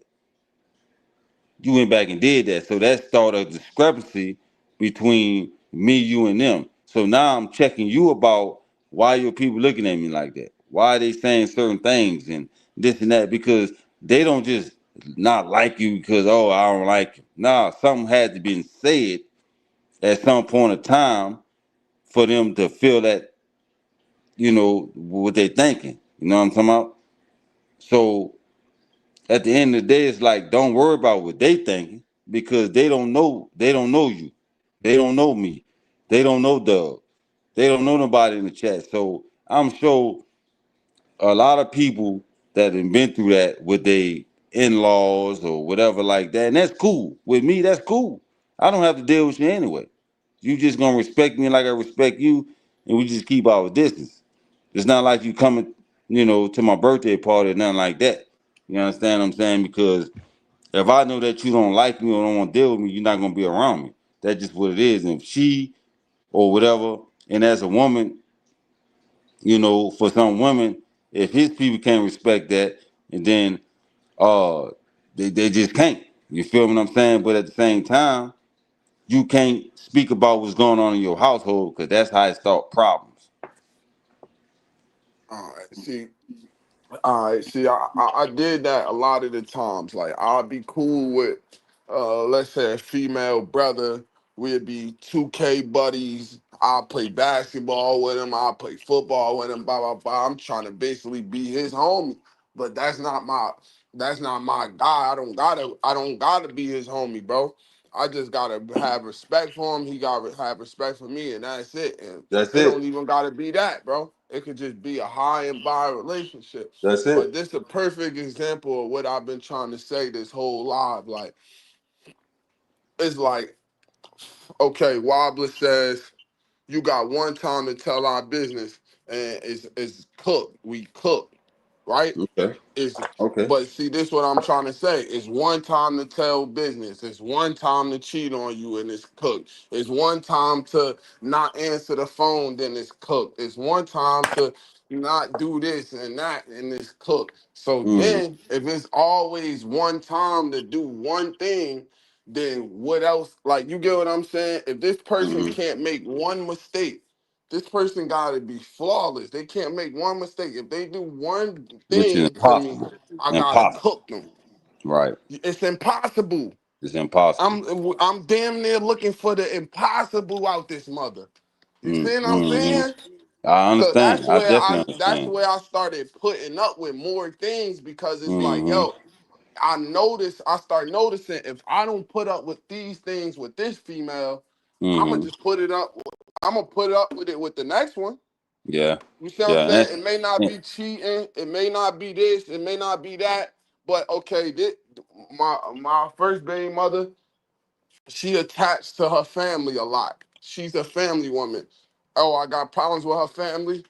You went back and did that. So that started a discrepancy between me, you, and them. So now I'm checking you about why your people looking at me like that. Why are they saying certain things and this and that? Because they don't just not like you because, oh, I don't like you. Nah, something had to be said at some point of time for them to feel that, what they thinking. You know what I'm talking about? So at the end of the day, it's like don't worry about what they thinking because they don't know you. They don't know me. They don't know Doug. They don't know nobody in the chat. So I'm sure a lot of people that have been through that with their in-laws or whatever like that. And that's cool. With me, that's cool. I don't have to deal with you anyway. You just gonna respect me like I respect you, and we just keep our distance. It's not like you coming, to my birthday party or nothing like that. You understand what I'm saying? Because if I know that you don't like me or don't want to deal with me, you're not gonna be around me. That's just what it is. And if she or whatever, and as a woman, for some women, if his people can't respect that, and then uh they just can't. You feel what I'm saying? But at the same time, you can't speak about what's going on in your household because that's how it start problems. All right, see, I did that a lot of the times. Like I'd be cool with, let's say a female brother. We'd be 2K buddies. I'll play basketball with him. I'll play football with him. Blah blah blah. I'm trying to basically be his homie, but that's not my guy. I don't gotta be his homie, bro. I just gotta have respect for him. He gotta have respect for me, and that's it. And That's it don't it. even gotta be that, bro. It could just be a high and by relationship. That's But it. this is a perfect example of what I've been trying to say this whole live. Like, it's like, okay, Wobbler says you got one time to tell our business, and it's cooked. We cook, right? Okay. It's Okay. but see, this what I'm trying to say. It's one time to tell business. It's one time to cheat on you and it's cooked. It's one time to not answer the phone, then it's cooked. It's one time to not do this and that and it's cooked. So Mm-hmm. then if it's always one time to do one thing, then what else? Like you get what I'm saying? If this person Mm-hmm. can't make one mistake, this person gotta be flawless. They can't make one mistake. If they do one Which is thing to me, impossible. I gotta Impossible. cook them. Right. It's impossible. It's impossible. I'm damn near looking for the impossible out this mother. You see what I'm Mm-hmm. saying? I So understand. I definitely that's understand. where I started putting up with more things because it's like, Mm-hmm. yo, I start noticing if I don't put up with these things with this female, I'ma Mm-hmm. just put it up. I'm gonna put up with it with the next one. Yeah. You see what I'm Yeah. saying? It may not And be cheating, it may not be this, it may not be that, but okay, my first baby mother, she attached to her family a lot. she's a family woman. Oh, I got problems with her family.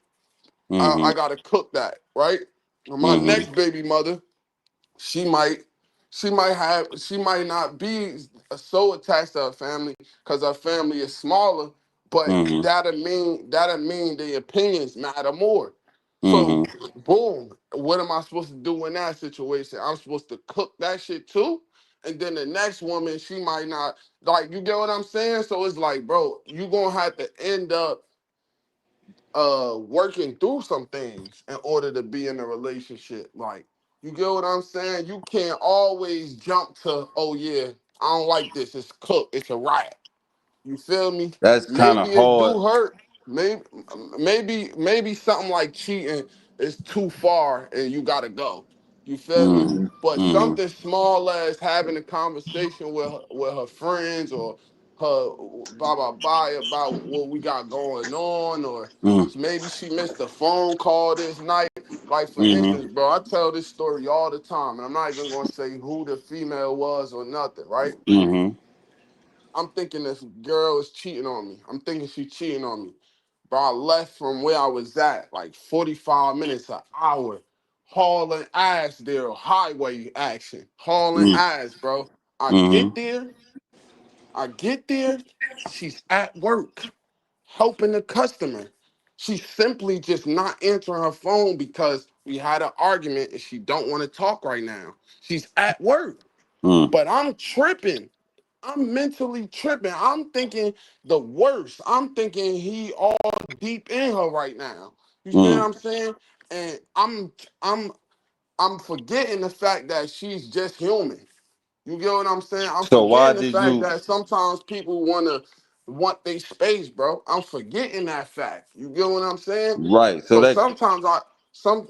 I Mhm. gotta cook that, right? My Mhm. next baby mother, she might she might not be so attached to her family because her family is smaller, but Mhm. that'll mean the opinions matter more. So Mhm. boom, what am I supposed to do in that situation? I'm supposed to cook that shit too. And then the next woman, she might not, like, you get what I'm saying? So it's like, bro, you gonna have to end up working through some things in order to be in a relationship. Like, you get what I'm saying? You can't always jump to, oh yeah, I don't like this, it's cooked, it's a riot. You feel me? That's kind Maybe of it hard. do hurt. Maybe something like cheating is too far and you gotta go. You feel me? Mhm. Mm-hmm. But Mhm. something small as having a conversation with her friends or her blah blah blah about what we got going on, or Mhm. maybe she missed a phone call this night. Like, for Mhm. instance, bro, I tell this story all the time, and I'm not even gonna say who the female was or nothing, right? Mhm. I'm thinking this girl is cheating on me. I'm thinking she's cheating on me. But I left from where I was at, like 45 minutes, an hour, hauling ass there, highway action, hauling Mhm. ass, bro. I Mhm. get there, I get there, she's at work, helping the customer. She's simply just not answering her phone because we had an argument and she don't want to talk right now. She's at work, Mhm. but I'm tripping. I'm mentally tripping. I'm thinking the worst. I'm thinking he all deep in her right now. You see what Mhm. I'm saying? And I'm forgetting the fact that she's just human. You get what I'm saying? I'm So why forgetting the did fact you? that sometimes people want their space, bro. I'm forgetting that fact. You get what I'm saying? Right. So So that. sometimes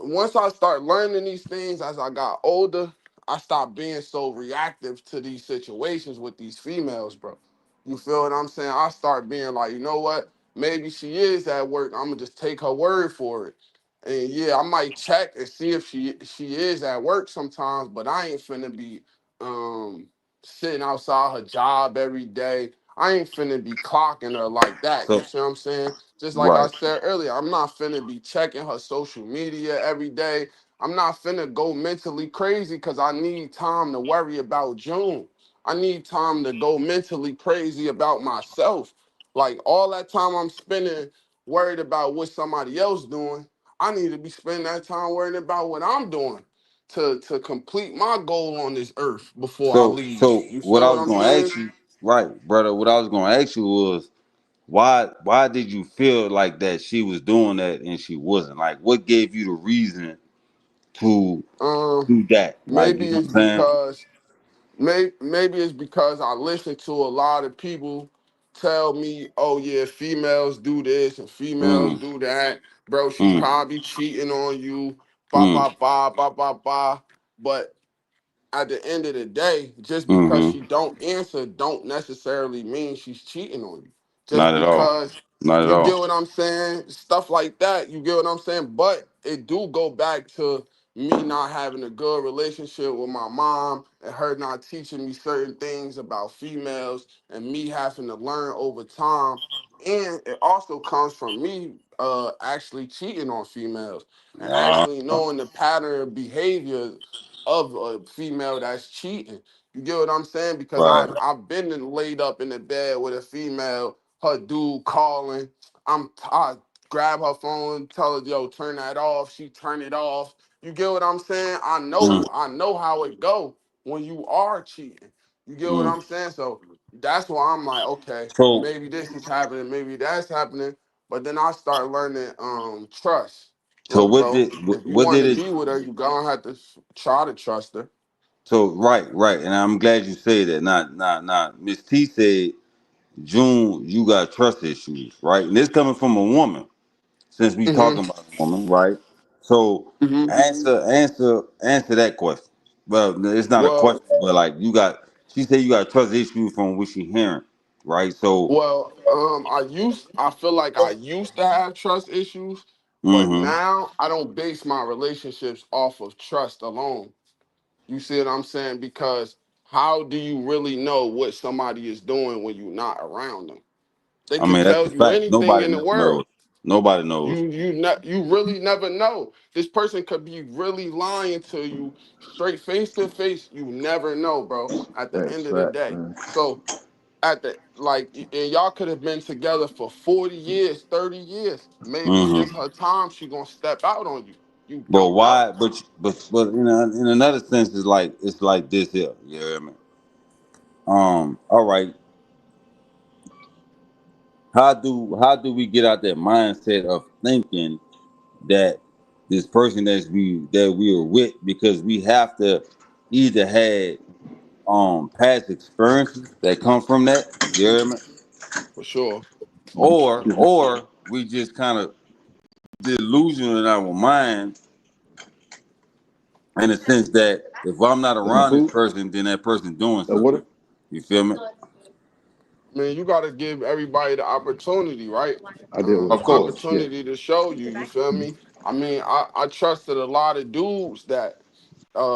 once I start learning these things as I got older, I stopped being so reactive to these situations with these females, bro. You feel what I'm saying? I start being like, you know what? Maybe she is at work. I'm gonna just take her word for it. And yeah, I might check and see if she is at work sometimes, but I ain't finna be um sitting outside her job every day. I ain't finna be clocking her like that. You So see what I'm saying? Just like I right. said earlier, I'm not finna be checking her social media every day. I'm not finna go mentally crazy because I need time to worry about June. I need time to go mentally crazy about myself. Like, all that time I'm spending worried about what somebody else doing, I need to be spending that time worrying about what I'm doing to complete my goal on this earth before I leave. So You what feel I what was I'm gonna saying? ask you, right, brother? What I was gonna ask you was why did you feel like that she was doing that and she wasn't? Like, what gave you the reason to Um, do that? Like, you maybe know what it's I'm saying? because maybe it's because I listen to a lot of people tell me, oh yeah, females do this and females Mm. do that. Bro, she Mm. probably cheating on you, ba Mm. ba ba ba ba ba. But at the end of the day, just because Mm-hmm. she don't answer don't necessarily mean she's cheating on you. Just Not at all. because, Not at you all. get what I'm saying? Stuff like that, you get what I'm saying? But it do go back to me not having a good relationship with my mom and her not teaching me certain things about females and me having to learn over time. And it also comes from me actually cheating on females and Ah, actually knowing the pattern of behavior of a female that's cheating. You get what I'm saying? Because right. I've been laid up in the bed with a female, her dude calling. I grab her phone, tell her, yo, turn that off. She turn it off. You get what I'm saying? Mm. I know how it go when you are cheating. You get what Mm. I'm saying? So that's why I'm like, okay, So maybe this is happening, maybe that's happening. But then I start learning trust. so Look, what bro, did if you what want did to it? be with her, you gonna have to try to trust her. So right, and I'm glad you say that. Not. Miss T said, June, you got trust issues, right? And this coming from a woman, since we Hmm. talking about a woman, right? So Hmm. answer that question. Well, it's not a Well, question, but like you got. She said you got trust issues from what she hearing, right? So. I feel like I used to have trust issues, but Mm-hmm. now I don't base my relationships off of trust alone. You see what I'm saying? Because how do you really know what somebody is doing when you're not around them? They I could mean, that's tell a you fact. anything Nobody in the never knows. world. Nobody knows. You really never know. This person could be really lying to you straight face to face. You never know, bro. At the Facts, end of the facts, day, man. so at the and y'all could have been together for 40 years, 30 years. Maybe Hmm. this her time. She gonna step out on you. You But don't know. why? But in another sense, it's like this here. You hear me? All right. How do we get out that mindset of thinking that this person that we are with, because we have to either had past experiences that come from that, you hear me? For sure. Or we just kind of delusional in our mind, in the sense that if I'm not Is some around this food? person, then that person doing something. Water? You feel me? Man, you got to give everybody the opportunity, right? I did Of order. course. Yeah. Opportunity to show you. You feel me? I mean, I trusted a lot of dudes that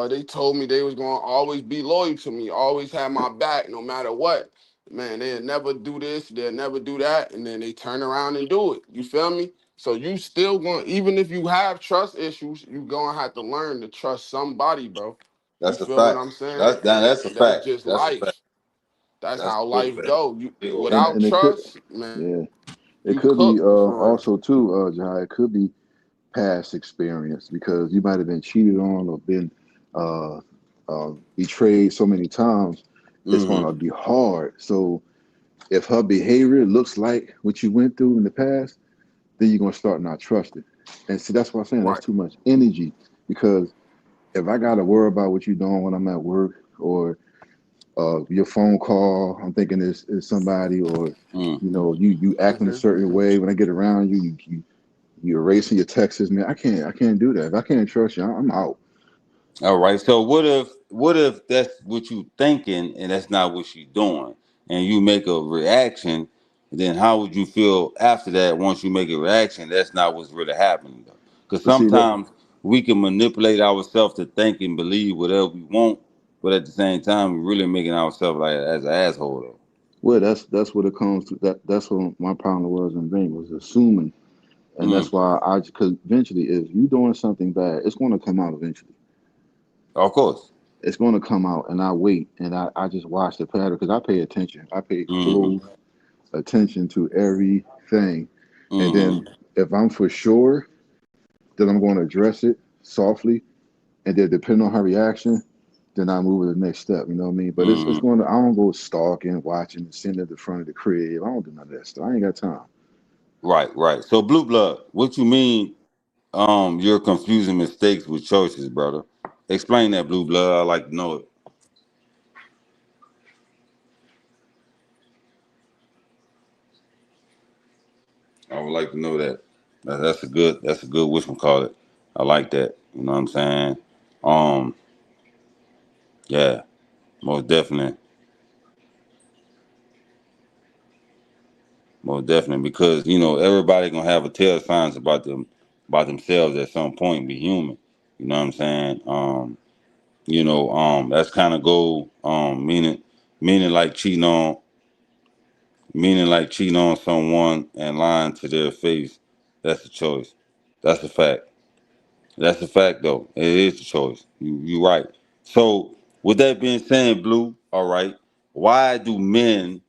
they told me they was gonna always be loyal to me, always have my back, no matter what. Man, they'll never do this, they'll never do that, and then they turn around and do it. You feel me? So you still going, even if you have trust issues, you gonna have to learn to trust somebody, bro. You That's a feel what fact. I'm saying? And That's a that's fact. just That's a fact. life. That's That's how a big life fact. go. You Big old without fact. And it could, trust, man, yeah, it you could be cooked for real. also too, Jai, it could be past experience because you might have been cheated on or been uh, betrayed so many times. It's going Hmm. to be hard. So if her behavior looks like what you went through in the past, then you're going to start not trusting. And see, that's what I'm saying. That's Right. too much energy because if I got to worry about what you're doing when I'm at work or your phone call, I'm thinking is somebody, or Mm. you acting a Hmm. certain way when I get around you, you erasing your texts, man. I can't do that. If I can't trust you, I'm out. All right. So what if that's what you thinking and that's not what she's doing, and you make a reaction? Then how would you feel after that? Once you make a reaction, that's not what's really happening though. Because But see that, sometimes we can manipulate ourselves to think and believe whatever we want, but at the same time, we're really making ourselves like as an asshole though. well, that's what it comes to. That's what my problem was in vain was assuming, and Mm. that's why because eventually, if you doing something bad, it's going to come out eventually. Of course. It's going to come out, and I wait, and I just watch the pattern because I pay attention. I pay Mm-hmm. close attention to everything, and Mm-hmm. then if I'm for sure that I'm going to address it softly, and then depending on her reaction, then I move to the next step. You know what I mean? But it's Mm-hmm. going to. I don't go stalking, watching, sitting at the front of the crib. I don't do none of that stuff. I ain't got time. Right. Right. So blue blood. What you mean? You're confusing mistakes with choices, brother. Explain that, blue blood. I like to know it. I would like to know that. That's a good wishing call it. I like that. You know what I'm saying? Um, yeah, most definitely, most definitely. Because everybody gonna have a tell signs about themselves at some point. Be human. You know what I'm saying? That's kind of go meaning like cheating on someone and lying to their face. That's a choice. That's a fact. That's a fact, though. It is a choice. You're right. So, with that being said, Blue, all right, why do men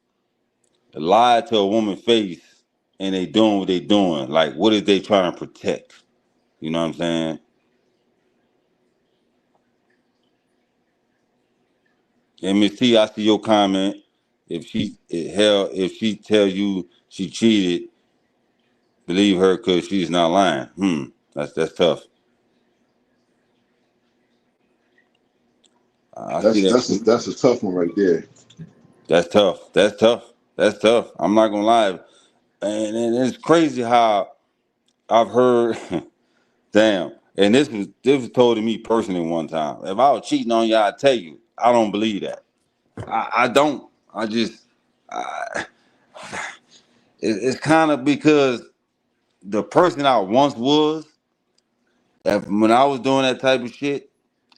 lie to a woman's face and they doing what they doing? Like, what is they trying to protect? You know what I'm saying? And Miss T, I see your comment. If she tell you she cheated, believe her because she's not lying. That's tough. I see That's that. that's a, that's a tough one right there. That's tough. That's tough. That's tough. I'm not gonna lie. And it's crazy how I've heard, damn. And this was told to me personally one time. If I was cheating on you, I'd tell you. I don't believe that. I don't. I just, I, it's kind of because the person I once was, when I was doing that type of shit,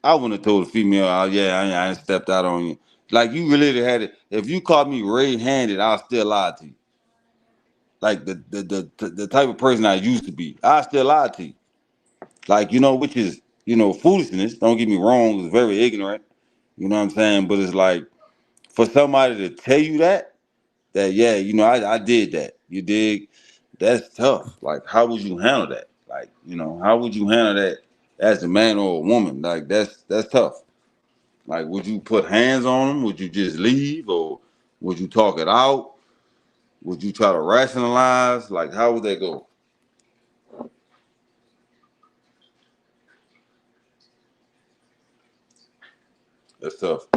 I wouldn't have told a female, oh, yeah, I ain't stepped out on you. Like, you really had it. If you caught me red handed, I'll still lie to you. like the type of person I used to be. I still lie to you. Like, which is, foolishness. Don't get me wrong, it's very ignorant. You know what I'm saying? But it's like for somebody to tell you that yeah, I did that. You dig? That's tough. Like, how would you handle that? Like, how would you handle that as a man or a woman? Like, that's tough. Like, would you put hands on them? Would you just leave, or would you talk it out? Would you try to rationalize? Like, how would that go? That's tough.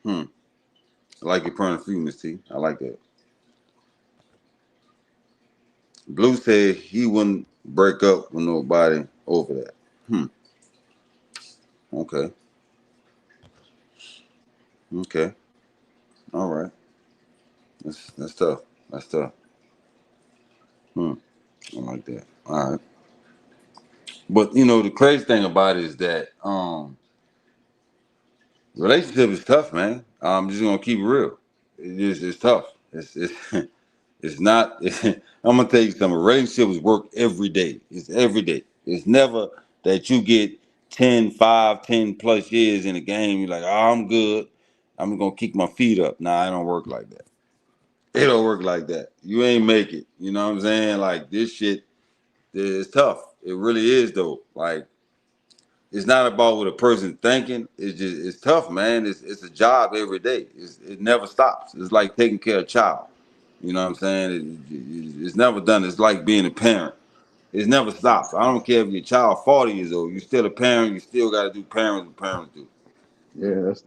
Hmm. I like your point of view, Miss T. I like that. Blue said he wouldn't break up with nobody over that. Hmm. Okay. Okay. All right. That's tough. That's tough. Hmm. I like that. All right. But the crazy thing about it is that relationship is tough, man. I'm just gonna keep it real. It's tough. It's it's not. I'm gonna tell you something. Relationships work every day. It's every day. It's never that you get 10, 5, 10 plus years in a game. You're like, oh, I'm good. I'm gonna kick my feet up. Nah, it don't work like that. It don't work like that. You ain't make it. You know what I'm saying? Like this shit is tough. It really is though. Like it's not about what a person thinking. It's tough, man. It's a job every day. It never stops. It's like taking care of a child. You know what I'm saying? It's never done. It's like being a parent. It never stops. I don't care if your child 40 years old. You're still a parent. You still got to do parents what parents do. Yeah, that's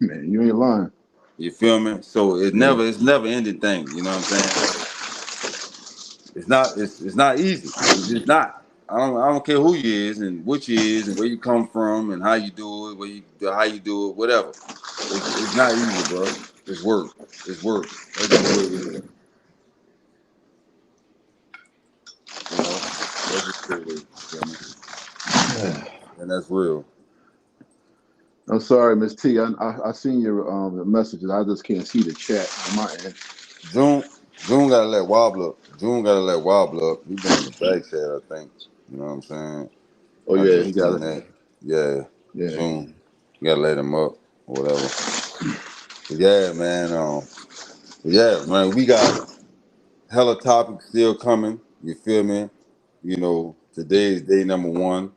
man. You ain't lying. You feel me? So Yeah, it's never ending thing. You know what I'm saying? So it's not easy. It's just not. I don't care who you is and what you is and where you come from and how you do it, how you do it, whatever. It's not easy, bro. It's work. It's work. That's just what it is. You know, that's just what it is. You feel me? And that's real. I'm sorry, Miss T. I seen your the messages. I just can't see the chat on my end. June, June gotta let Wobble up. June gotta let Wobble up. He been in the back chat, I think. You know what I'm saying? Oh I yeah, he just got seen it. that. Yeah, Yeah. June. You gotta let him up or whatever. But yeah, man. Yeah, man. We got hella topics still coming. You feel me? Today is day number one.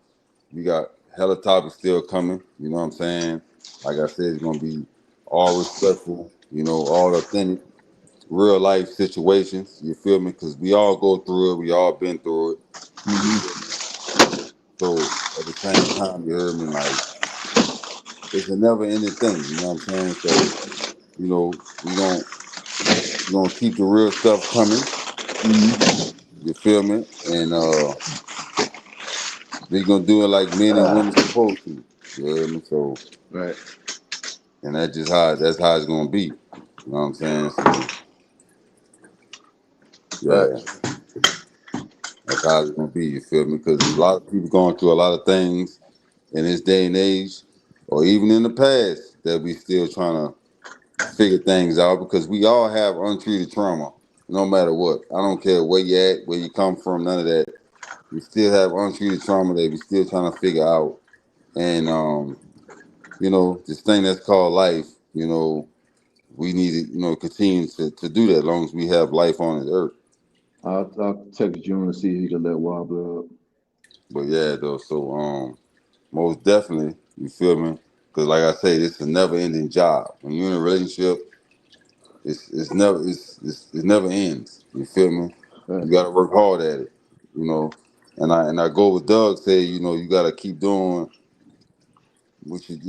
We got hella topics still coming. You know what I'm saying? Like I said, it's gonna be all respectful. All authentic, real life situations. You feel me? Because we all go through it. We all been through it. You Hmm. feel me? So at the same time, you heard me. Like it's a never ending thing. You know what I'm saying? So we gonna keep the real stuff coming. Hmm. You feel me? And we gonna do it like men and women supposed to. You heard me? So Right. and that's how it's gonna be. You know what I'm saying? So yeah, Facts. that's how it's gonna be. You feel me? Because a lot of people going through a lot of things in this day and age, or even in the past, that we still trying to figure things out because we all have untreated trauma, no matter what. I don't care where you at, where you come from, none of that. We still have untreated trauma that we still trying to figure out. And this thing that's called life, we need to, continue to do that as long as we have life on this earth. I'll text June and see if he can let Wobbler up. But yeah, though, so most definitely, you feel me? Because like I say, this is a never ending job. When you're in a relationship, it never ends. You feel me? You Facts. gotta work hard at it, you know. And I go with Doug say, you gotta keep doing which is,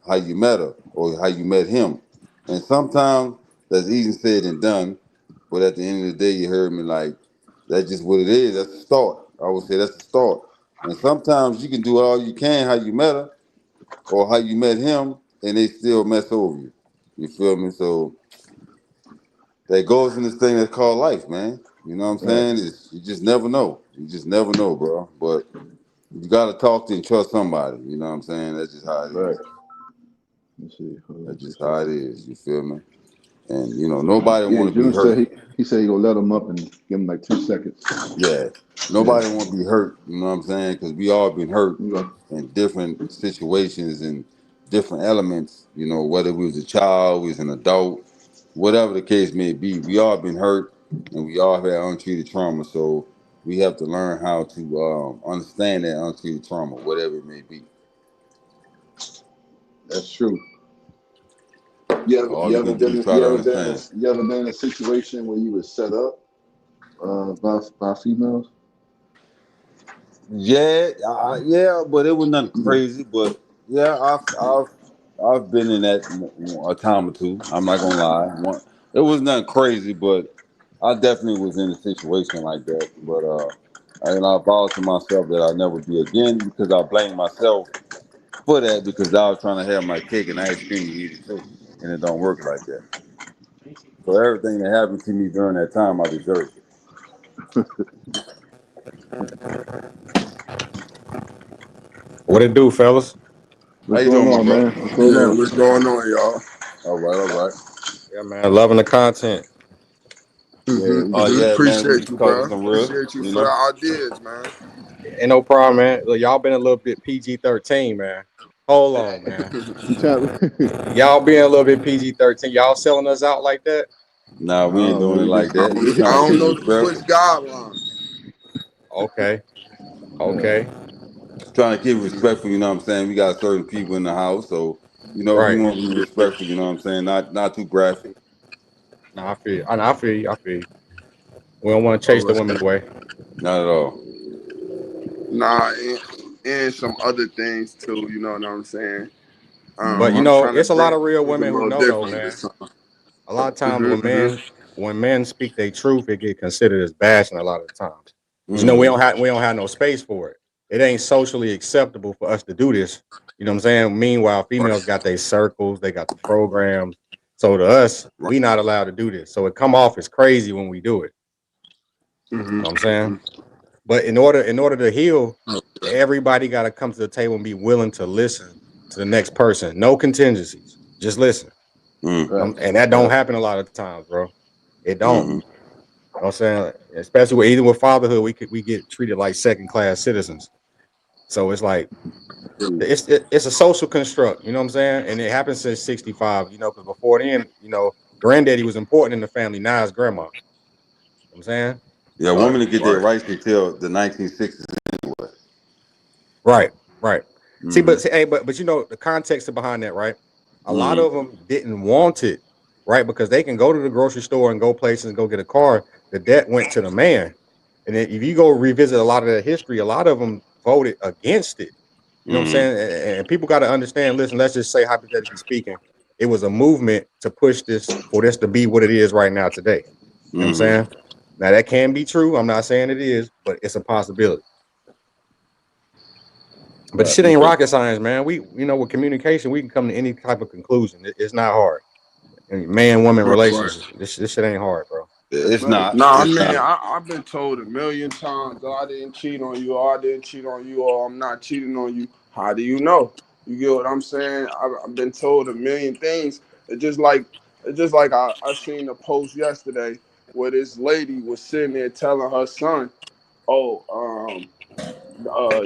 how you met her or how you met him. And sometimes that's easy said and done, but at the end of the day, you heard me like that's just what it is. That's the start. I would say that's the start. And sometimes you can do all you can how you met her or how you met him, and they still mess over you. You feel me? So that goes in this thing that's called life, man. You know what I'm Right. saying? You just never know. You just never know, bro. But you gotta talk to and trust somebody. You know what I'm saying? That's just how it Right. is. Let's see. Hold on That's two just how it seconds. is. You feel me? And nobody Yeah, want to be June said hurt. he said he gonna let him up and give him like 2 seconds. Yeah, Yeah. nobody want to be hurt. You know what I'm saying? Because we all been hurt You got- in different situations and different elements. Whether we was a child, we was an adult, whatever the case may be, we all been hurt and we all had untreated trauma. So we have to learn how to understand that untreated trauma, whatever it may be. That's true. You ever All you we ever can do been is in, try to understand. you ever been in a situation where you were set up by females? Yeah, yeah, but it was nothing crazy. But yeah, I've been in that a time or two. I'm not gonna lie. It was nothing crazy, but I definitely was in a situation like that. But I vowed to myself that I'll never be again because I blame myself for that because I was trying to have my cake and ice cream and eat it too, and it don't work like that. So everything that happened to me during that time, I deserved it. What it do, fellas? How What's you going doing, my on, brother? man? What's going Yeah, on? what's going on, y'all? All right, all right. Yeah, man, loving the content. Yeah, oh yeah, man. We Appreciate was you, talking bro. some real, Appreciate you you for the know. ideas, man. Ain't no problem, man. Look, y'all been a little bit PG-13, man. Hold on, man. You trying to, Y'all being a little bit PG-13. Y'all selling us out like that? Nah, we ain't oh doing man, it we like just I that. We don't, I trying to don't keep know it the Twitch respectful. guidelines. Okay, yeah. okay, Trying to keep it respectful. You know what I'm saying? We got certain people in the house, so we right. want to be respectful. You know what I'm saying? Not too graphic. Nah, I feel you. I feel you. I feel you. We don't want to chase the Oh, women away. Not at all. nah, and some other things too. You know what I'm saying? But Mm-hmm. I'm trying to it's a lot bring of real things a women who little know though, different man. this time. A lot of times Mm-hmm. when men speak their truth, it get considered as bashing a lot of the times. 'Cause, Mm-hmm. we don't have no space for it. It ain't socially acceptable for us to do this. You know what I'm saying? Meanwhile, females got their circles, they got the programs. So to us, Right. we not allowed to do this. So it come off as crazy when we do it. You know what I'm saying? Mm-hmm. But in order to heal, everybody got to come to the table and be willing to listen to the next person. No contingencies. Just listen. Mm-hmm. Facts. And that don't Facts. happen a lot of times, bro. It don't. Mm-hmm. You know what I'm saying? Especially with either with fatherhood, we get treated like second class citizens. So it's like it's a social construct, you know what I'm saying? And it happened since 65, because before then, granddaddy was important in the family, now it's grandma. You know what I'm saying? Yeah, Right. women to get their Right. rights until the 1960s anyway. Right, right. See, Mm-hmm. hey, but the context behind that, right? A lot Mm-hmm. of them didn't want it, right? Because they can go to the grocery store and go places and go get a car. The debt went to the man. And then if you go revisit a lot of that history, a lot of them voted against it. You know what I'm Mm-hmm. saying? And people got to understand, listen, let's just say hypothetically speaking, it was a movement to push this for this to be what it is right now today. You know what I'm Mm-hmm. saying? Now that can be true. I'm not saying it is, but it's a possibility. But the Right. shit ain't Okay. rocket science, man. With communication, we can come to any type of conclusion. It's not hard. Man, woman Right. relations. This shit ain't hard, bro. It's Right. not. Nah, I It's mean, not. I've been told a million times, oh, I didn't cheat on you, or I didn't cheat on you, or I'm not cheating on you. How do you know? You get what I'm saying? I've been told a million things. It's just like I seen a post yesterday where this lady was sitting there telling her son, oh,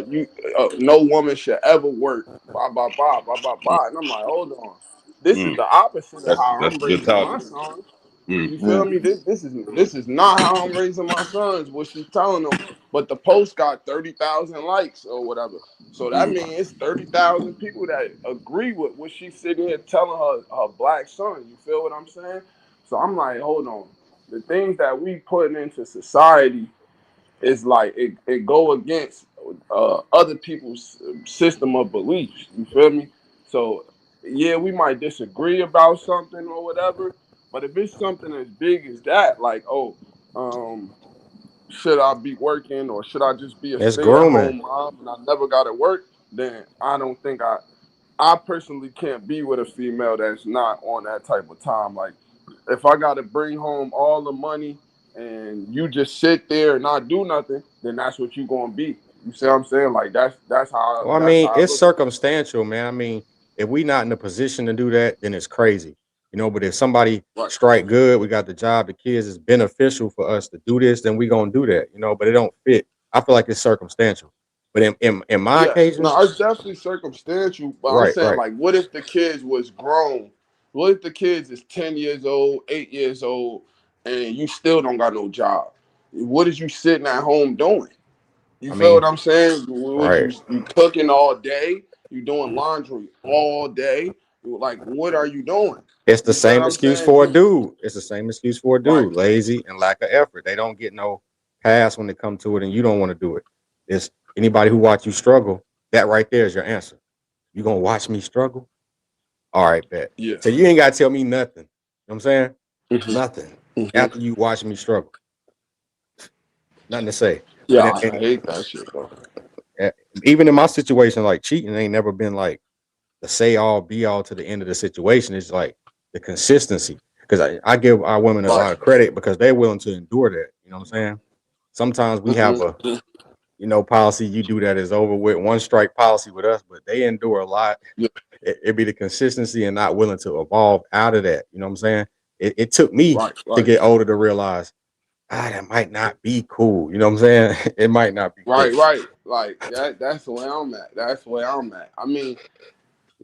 you no woman should ever work, blah blah blah blah blah blah. And I'm like, hold on, this is Mm. the opposite of how That's I'm a good raising my topic. son. Mm. You Yeah. feel me? This is not how I'm raising my sons. What she's telling them, but the post got 30,000 likes or whatever. So that Mm. means it's 30,000 people that agree with what she's sitting here telling her black son. You feel what I'm saying? So I'm like, hold on. The things that we putting into society is like it go against other people's system of beliefs. You feel me? So yeah, we might disagree about something or whatever, but if it's something as big as that, like um, should I be working or should I just be a It's stay at grooming. home mom and I never got to work? Then I don't think I personally can't be with a female that's not on that type of time. Like, if I got to bring home all the money and you just sit there and not do nothing, then that's what you gonna be. You see what I'm saying? Like that's how Well, I that's how mean, I it's look at it. circumstantial, man. I mean, if we not in a position to do that, then it's crazy. You know, but if somebody Right. strike good, we got the job, the kids, it's beneficial for us to do this, then we gonna do that, you know, but it don't fit. I feel like it's circumstantial. But in my Yeah. occasions, No, it's definitely circumstantial. But I'm right, saying, right. like, what if the kids was grown? What if the kids is 10 years old, 8 years old, and you still don't got no job? What is you sitting at home doing? You I feel mean, what I'm saying? What right. you cooking all day? You doing laundry all day? Like, what are you doing? It's the You feel what same I'm excuse saying? for a dude. It's the same excuse for a Right. dude, lazy and lack of effort. They don't get no pass when it comes to it, and you don't want to do it. It's anybody who watch you struggle, that right there is your answer. You gonna watch me struggle? All right, bet. Yeah. So you ain't gotta tell me nothing. You know what I'm saying? Hmm. Nothing. Hmm. After you watch me struggle. Nothing to say. Yeah, But I hate that shit though. uh, even in my situation, like cheating ain't never been like the say all be all to the end of the situation. It's like the consistency. Because I give our women a lot Right. of credit because they're willing to endure that. You know what I'm saying? Sometimes we have a Hmm. policy, you do that is over with, one strike policy with us, but they endure a lot. Yeah. It'd be the consistency and not willing to evolve out of that. You know what I'm saying? It took me Right. to Right. get older to realize, that might not be cool. You know what I'm saying? It might not be cool. Right. Right. Like that's the way I'm at. That's the way I'm at. I mean,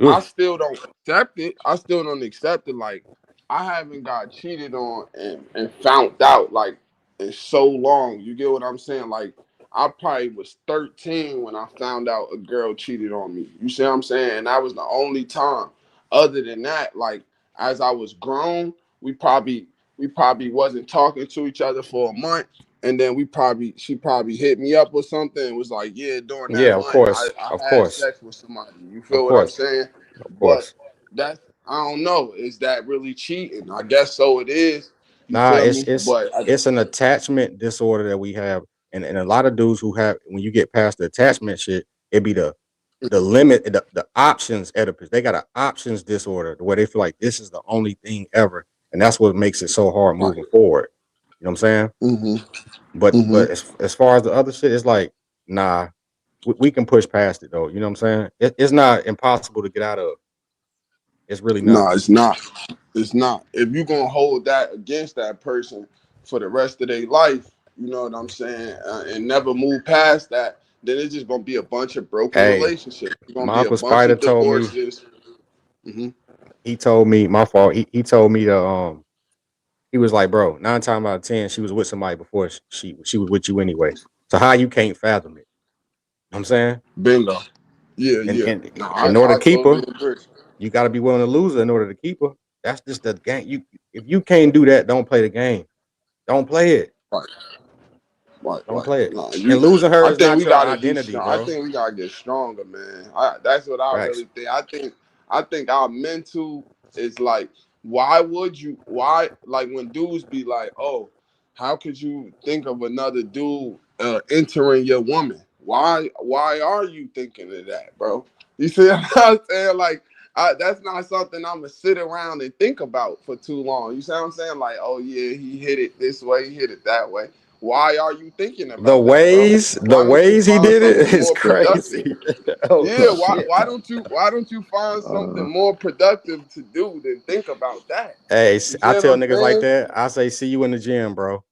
I Ugh. still don't accept it. I still don't accept it. Like I haven't got cheated on and found out like in so long. You get what I'm saying? Like I probably was 13 when I found out a girl cheated on me. You see what I'm saying? And that was the only time. Other than that, like as I was grown, we probably wasn't talking to each other for a month. And then she probably hit me up or something and was like, yeah, during that Yeah, of month, course. I Of had course. sex with somebody. You Of feel what I'm course. saying? Of But course. that's, I don't know. Is that really cheating? I guess so it is. You Nah, feel it's me? it's But it's an attachment disorder that we have, and a lot of dudes who have when you get past the attachment shit, it be the limit, the options Oedipus. They got an options disorder where they feel like this is the only thing ever, and that's what makes it so hard right. moving forward. You know what I'm saying? Mm-hmm. But Mm-hmm. as far as the other shit, it's like nah, we can push past it though. You know what I'm saying? It's not impossible to get out of. It's really not. No, it's not. It's not. If you're gonna hold that against that person for the rest of their life, you know what I'm saying, and never move past that, then it's just gonna be a bunch of broken Hey, relationships. It's gonna my be a uncle bunch Spider of told me. divorces. Hmm. He told me my fault. He told me to he was like, bro, 9 times out of 10, she was with somebody before she was with you anyway. So how you can't fathom it? You know what I'm saying? Bingo. Yeah, And yeah. and No, in order I to keep totally her, agree. you got to be willing to lose her in order to keep her. That's just the game. You if you can't do that, don't play the game. Don't play it. Right. Right, Don't right. play it. No, And losing her I is think not we your got to do. identity, I bro. think we got to get stronger, man. That's what I Facts. really think. I think our mental is like, why would you? Why like when dudes be like, oh, how could you think of another dude entering your woman? Why are you thinking of that, bro? You see what I'm saying? Like, that's not something I'm gonna sit around and think about for too long. You see what I'm saying? Like, oh yeah, he hit it this way, he hit it that way. Why are you thinking The about that, bro? ways, the Why don't you ways he find did it something is more productive? crazy. Oh Yeah, why shit. why don't you why don't you find Uh, something more productive to do than think about that? Hey, You see I what tell I'm niggas like saying? that. I say, see you in the gym, bro.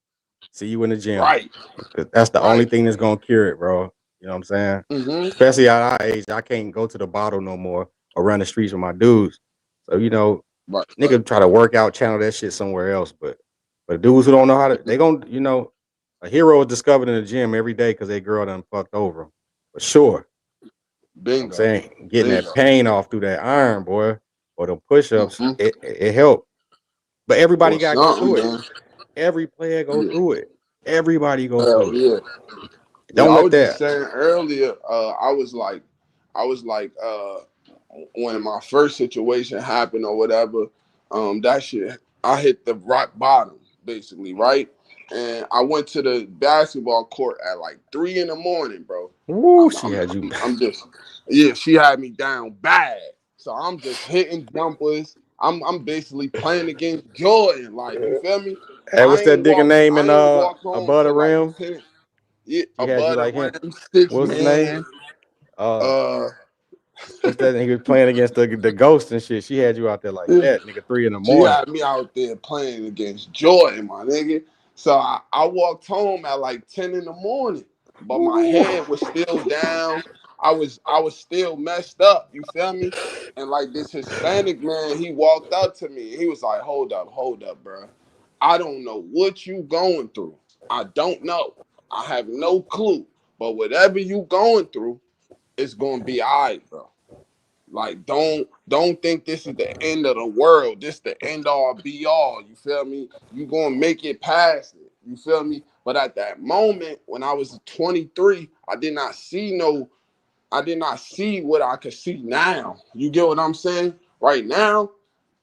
See you in the gym. Right, 'Cause that's the only right. thing that's gonna cure it, bro. You know what I'm saying? Mm-hmm. Especially at our age, I can't go to the bottle no more or run the streets with my dudes. So Right, right. nigga try to work out, channel that shit somewhere else. But dudes who don't know how to, they gonna a hero is discovered in the gym every day because they girl done fucked over him. For sure. You know what I'm Bingo. saying? Getting that Bingo. pain off through that iron, boy, or the push-ups, Mm-hmm. it helped. But everybody Or gotta go something, through it. man. Every player go Yeah. through it. Everybody go Hell through it. yeah. Yeah, Don't I let was just that. saying earlier, I was like, when my first situation happened or whatever, that shit, I hit the rock bottom, basically, right? And I went to the basketball court at like 3 in the morning, bro. Woo, I'm, she I'm, had you. I'm, I'm just, yeah, she had me down bad. So I'm just hitting jumpers. I'm basically playing against Jordan, like you feel me? Hey, what's that nigga name in I ain't walk home above the till like rim? 10. Yeah, She had you above the like him. rim, six What was his name? man. Uh Uh, What's that? He was playing against the ghost and shit. She had you out there like that, nigga. 3 in the She morning. had me out there playing against Jordan, my nigga. So I walked home at like 10 in the morning, but my Ooh. head was still down. I was still messed up. You feel me? And like this Hispanic man, he walked up to me and he was like, hold up, bro. I don't know what you going through. I don't know. I have no clue. But whatever you going through, it's gonna be all right, bro. Like, don't think this is the end of the world. This the end all be all. You feel me? You gonna make it past it. You feel me? But at that moment, when I was 23, I did not see what I could see now. You get what I'm saying? Right now,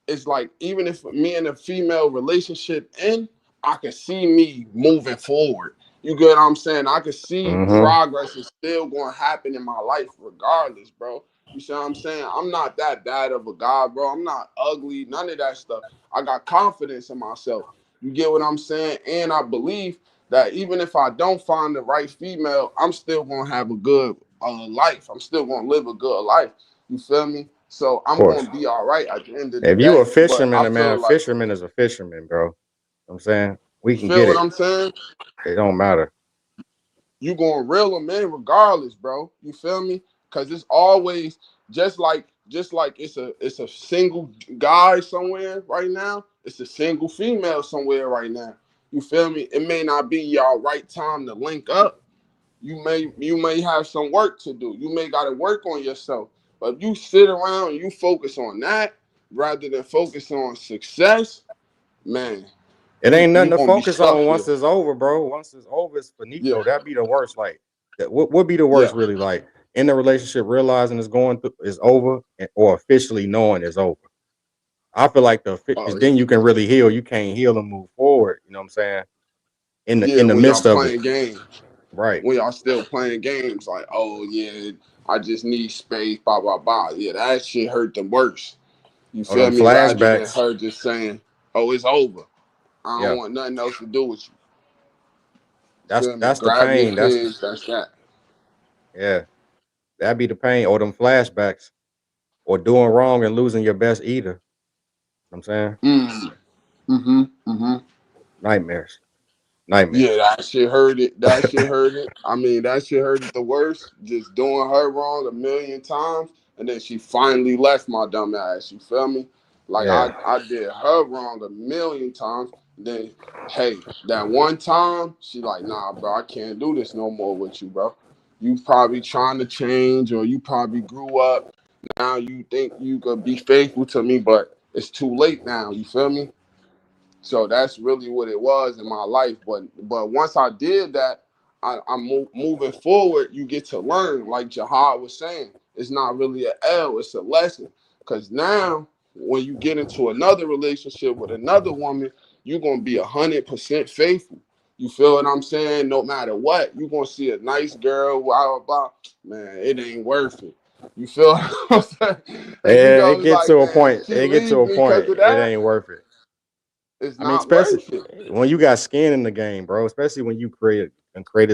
it's like even if me and a female relationship end, I can see me moving forward. You get what I'm saying? I can see Mm-hmm. progress is still going to happen in my life regardless, bro. You see what I'm saying? I'm not that bad of a guy, bro. I'm not ugly, none of that stuff. I got confidence in myself. You get what I'm saying? And I believe that even if I don't find the right female, I'm still going to have a good life. I'm still going to live a good life. You feel me? So Of I'm course. gonna be all right at the end of the If you a day. But fisherman, I a man, feel a like fisherman is a fisherman, bro. You know what I'm saying? We you can feel get what it. I'm saying. It don't matter. You gonna reel them in regardless, bro. You feel me? Cause it's always just like it's a single guy somewhere right now. It's a single female somewhere right now. You feel me? It may not be y'all right time to link up. You may have some work to do. You may gotta work on yourself. But if you sit around and you focus on that rather than focus on success, man, It you ain't nothing you to gonna be focus stuck on once there. it's over, bro. Once it's over, it's Yeah, finito. That'd be the worst. Like, that what would be the yeah. worst, really? Like, in the relationship, realizing it's going through is over, or officially knowing it's over. I feel like because Oh then you can really heal. You can't heal and move forward. You know what I'm saying? In the yeah. in the When y'all midst of it, playing games, right? when y'all still playing games, like oh yeah, I just need space, blah blah blah. Yeah, that shit hurt the worst. You Or feel them me? Rather than flashbacks. her just saying, "Oh, it's over. I don't Yeah, want nothing else to do with you." that's Feel me? that's the Grab your pain. kids. That's that. Yeah, that'd be the pain. Or them flashbacks, or doing wrong and losing your best eater. You know what I'm saying? Mm. Mm-hmm. Mm-hmm. Nightmares, nightmares. Yeah, that shit hurt it. That shit hurt it. I mean, that shit hurt it the worst. Just doing her wrong a million times, and then she finally left my dumb ass. You feel me? Like Yeah. I did her wrong a million times. Then, hey, that one time, she like, nah, bro, I can't do this no more with you, bro. You probably trying to change, or you probably grew up. Now you think you could be faithful to me, but it's too late now. You feel me? So that's really what it was in my life. But once I did that, I'm moving forward. You get to learn, like Jihad was saying. It's not really an L, it's a lesson. Because now, when you get into another relationship with another woman, you're gonna be 100% faithful. You feel what I'm saying? No matter what, you're gonna see a nice girl, blah blah blah. Man, it ain't worth it. You feel what I'm saying? And you Yeah, it gonna be gets like, to a man, point. she It gets to leave a me point. because of It that. ain't worth it. It's I mean, not especially worth it. when you got skin in the game, bro. Especially when you created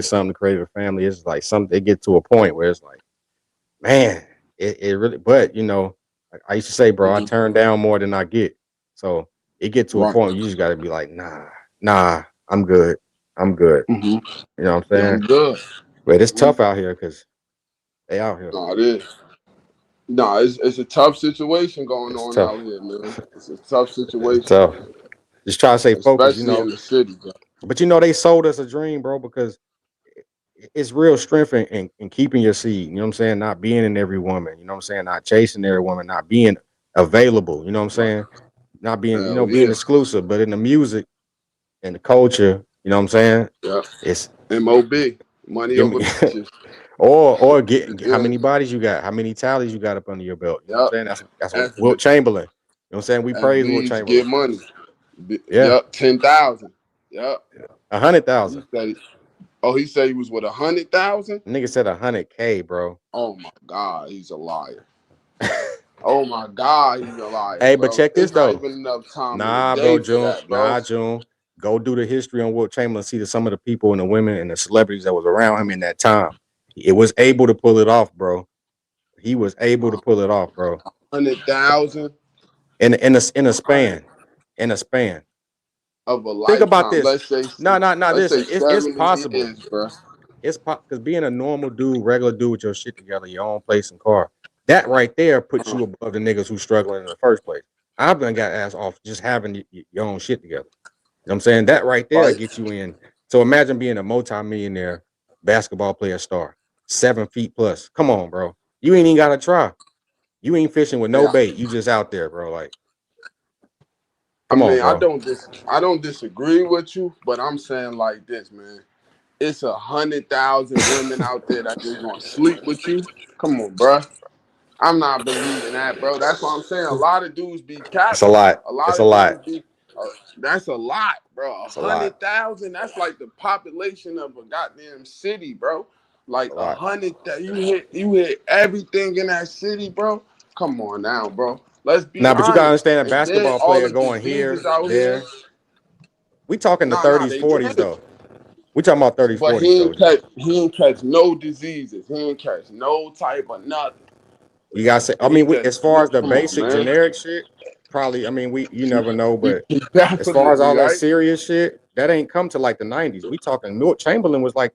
something, created a family. It's like something. It get to a point where it's like, man, it really. But like I used to say, bro, I Mhm. turn down more than I get. So it get to a Right. point where you just got to be like, nah, I'm good, I'm good. Hmm. You know what I'm Yeah, I'm saying? good. But it's Hmm. tough out here because they out here. No, it is. No, it's a tough situation going It's on tough. out here, man. It's a tough It's situation, tough. Just try to stay focused. especially in the city, bro. But they sold us a dream, bro, because it's real strength in keeping your seed. You know what I'm saying? Not being in every woman. You know what I'm saying? Not chasing every woman. Not being available. You know what I'm Right. saying? Not being, Hell being yeah. exclusive. But in the music and the culture, you know what I'm saying? Yeah. It's MOB. Money give over me bitches. or get how Yeah. many bodies you got, how many tallies you got up under your belt. You know what I'm Yep. saying? That's what Wilt F, Chamberlain. You know what I'm saying? We F praise Wilt Beats get Chamberlain. money. Yeah, Yep. 10,000. Yep. He 100,000. said. Oh, he said he was with 100,000. Nigga said 100K, bro. Oh my God, he's a liar. Oh my God, he's a liar, Hey, but bro. check this It's not though. even enough time in the Nah, bro, day for June. that, bro. Nah, June. Go do the history on Wilt Chamberlain. See some of the people and the women and the celebrities that was around him in that time. It was able to pull it off, bro. He was able to pull it off, bro. 100,000 In a right, span. In a span. of a Think about lifetime. this. No, no, no. Let's say Listen, it's 70 possible. years, bro. It's because being a normal dude, regular dude with your shit together, your own place and car, that right there puts Uh, you above the niggas who's struggling in the first place. I've done got ass off just having your own shit together. You know what I'm saying? That right there right? gets you in. So imagine being a multi-millionaire basketball player star, 7 feet plus. Come on, bro. You ain't even gotta try. You ain't fishing with no Yeah. bait. You just out there, bro. Like, I come on, mean, bro. I don't disagree with you, but I'm saying like this, man. It's 100,000 women out there that just gonna sleep with you. Come on, bro. I'm not believing that, bro. That's what I'm saying. A lot of dudes be It's a capping. lot. A lot It's a of lot. dudes be. That's a lot, bro. A It's a lot. 100,000. That's like the population of a goddamn city, bro. It's Like a a lot. hundred that you hit everything in that city, bro. Come on now, bro. Let's be Now, but you gotta honest. understand a And then basketball all player the going diseases here, out here. there. We talking the Nah, 30s, they 40s do. though. We talking about 30s, But 40s though, G. he ain't catch no diseases. He ain't catch no type of nothing. You gotta say, I He mean, just as far as the come on, basic man. generic shit, probably, I mean, you never know, but as far as Definitely, all that right? serious shit, that ain't come to like the 90s. We talking North Chamberlain was like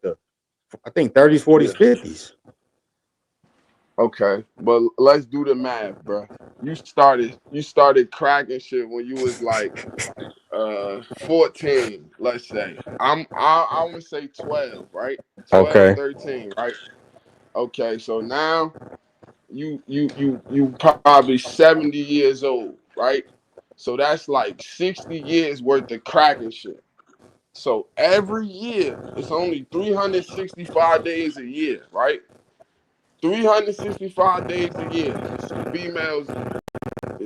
I think 30s, 40s, Yeah. 50s. Okay. But let's do the math, bro. You started cracking shit when you was like 14, let's say. I would say 12, right? 12, Okay. 13, right? Okay, so now you probably 70 years old, right? So that's like 60 years worth of cracking shit. So every year, it's only 365 days a year, right? 365 days a year. Females.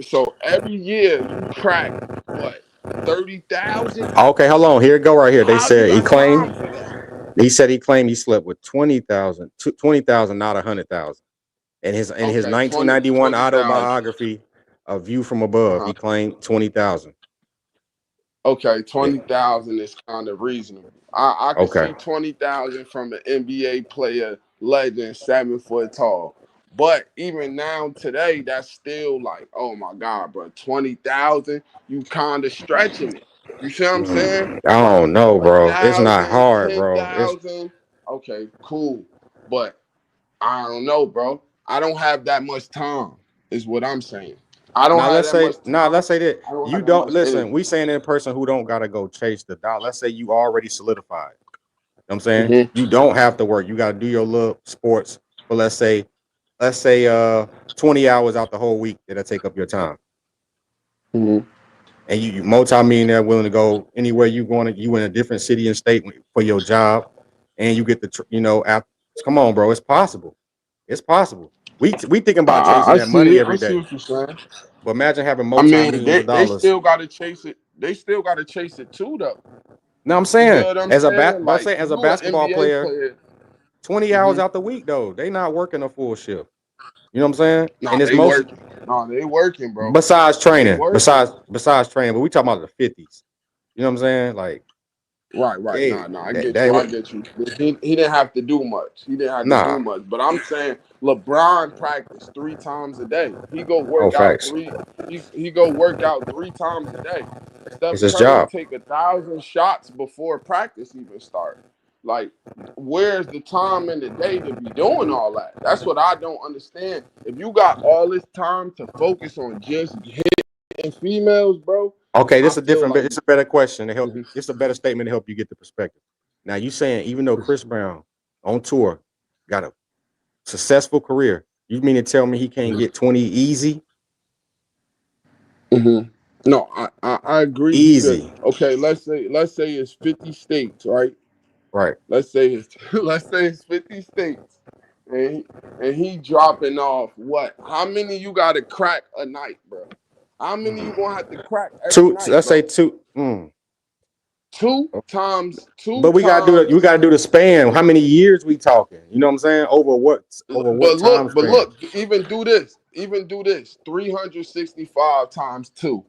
So every year you crack what 30,000. Okay, hold on. Here it go right here. They How you said got time for that? he said he claimed he slept with 20,000, 20,000, not 100,000. In his Okay, 1991 20,000. autobiography, A View from Above, Uh-huh. he claimed 20,000. Okay, Yeah. 20,000 is kind of reasonable. I could Okay. see 20,000 from an NBA player, legend, 7 foot tall. But even now today, that's still like, oh my God, bro, 20,000, you kind of stretching it. You see what I'm saying? I Like don't know, a bro. It's not thousand, hard, ten bro. It's thousand. Okay, cool. But I don't know, bro. I don't have that much time, is what I'm saying. I don't now have let's that say much now time. let's say that I don't you have that don't much listen. energy. We saying in a person who don't gotta go chase the dollar. Let's say you already solidified. You know what I'm saying? Mm-hmm. You don't have to work. You gotta do your little sports. But let's say 20 hours out the whole week that'll take up your time. Mm-hmm. And you multi-millionaire willing to go anywhere you want to, you in a different city and state for your job, and you get the come on, bro, it's possible. It's possible. We thinking about chasing I that see money it. I every see day. what you're saying. But imagine having I mean, multi-millions of they dollars. still got to chase it. They still got to chase it too, though. Now I'm You saying get what I'm as a saying? but I'm Like saying as a you an basketball NBA player, player. 20 hours Mm-hmm. out the week though, they not working a full shift. You know what I'm saying? Nah, And it's they most working. Nah, they working, bro. besides They training, working. besides training, but we talking about the 50s. You know what I'm saying? Like, Right, right. yeah, Nah, I that, get you. that I get you. He didn't have to do much. He didn't have to do nah. much. But I'm saying LeBron practiced 3 times a day. He go Oh, work out facts. three. He go work out 3 times a day. It's Steph his Curry job. take 1,000 shots before practice even start. Like, where's the time in the day to be doing all that? That's what I don't understand. If you got all this time to focus on just hitting females, bro, Okay, I this is a feel different. like. It's a better question to help. Mhm, It's a better statement to help you get the perspective. Now you saying even though Chris Brown on tour got a successful career, you mean to tell me he can't mhm, get 20 easy? mhm. No, I agree. He could. Easy, Okay, let's say it's 50 states, right? right? Let's say it's let's say it's 50 states, and he dropping off what? How many you got to crack a night, bro? How many you gonna have to crack every Two. night, Let's say bro? two. Two times, two But we gotta do it. We times. gotta do the span. How many years we talking? You know what I'm saying? Over what time But span? look, even do this. Even do this. 365 times two,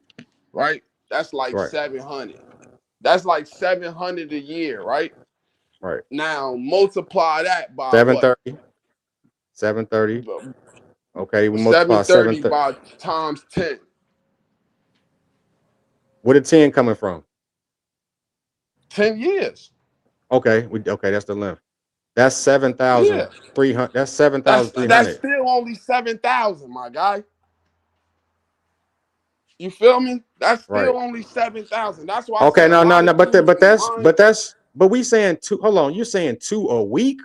right? That's like Right, 700. That's like 700 a year, right? right. Now multiply that by Seven what? thirty. 730. Okay, we multiply 730 7. by times 10. Where the 10 coming from? 10 years. Okay, okay, that's the length. That's Yeah. 7,300. That's That's 7,300. still only 7,000, my guy. You feel me? That's Right. still only 7,000. That's why I Okay, said a no, lot no, of but dudes be lying but we saying two. Hold on, you saying 2 a week,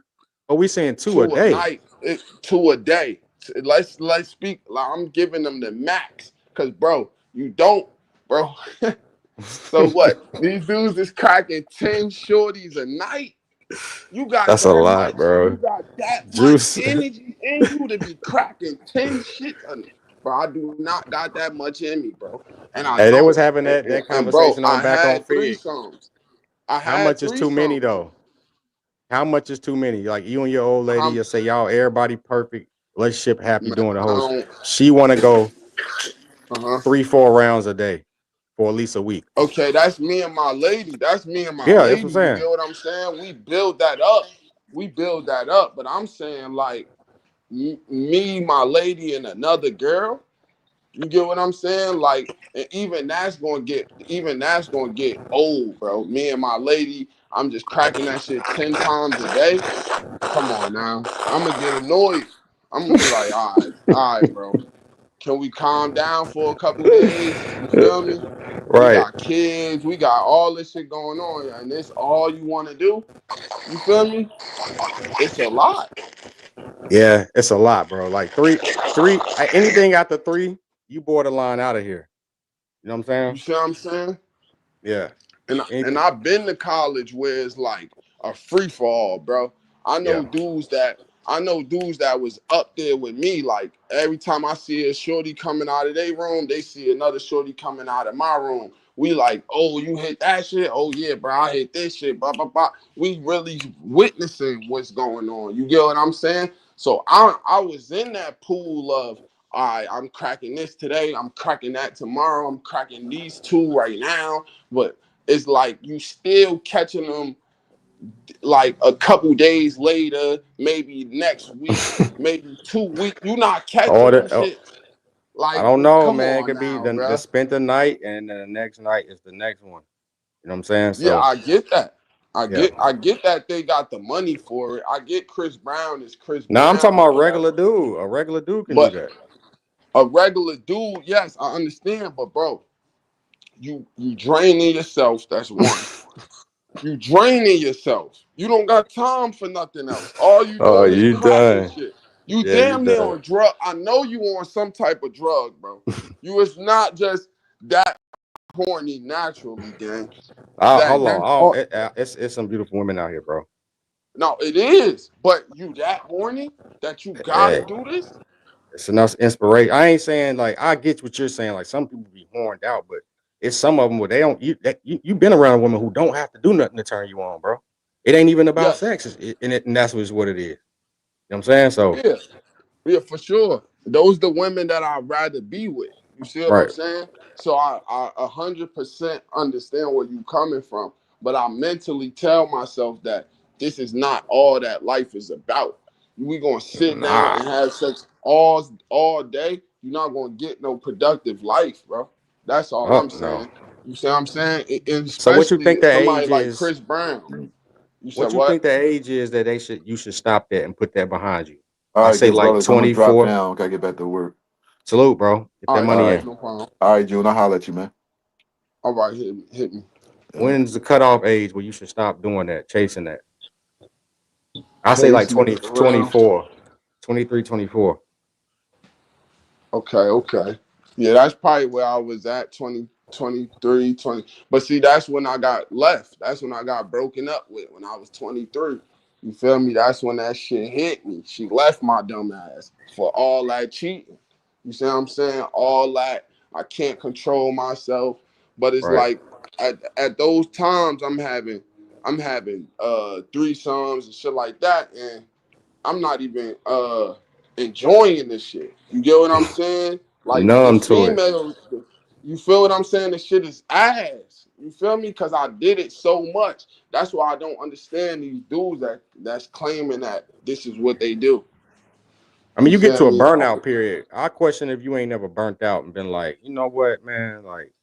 or we saying 2 a to a day? night, to a day. Let's speak. Like, I'm giving them the max, cause bro, you don't, bro. So what? These dudes is cracking 10 shorties a night. You got That's a that lot, much? You bro. got that much Juice. energy in you to be cracking 10 shit? Bro, I do not got that much in me, bro. And I Hey, they was don't. having that And bro, conversation on I back on had Fig. threesomes. I How had much is too many threesomes. though? How much is too many? Like you and your old lady, How, you say y'all everybody perfect, relationship happy man, doing the I whole. don't. She want to go Uh-huh. 3-4 rounds a day for at least a week. Okay, that's me and my lady. That's me and my Yeah, that's what lady. I'm You saying. get what I'm saying? We build that up. We build that up. But I'm saying, like, me, my lady, and another girl. You get what I'm saying? Like, and even that's gonna get old, bro. Me and my lady, I'm just cracking that shit 10 times a day. Come on now. I'm gonna get annoyed. I'm gonna be like, all right, bro. Can we calm down for a couple days? You feel me? We Right. got kids, we got all this shit going on, and this all you want to do. You feel me? It's a lot. Yeah, it's a lot, bro. Like anything after 3, you borderline out of here. You know what I'm You saying? see what I'm saying? Yeah. And Anything. I've been to college where it's like a free for all, bro. I Yeah. know dudes that was up there with me. Like every time I see a shorty coming out of their room, they see another shorty coming out of my room. We like, oh, you hit that shit? Oh yeah, bro, I hit this shit. Blah blah blah. We really witnessing what's going on. You get what I'm saying? So I was in that pool of, all right, I'm cracking this today. I'm cracking that tomorrow. I'm cracking these two right now. But it's like you still catching them like a couple days later, maybe next week, maybe 2 weeks. You're not All catching them the shit. I Like, don't know, come man. It on could be now, the bro. spent the night, and then the next night is the next one. You know what I'm saying? Yeah, So I get that. yeah. I get that they got the money for it. I get Chris Brown is Chris Now I'm talking Brown or about regular whatever. dude. A regular dude can do But that. a regular dude, yes, I understand. But bro, you draining yourself. That's one. You draining yourself. You don't got time for nothing else. All you Oh, doing is you cracking done. shit. You Yeah, you damn near done. on drug. I know you on some type of drug, bro. You is not just that horny naturally, gang. Hold on. That's all. It's some beautiful women out here, bro. No, it is. But you that horny that you gotta Hey, do this? it's enough inspiration. I ain't saying like I get what you're saying. Like some people be horned out, but it's some of them where they don't. You been around a woman who don't have to do nothing to turn you on, bro. It ain't even about Yes. sex, and that's what it is. You know what I'm saying? So Yeah. Yeah, for sure. Those the women that I'd rather be with. You see what I'm right. saying? So I 100% understand where you coming from, but I mentally tell myself that this is not all that life is about. We gonna sit down Nah. and have sex all day. You're not gonna get no productive life, bro. That's all Oh I'm no. saying. You see what I'm saying? And So what you think especially the somebody age like is? Chris Brown. You said What you what? think the age is that you should stop that and put that behind you? All I right, say good like brothers. I'm gonna drop 24. down. Gotta get back to work. Salute, bro. Get All that right, money All King, right. in. no problem. All right, June. I'll holler at you, man. All right, hit me. Yeah. When's the cutoff age where you should stop doing that, chasing that? I say like Chasing 20, it around. 24, 23, 24. Okay. Yeah, that's probably where I was at 20, 23, 20. But see, that's when I got left. That's when I got broken up with when I was 23. You feel me? That's when that shit hit me. She left my dumb ass for all that cheating. You see what I'm saying? All that. I can't control myself. But it's Right. like at those times I'm having threesomes and shit like that. And I'm not even enjoying this shit. You get what I'm saying? Like the Numb to it. female, you feel what I'm saying? The shit is ass. You feel me? Because I did it so much. That's why I don't understand these dudes that's claiming that this is what they do. I mean, You you get feel to a me? burnout period. I question if you ain't never burnt out and been like, you know what, man, like,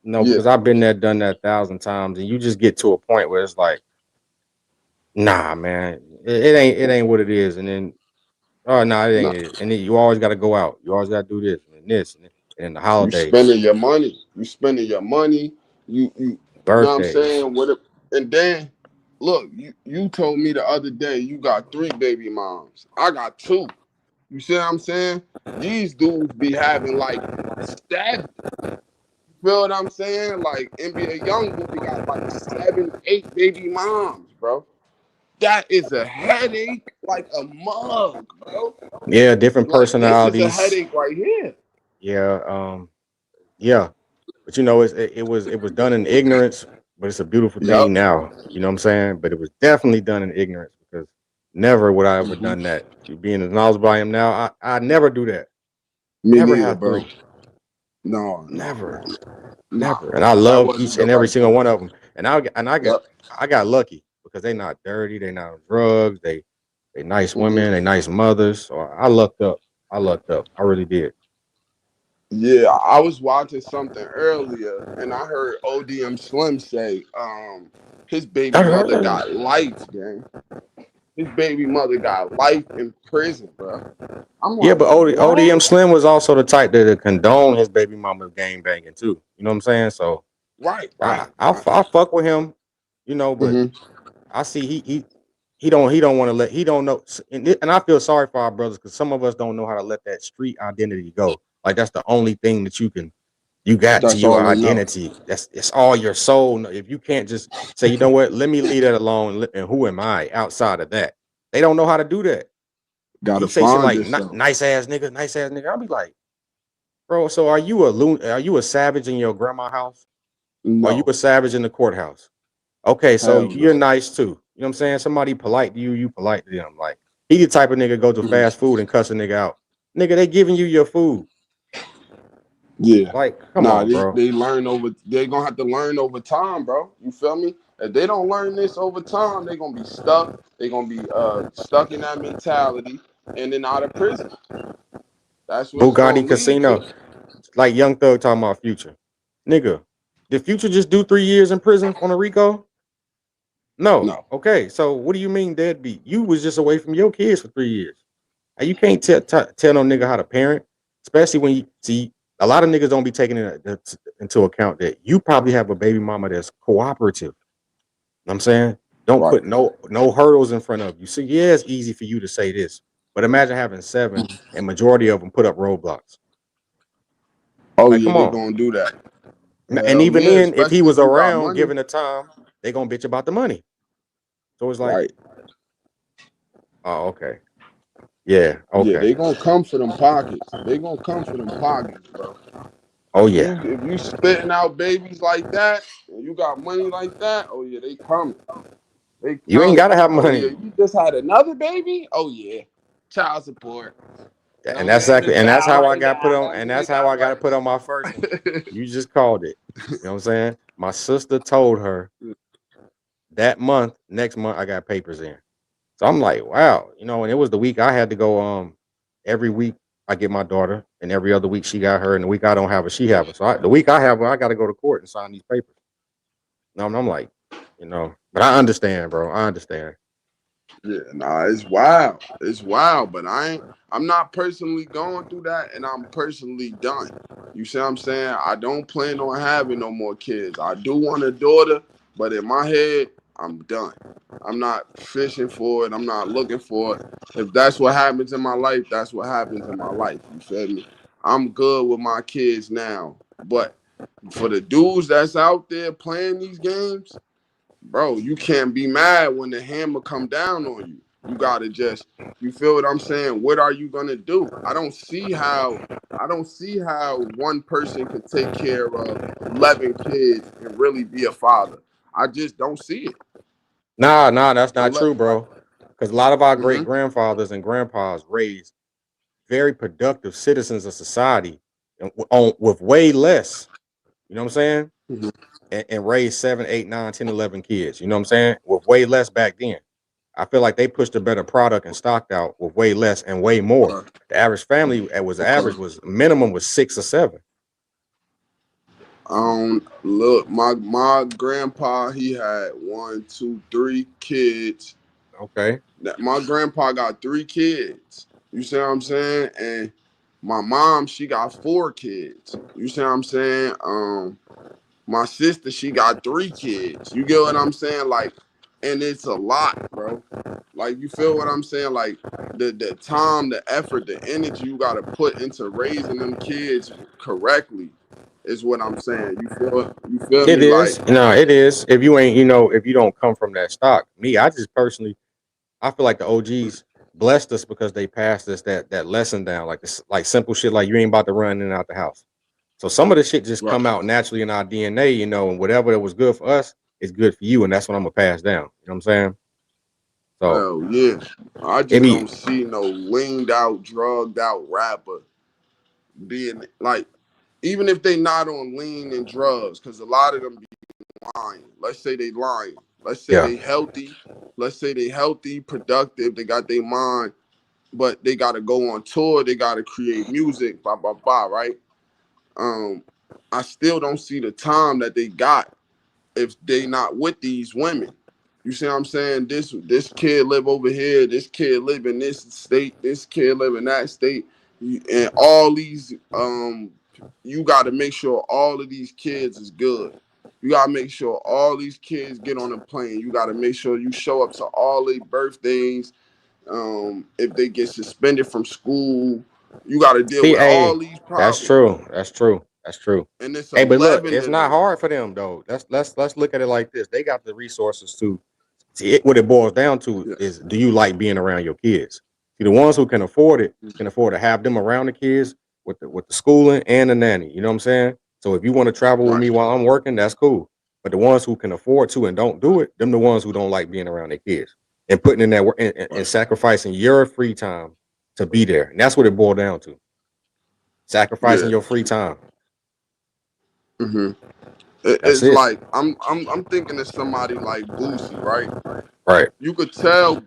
no, Yeah, because I've been there, done that 1,000 times, and you just get to a point where it's like, nah, man, it ain't what it is, and then, oh no, it no. ain't it, and then you always got to go out, you always got to do this, and the You holidays, spending your money. You spending your money. You know what I'm birthdays. saying? What it, and then look, you told me the other day you got 3 baby moms. I got 2. You see what I'm saying? These dudes be having like 7. Feel what I'm saying? Like NBA young boy got like 7, 8 baby moms, bro. That is a headache like a mug, bro. Yeah, different Like this is a personalities. headache right here. Yeah, yeah, but you know, it was done in ignorance, but it's a beautiful Yep. thing now. You know what I'm saying? But it was definitely done in ignorance because never would I ever Hmm. done that. Being as knowledgeable I am now, I never do that. Me Never neither, have bro. 3. No, no, no, Never, no. never. Nah, And I that love wasn't each the and every right single thing. one of them. And Yep. I got lucky because they not dirty, they not on drugs, they nice Hmm. women, they nice mothers. So I lucked up. I lucked up. I really did. Yeah, I was watching something earlier and I heard ODM Slim say, his baby mother got life, gang. His baby mother got life in prison, bro. I'm Yeah, like, but what? ODM Slim was also the type that condone his baby mama's gang banging too. You know what I'm saying? So Right, I right, I, right. I fuck with him, you know, but Hmm. I see he don't want to let he don't know, and I feel sorry for our brothers because some of us don't know how to let that street identity go. Like that's the only thing that you got to That's your all they know. identity. That's it's all your soul. No, if you can't just say, you know what, let me leave that alone, and who am I outside of that? They don't know how to do that. Gotta He say shit find like yourself. nice ass nigga, nice ass nigga. I'll be like, bro, so are you a savage in your grandma house? Or are you No. a savage in the courthouse? Okay, so Hell you're no. nice too. You know what I'm saying? Somebody polite to you, you polite to them. Like he the type of nigga go to Mhm. fast food and cuss a nigga out. Nigga, they giving you your food. Yeah. Like, come Nah, on, they, bro. they learn over they gonna have to learn over time, bro. You feel me? If they don't learn this over time, they gonna be stuck. They gonna be stuck in that mentality and then out of prison. That's what it's Bugatti gonna lead Casino. to. Like Young Thug talking about Future. Nigga, did Future just do 3 years in prison on a Rico? No. No. Okay, so what do you mean deadbeat? You was just away from your kids for 3 years. And you can't tell no nigga how to parent, especially when you see a lot of niggas don't be taking into account that you probably have a baby mama that's cooperative. You know what I'm saying? Don't Right. put no hurdles in front of you. So yeah, it's easy for you to say this, but imagine having 7 and majority of them put up roadblocks. Oh Like, yeah, come they on. gonna do that. And Hell even yeah, then, if he especially was if you got around money. given the time, they gonna bitch about the money. So it's like, Right. oh, okay. Yeah, Yeah, okay. they gonna come for them pockets. They gonna come for them pockets, bro. Oh If yeah. you spitting out babies like that, and you got money like that, oh yeah, they coming. They You ain't coming. gotta have Oh yeah, money. you just had another baby? Oh yeah. Child support. And Don't that's name the exactly, and that's child how I right got now. put on, That and nigga that's how got I got to put on my first one. right. You just called it. You know what I'm saying? My sister told her that month, next month I got papers in. So I'm like, wow, and it was the week I had to go. Every week I get my daughter, and every other week she got her, and the week I don't have her, she have her. So the week I have her, I got to go to court and sign these papers. No, and I'm like, but I understand, bro. I understand. Yeah, nah, it's wild. It's wild, but I'm not personally going through that and I'm personally done. You see what I'm saying? I don't plan on having no more kids. I do want a daughter, but in my head, I'm done. I'm not fishing for it. I'm not looking for it. If that's what happens in my life, that's what happens in my life. You feel me? I'm good with my kids now. But for the dudes that's out there playing these games, bro, you can't be mad when the hammer come down on you. You gotta just, you feel what I'm saying? What are you gonna do? I don't see how one person could take care of 11 kids and really be a father. I just don't see it. Nah, that's not Unless, true, bro. Because a lot of our great mm-hmm, grandfathers and grandpas raised very productive citizens of society with way less. You know what I'm saying? mm-hmm. And raised 7, 8, 9, 10, 11 kids. You know what I'm saying? With way less back then. I feel like they pushed a better product and stocked out with way less and way more. Okay. The average family was average Okay. was minimum was 6 or 7. Look, my grandpa, he had one, two, 3 kids. Okay. That my grandpa got 3 kids. You see what I'm saying? And my mom, she got 4 kids. You see what I'm saying? My sister, she got 3 kids. You get what I'm saying? Like, and it's a lot, bro. Like, you feel what I'm saying? Like, the time, the effort, the energy you gotta put into raising them kids correctly is what I'm saying. You feel It me? Like, is. No, it is. If you ain't, if you don't come from that stock, me, I just personally, I feel like the OGs blessed us because they passed us that lesson down, like this, like simple shit, like you ain't about to run in and out the house. So some of the shit just right. come out naturally in our DNA, and whatever that was good for us is good for you, and that's what I'm gonna pass down. You know what I'm saying? So Hell yeah. I it just be don't see no leaned out, drugged out rapper being like, even if they not on lean and drugs, because a lot of them be lying. Let's say they lying. Let's say yeah. they healthy. Let's say they healthy, productive. They got their mind, but they got to go on tour. They got to create music. Blah blah blah. Right. Um, I still don't see the time that they got if they not with these women. You see what I'm saying? This kid live over here, this kid live in this state, this kid live in that state, and all these you got to make sure all of these kids is good. You got to make sure all these kids get on a plane. You got to make sure you show up to all their birthdays. If they get suspended from school, you got to deal See, with hey, all these that's problems, true. That's true. That's true. and it's Hey, but look, 11 it's of not them. hard for them though. Let's look at it like this. They got the resources to see it. What it boils down to Yeah. is, do you like being around your kids? See, the ones who can afford to have them around the kids with the schooling and the nanny. You know what I'm saying? So if you want to travel with Right. me while I'm working, that's cool. But the ones who can afford to and don't do it, them the ones who don't like being around their kids and putting in that work and Right. sacrificing your free time to be there. And that's what it boiled down to. Sacrificing Yeah. your free time. Hmm. That's It's it. like I'm thinking of somebody like Boosie, right? Right. You could tell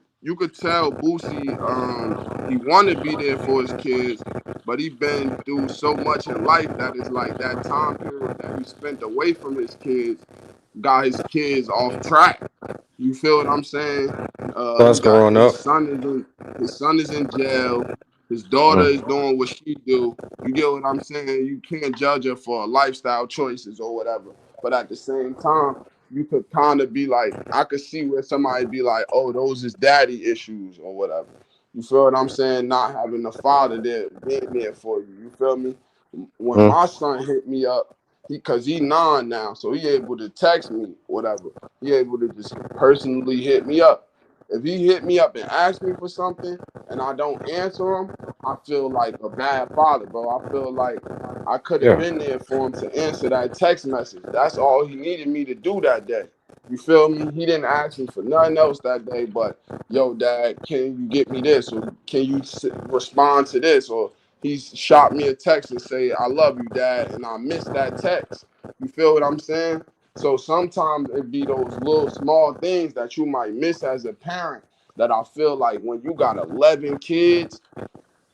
Boosie he wanted to be there for his kids, but he been through so much in life that it's like that time period that he spent away from his kids got his kids off track. You feel what I'm saying? Plus He got growing up. his son is in jail. His daughter is Mm. doing what she do. You get what I'm saying? You can't judge her for lifestyle choices or whatever. But at the same time, you could kind of be like, I could see where somebody be like, oh, those is daddy issues or whatever. You feel what I'm saying? Not having the father there being there for you. You feel me? When Mm. my son hit me up, cause he 9 now, so he able to text me, whatever. He able to just personally hit me up. If he hit me up and ask me for something and I don't answer him, I feel like a bad father, bro. I feel like I could have Yeah. been there for him to answer that text message. That's all he needed me to do that day. You feel me? He didn't ask me for nothing else that day, but yo, dad, can you get me this, or can you respond to this, or he's shot me a text and say, I love you, dad, and I missed that text. You feel what I'm saying? So sometimes it be those little small things that you might miss as a parent that I feel like when you got 11 kids,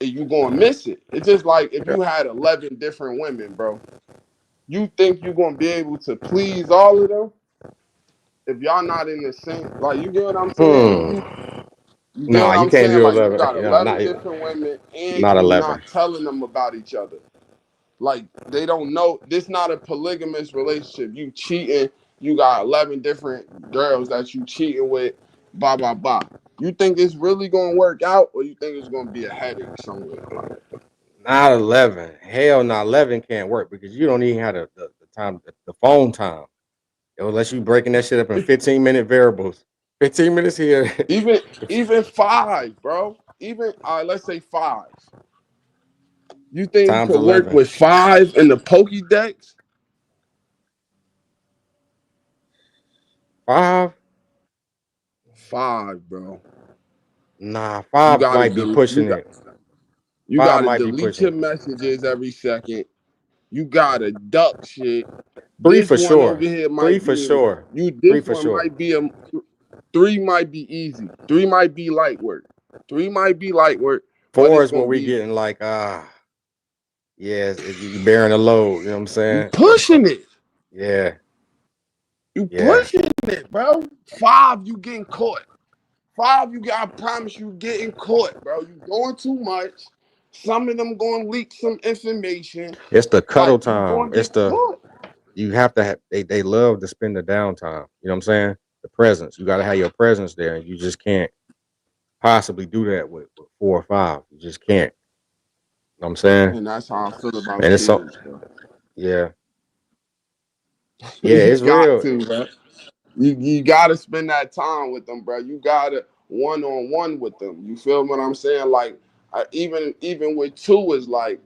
you gonna miss it. It's just like if Yeah. you had 11 different women, bro. You think you're gonna be able to please all of them if y'all not in the same, like, you get what I'm saying? If Hmm. you get Nah, what you I'm can't saying? do Like, you 11. got You know, 11 different women and not you 11. not telling them about each other. Like, they don't know. This not a polygamous relationship. You cheating. You got 11 different girls that you cheating with. Blah blah blah. You think it's really gonna work out, or you think it's gonna be a headache somewhere? Like, Not 11. Hell no, 11 can't work because you don't even have the time, the phone time. Unless you breaking that shit up in 15-minute variables. 15 minutes here. even even 5, bro. Even let's say 5. You think you Times could work 11. with 5 in the Pokédex? 5? 5, bro. Nah, You 5 gotta might be delete. pushing it. You 5 gotta might be delete pushing your it. messages every second. You gotta duck shit. 3 This for one over sure. here 3 might for be sure. you. 3 This for one sure. might be a 3 might be easy. 3 might be light work. 3 might be light work, but 4 it's is where gonna we be getting like yeah, you bearing a load. You know what I'm you saying? pushing it. Yeah, You yeah. pushing it, bro. 5, you getting caught. 5, you got. I promise you, getting caught, bro. You doing too much. Some of them gonna leak some information. It's the cuddle Like you time. gonna It's get the caught. you have to have. They love to spend the downtime. You know what I'm saying? The presence. You got to have your presence there, and you just can't possibly do that with 4 or 5. You just can't. You know what I'm saying? And that's how I feel about And it's so kids, bro. yeah, yeah. You It's got real. to, bro. You gotta spend that time with them, bro. You gotta one-on-one with them. You feel what I'm saying? Like even with 2 is like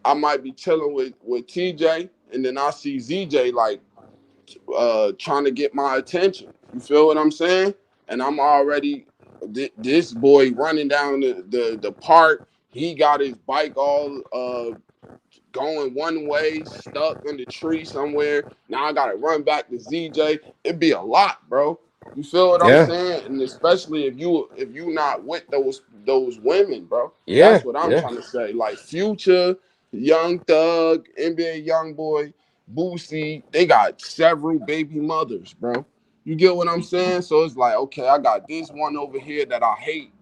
I might be chilling with TJ, and then I see ZJ like trying to get my attention. You feel what I'm saying? And I'm already this boy running down the park. He got his bike all going one way, stuck in the tree somewhere. Now I gotta run back to ZJ. It'd be a lot, bro. You feel what I'm Yeah, saying? And especially if you not with those women, bro. yeah, That's what I'm yeah, trying to say. Like Future, Young Thug, NBA Young Boy, Boosie, they got several baby mothers, bro. You get what I'm saying? So it's like, okay, I got this one over here that I hate.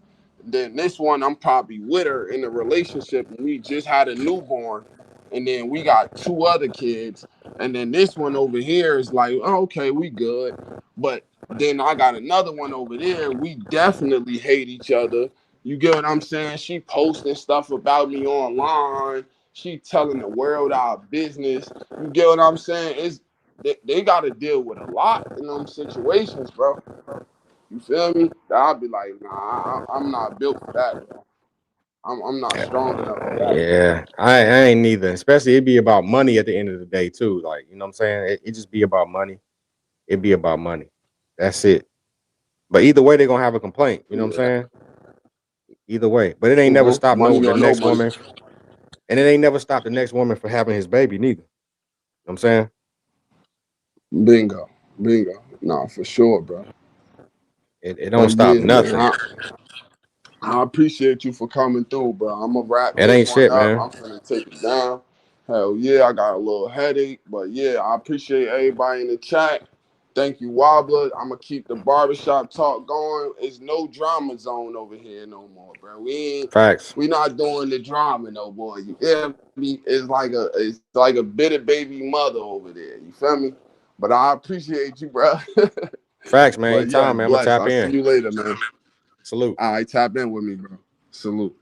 Then this one, I'm probably with her in a relationship, and we just had a newborn, and then we got 2 other kids, and then this one over here is like, oh, okay, we good, but then I got another one over there. We definitely hate each other. You get what I'm saying? She posting stuff about me online. She telling the world our business. You get what I'm saying? They got to deal with a lot in them situations, bro. You feel me? I'll be like, nah, I'm not built for that, bro. I'm not strong enough for that. yeah. I ain't neither. Especially it be about money at the end of the day too. Like you know what I'm saying? It just be about money. It be about money. That's it. But either way, they're gonna have a complaint. You know what I'm Yeah. saying? Either way. But it ain't never stopped Money the or no next money. woman. And it ain't never stopped the next woman for having his baby neither. You know what I'm saying? Bingo. Bingo. Nah, for sure, bro. It don't But stop yeah, man, nothing. I appreciate you for coming through, bro. I'm gonna wrap It this ain't one shit, up. man. I'm gonna take it down. Hell yeah, I got a little headache, but yeah, I appreciate everybody in the chat. Thank you, Wobbler. I'm gonna keep the barbershop talk going. It's no drama zone over here no more, bro. Facts. We not doing the drama no more. You feel me? It's like a bitter baby mother over there. You feel me? But I appreciate you, bro. Facts, man. But yeah, Anytime, man. I'm gonna bless. tap I'll see in. you later, man. Salute. All right, tap in with me, bro. Salute.